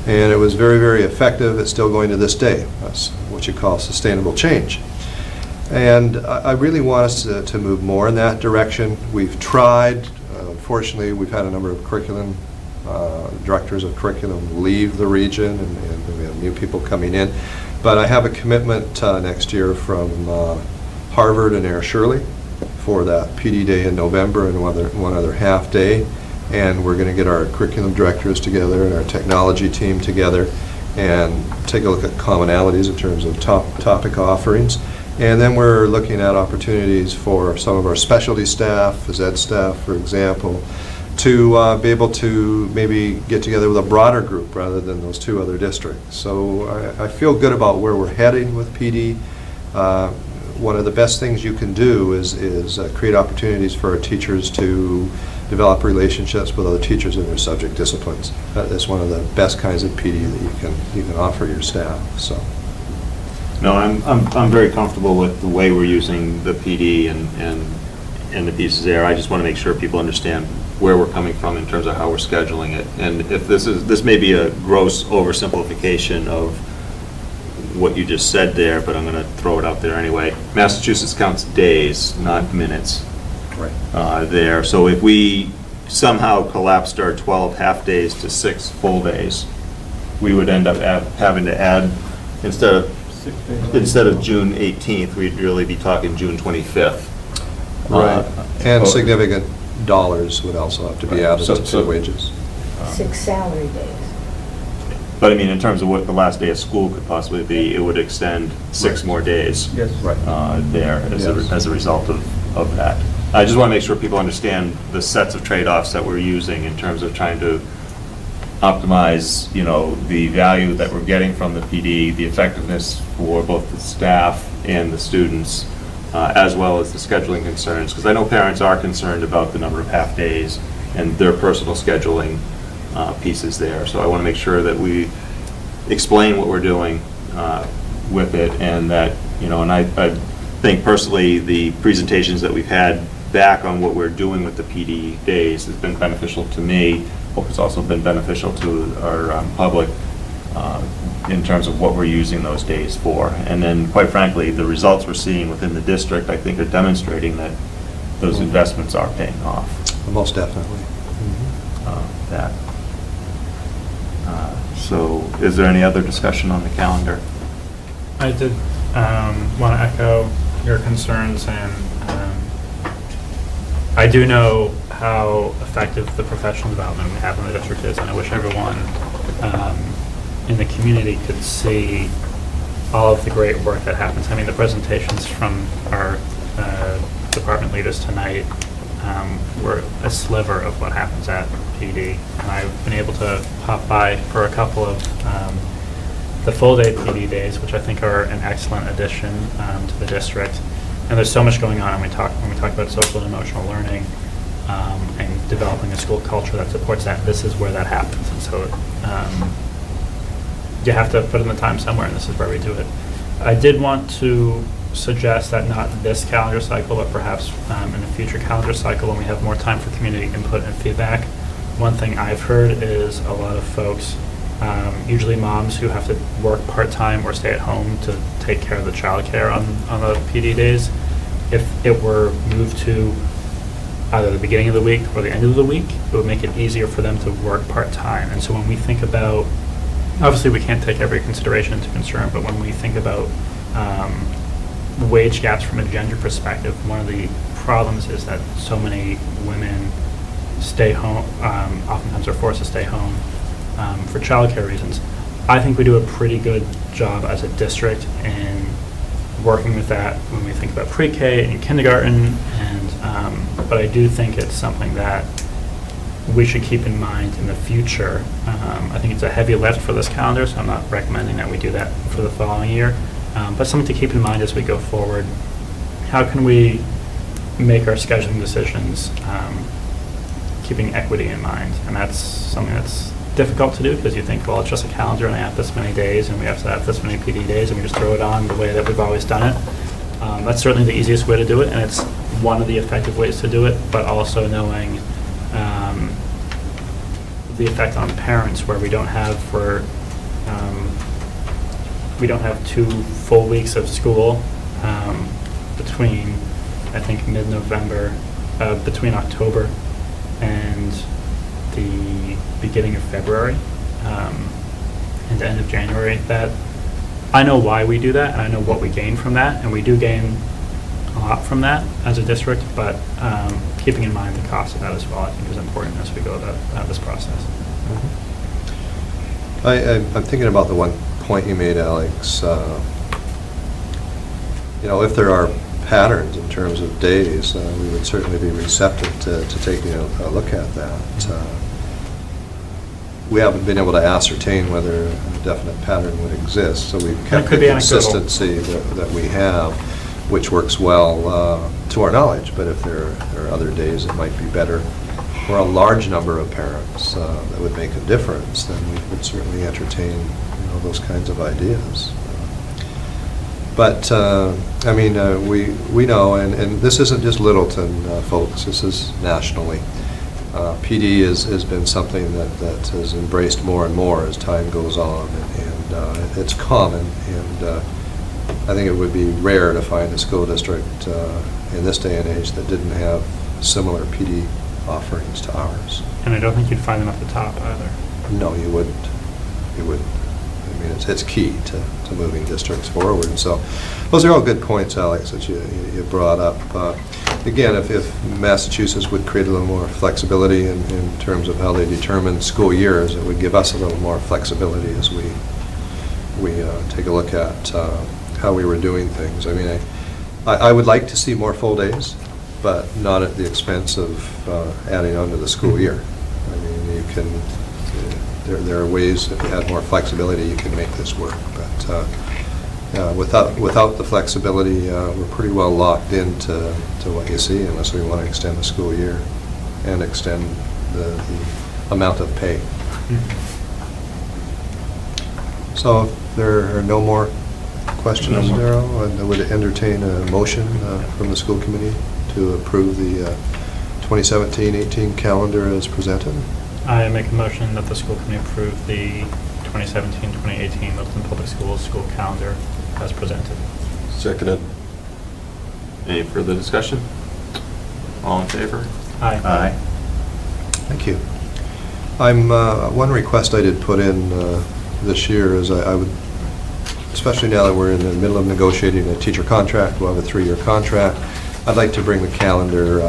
And it was very, very effective. It's still going to this day. That's what you call sustainable change. And I really want us to move more in that direction. We've tried. Unfortunately, we've had a number of curriculum directors of curriculum leave the region, and we have new people coming in. But I have a commitment next year from Harvard and Air Shirley for that PD day in November and one other half day. And we're going to get our curriculum directors together and our technology team together and take a look at commonalities in terms of topic offerings. And then we're looking at opportunities for some of our specialty staff, phys ed staff, for example, to be able to maybe get together with a broader group rather than those two other districts. So I feel good about where we're heading with PD. One of the best things you can do is create opportunities for our teachers to develop relationships with other teachers in their subject disciplines. That's one of the best kinds of PD that you can offer your staff. So. No, I'm very comfortable with the way we're using the PD and the pieces there. I just want to make sure people understand where we're coming from in terms of how we're scheduling it. And if this may be a gross oversimplification of what you just said there, but I'm going to throw it out there anyway. Massachusetts counts days, not minutes. Right. There. So if we somehow collapsed our 12 half-days to 6 full days, we would end up having to add, instead of June 18th, we'd really be talking June 25th. Right. And significant dollars would also have to be added to wages. 6 salary days. But I mean, in terms of what the last day of school could possibly be, it would extend 6 more days. Yes. Right. There as a result of that. I just want to make sure people understand the sets of trade-offs that we're using in terms of trying to optimize, the value that we're getting from the PD, the effectiveness for both the staff and the students, as well as the scheduling concerns. Because I know parents are concerned about the number of half-days and their personal scheduling pieces there. So I want to make sure that we explain what we're doing with it, and that, and I think personally the presentations that we've had back on what we're doing with the PD days has been beneficial to me. Hope it's also been beneficial to our public in terms of what we're using those days for. And then, quite frankly, the results we're seeing within the district, I think, are demonstrating that those investments are paying off. Most definitely. That. So, is there any other discussion on the calendar? I did want to echo your concerns, and I do know how effective the professional development we have in the district is, and I wish everyone in the community could see all of the great work that happens. I mean, the presentations from our department leaders tonight were a sliver of what happens at PD, and I've been able to pop by for a couple of the full-day PD days, which I think are an excellent addition to the district. And there's so much going on when we talk about social and emotional learning and developing a school culture that supports that. This is where that happens, and so you have to put in the time somewhere, and this is where we do it. I did want to suggest that not this calendar cycle, but perhaps in a future calendar cycle when we have more time for community input and feedback. One thing I've heard is a lot of folks, usually moms who have to work part-time or stay at home to take care of the childcare on the PD days, if it were moved to either the beginning of the week or the end of the week, it would make it easier for them to work part-time. And so when we think about, obviously we can't take every consideration into concern, but when we think about wage gaps from a gender perspective, one of the problems is that so many women stay home, oftentimes are forced to stay home for childcare reasons. I think we do a pretty good job as a district in working with that when we think about pre-K and kindergarten, and but I do think it's something that we should keep in mind in the future. I think it's a heavy lift for this calendar, so I'm not recommending that we do that for the following year. But something to keep in mind as we go forward. How can we make our scheduling decisions keeping equity in mind? And that's something that's difficult to do because you think, well, it's just a calendar and I have this many days and we have to have this many PD days and we just throw it on the way that we've always done it. That's certainly the easiest way to do it, and it's one of the effective ways to do it, but also knowing the effect on parents where we don't have we don't have 2 full weeks of school between, I think, mid-November, between October and the beginning of February and the end of January. That I know why we do that, and I know what we gain from that, and we do gain a lot from that as a district, but keeping in mind the cost of that as well, I think is important as we go about this process. I'm thinking about the one point you made, Alex. If there are patterns in terms of days, we would certainly be receptive to taking a look at that. We haven't been able to ascertain whether a definite pattern would exist, so we've kept the consistency that we have, which works well to our knowledge. But if there are other days that might be better for a large number of parents that would make a difference, then we would certainly entertain those kinds of ideas. But we know, and this isn't just Littleton, folks. This is nationally. PD has been something that has embraced more and more as time goes on, and it's common. And I think it would be rare to find a school district in this day and age that didn't have similar PD offerings to ours. And I don't think you'd find them at the top either. No, you wouldn't. You wouldn't. I mean, it's key to moving districts forward. And so those are all good points, Alex, that you brought up. Again, if Massachusetts would create a little more flexibility in terms of how they determine school years, it would give us a little more flexibility as we take a look at how we were doing things. I mean, I would like to see more full days, but not at the expense of adding on to the school year. I mean, you can, there are ways, if you had more flexibility, you can make this work. But without the flexibility, we're pretty well locked into what you see, unless we want to extend the school year and extend the amount of pay. So if there are no more questions, Darrell, I would entertain a motion from the school committee to approve the 2017-18 calendar as presented. I make a motion that the school committee approve the 2017-2018 Littleton Public Schools school calendar as presented. Seconded. Any further discussion? All in favor? Aye. Aye. Thank you. I'm one request I did put in this year is I would, especially now that we're in the middle of negotiating a teacher contract, we'll have a 3-year contract, I'd like to bring the calendar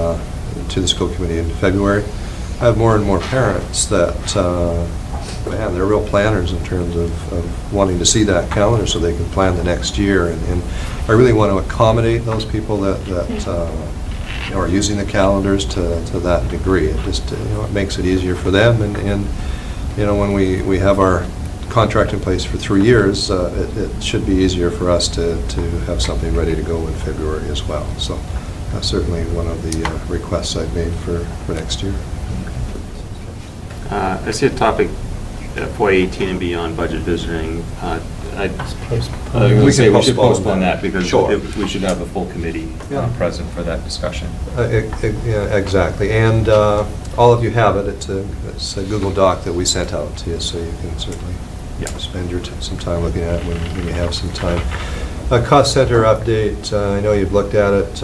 to the school committee in February. I have more and more parents that, man, they're real planners in terms of wanting to see that calendar so they can plan the next year. And I really want to accommodate those people that are using the calendars to that degree. It just it makes it easier for them. And when we have our contract in place for 3 years, it should be easier for us to have something ready to go in February as well. So that's certainly one of the requests I've made for next year. I see a topic FY 18 and beyond budget visiting. We should postpone that because we should have a full committee present for that discussion. Yeah, exactly. And all of you have it. It's a Google Doc that we sent out to you, so you can certainly spend some time looking at it when you have some time. Cost center update. I know you've looked at it.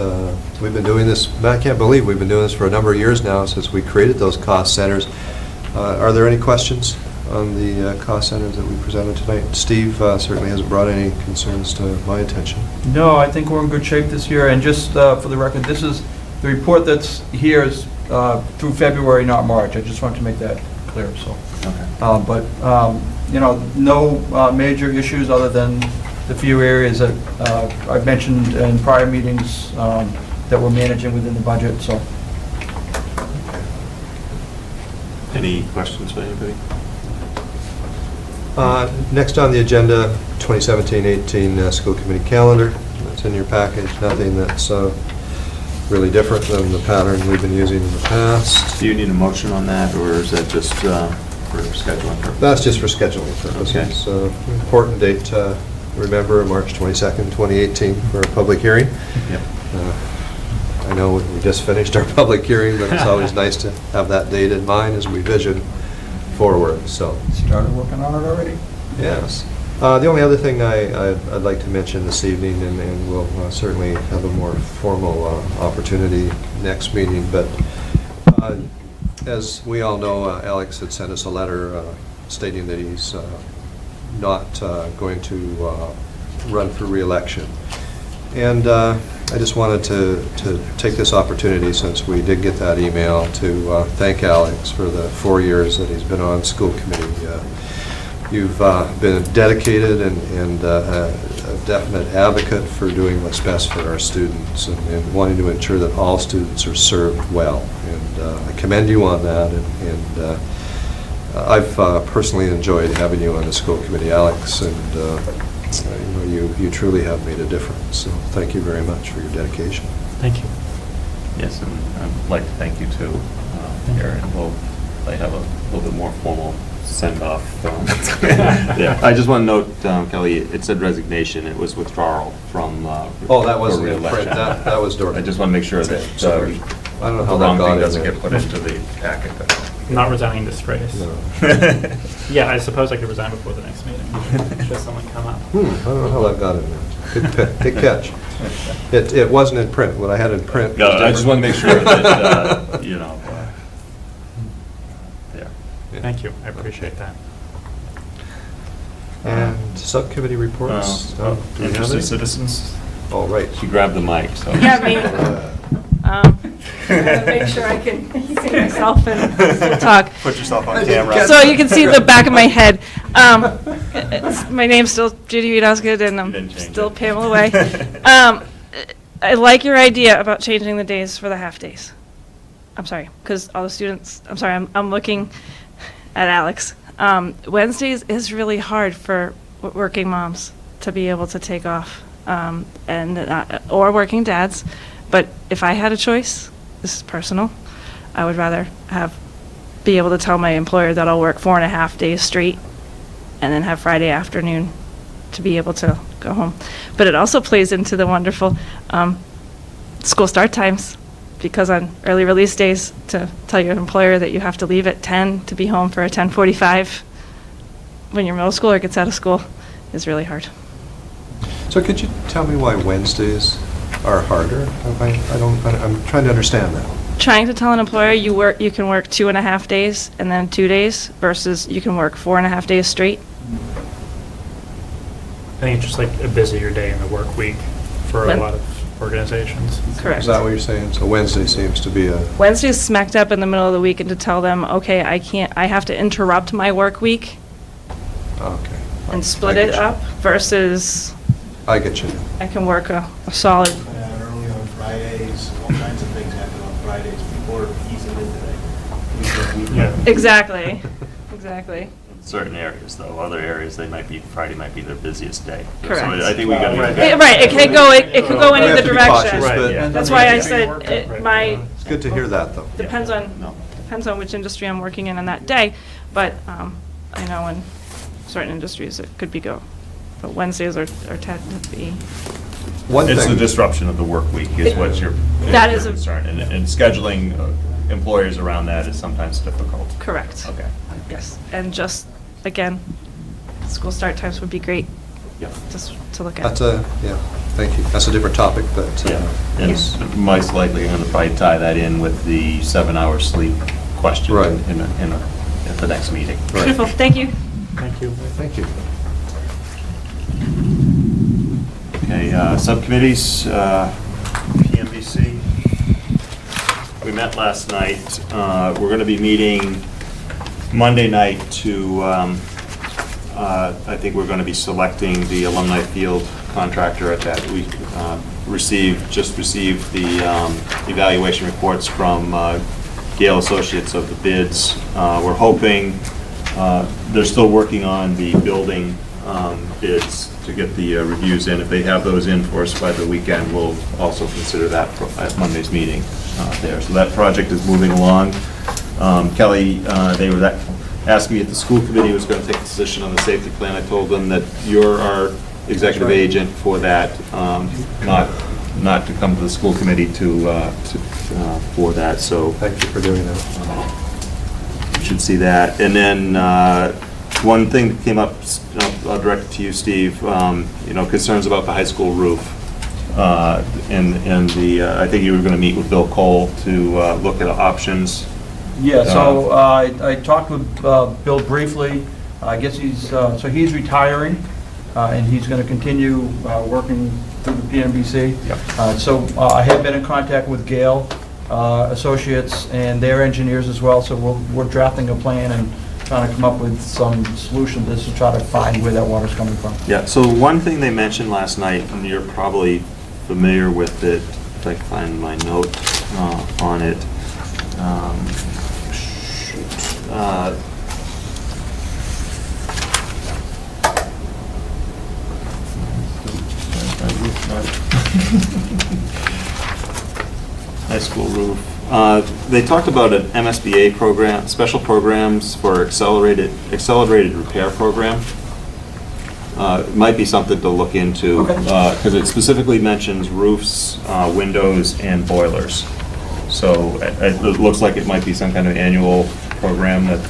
We've been doing this, I can't believe we've been doing this for a number of years now since we created those cost centers. Are there any questions on the cost centers that we presented tonight? Steve certainly hasn't brought any concerns to my attention. No, I think we're in good shape this year. And just for the record, this is the report that's here is through February, not March. I just wanted to make that clear. So, but no major issues other than the few areas that I've mentioned in prior meetings that we're managing within the budget. So. Any questions by anybody? Next on the agenda, 2017-18 school committee calendar. That's in your package. Nothing that's really different than the pattern we've been using in the past. Do you need a motion on that, or is that just for scheduling purposes? That's just for scheduling purposes. Okay. So, important date to remember, March 22nd, 2018, for a public hearing. Yep. I know we just finished our public hearing, but it's always nice to have that date in mind as we vision forward, so. Started working on it already? Yes. The only other thing I'd like to mention this evening, and we'll certainly have a more formal opportunity next meeting, but as we all know, Alex had sent us a letter stating that he's not going to run for re-election. And I just wanted to take this opportunity, since we did get that email, to thank Alex for the 4 years that he's been on school committee. You've been dedicated and a definite advocate for doing what's best for our students and wanting to ensure that all students are served well. And I commend you on that. And I've personally enjoyed having you on the school committee, Alex, and you truly have made a difference. So thank you very much for your dedication. Thank you. Yes, and I'd like to thank you too, Aaron. We'll have a little bit more formal send-off. Yeah. I just want to note, Kelly, it said resignation. It was withdrawal from Oh, that wasn't in re-election. print. That was Dorothy. I just want to make sure that Sorry. I don't know how the wrong that got thing in doesn't there. get put into the packet. Not resigning disgrace. No. Yeah, I suppose I could resign before the next meeting. Should someone come up? I don't know how that got in there. Good catch. It wasn't in print. What I had in print No, was I just want to make sure that, there. Thank you, I appreciate that. And subcommittee reports. Do we have Interested any? citizens? Oh, right. She grabbed the mic, so. Yeah, me. Make sure I can see myself and still talk. Put yourself on camera. So you can see the back of my head. My name's still Judy Reed Osgood, and I'm still Pamela Way. I like your idea about changing the days for the half-days. I'm sorry, because all the students, I'm sorry, I'm looking at Alex. Wednesdays is really hard for working moms to be able to take off, or working dads. But if I had a choice, this is personal, I would rather be able to tell my employer that I'll work 4.5 days straight and then have Friday afternoon to be able to go home. But it also plays into the wonderful school start times, because on early release days, to tell your employer that you have to leave at 10 to be home for a 10:45 when your middle schooler gets out of school is really hard. So could you tell me why Wednesdays are harder? I'm trying to understand that. Trying to tell an employer you can work 2.5 days and then 2 days versus you can work 4.5 days straight. I think it's just like a busier day in the work week for a lot of organizations. Correct. Is that what you're saying? So Wednesday seems to be a... Wednesday's smacked up in the middle of the week, and to tell them, okay, I have to interrupt my work week Okay. and split it up versus I get you. I can work a solid. Early on Fridays, all kinds of things happen on Fridays. People are easing into that. Exactly. Exactly. Certain areas, though. Other areas, Friday might be their busiest day. Correct. So I think we got. Right, it could go in We have either to be direction. cautious, but- Yeah. That's why I said It's good to hear that, though. depends on which industry I'm working in on that day, but I know in certain industries it could be but Wednesdays are tend to be. It's the disruption of the work week is what your That is a- concern, and scheduling employers around that is sometimes difficult. Correct. Okay. Yes, and just, again, school start times would be great. Yeah. Just to look at. Thank you. That's a different topic, but... And it's most likely going to probably tie that in with the 7-hour sleep question Right. at the next meeting. Beautiful, thank you. Thank you. Thank you. Okay, subcommittees, PMBC. We met last night. We're going to be meeting Monday night to, I think we're going to be selecting the alumni field contractor at that. We just received the evaluation reports from Gale Associates of the bids. We're hoping, they're still working on the building bids to get the reviews in. If they have those in for us by the weekend, we'll also consider that at Monday's meeting there. So that project is moving along. Kelly, they were asking me if the school committee was going to take a position on the safety plan. I told them that you're our executive agent for that, not to come to the school committee for that, so. Thank you for doing that. You should see that. And then, one thing that came up, I'll direct it to you, Steve, concerns about the high school roof. I think you were going to meet with Bill Cole to look at options. Yeah, so I talked with Bill briefly. I guess he's retiring, and he's going to continue working through the PMBC. Yep. So I have been in contact with Gale Associates and their engineers as well, so we're drafting a plan and trying to come up with some solution to this to try to find where that water's coming from. Yeah, so one thing they mentioned last night, and you're probably familiar with it, if I can find my note on it. High school roof. They talked about an MSBA program, special programs for accelerated repair program. It might be something to look into, because it specifically mentions roofs, windows, and boilers. So it looks like it might be some kind of annual program that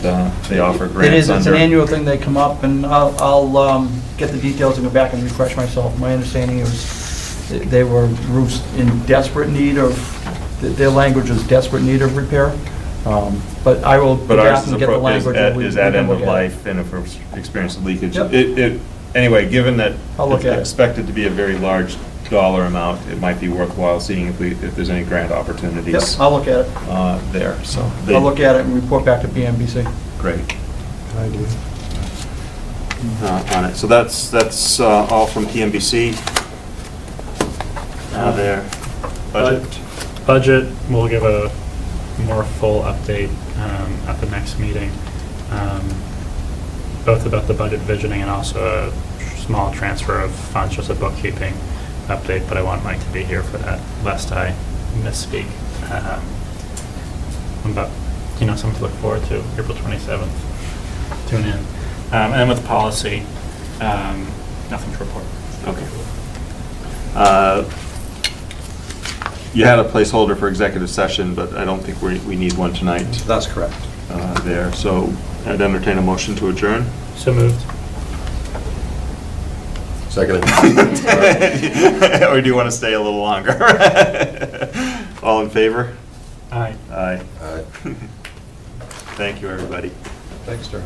they offer grants under. It is, it's an annual thing. They come up, and I'll get the details and go back and refresh myself. My understanding is they were roofs in desperate need of, their language is desperate need of repair. But I will go back and get the language. Is at end of life, and if we're experiencing leakage. Yep. Anyway, given that it's expected to be a very large dollar amount, it might be worthwhile seeing if there's any grant opportunities. Yep, I'll look at it. There, so. I'll look at it and report back to PMBC. Great. I do. On it. So that's all from PMBC. There. Budget, we'll give a more full update at the next meeting, both about the budget visioning and also a small transfer of funds, just a bookkeeping update, but I want Mike to be here for that, lest I misspeak. But, something to look forward to, April 27th. Tune in. And then with policy, nothing to report. Okay. You had a placeholder for executive session, but I don't think we need one tonight. That's correct. There, so I'd entertain a motion to adjourn. So moved. Second. Or do you want to stay a little longer? All in favor? Aye. Aye. Aye. Thank you, everybody. Thanks, Darrell.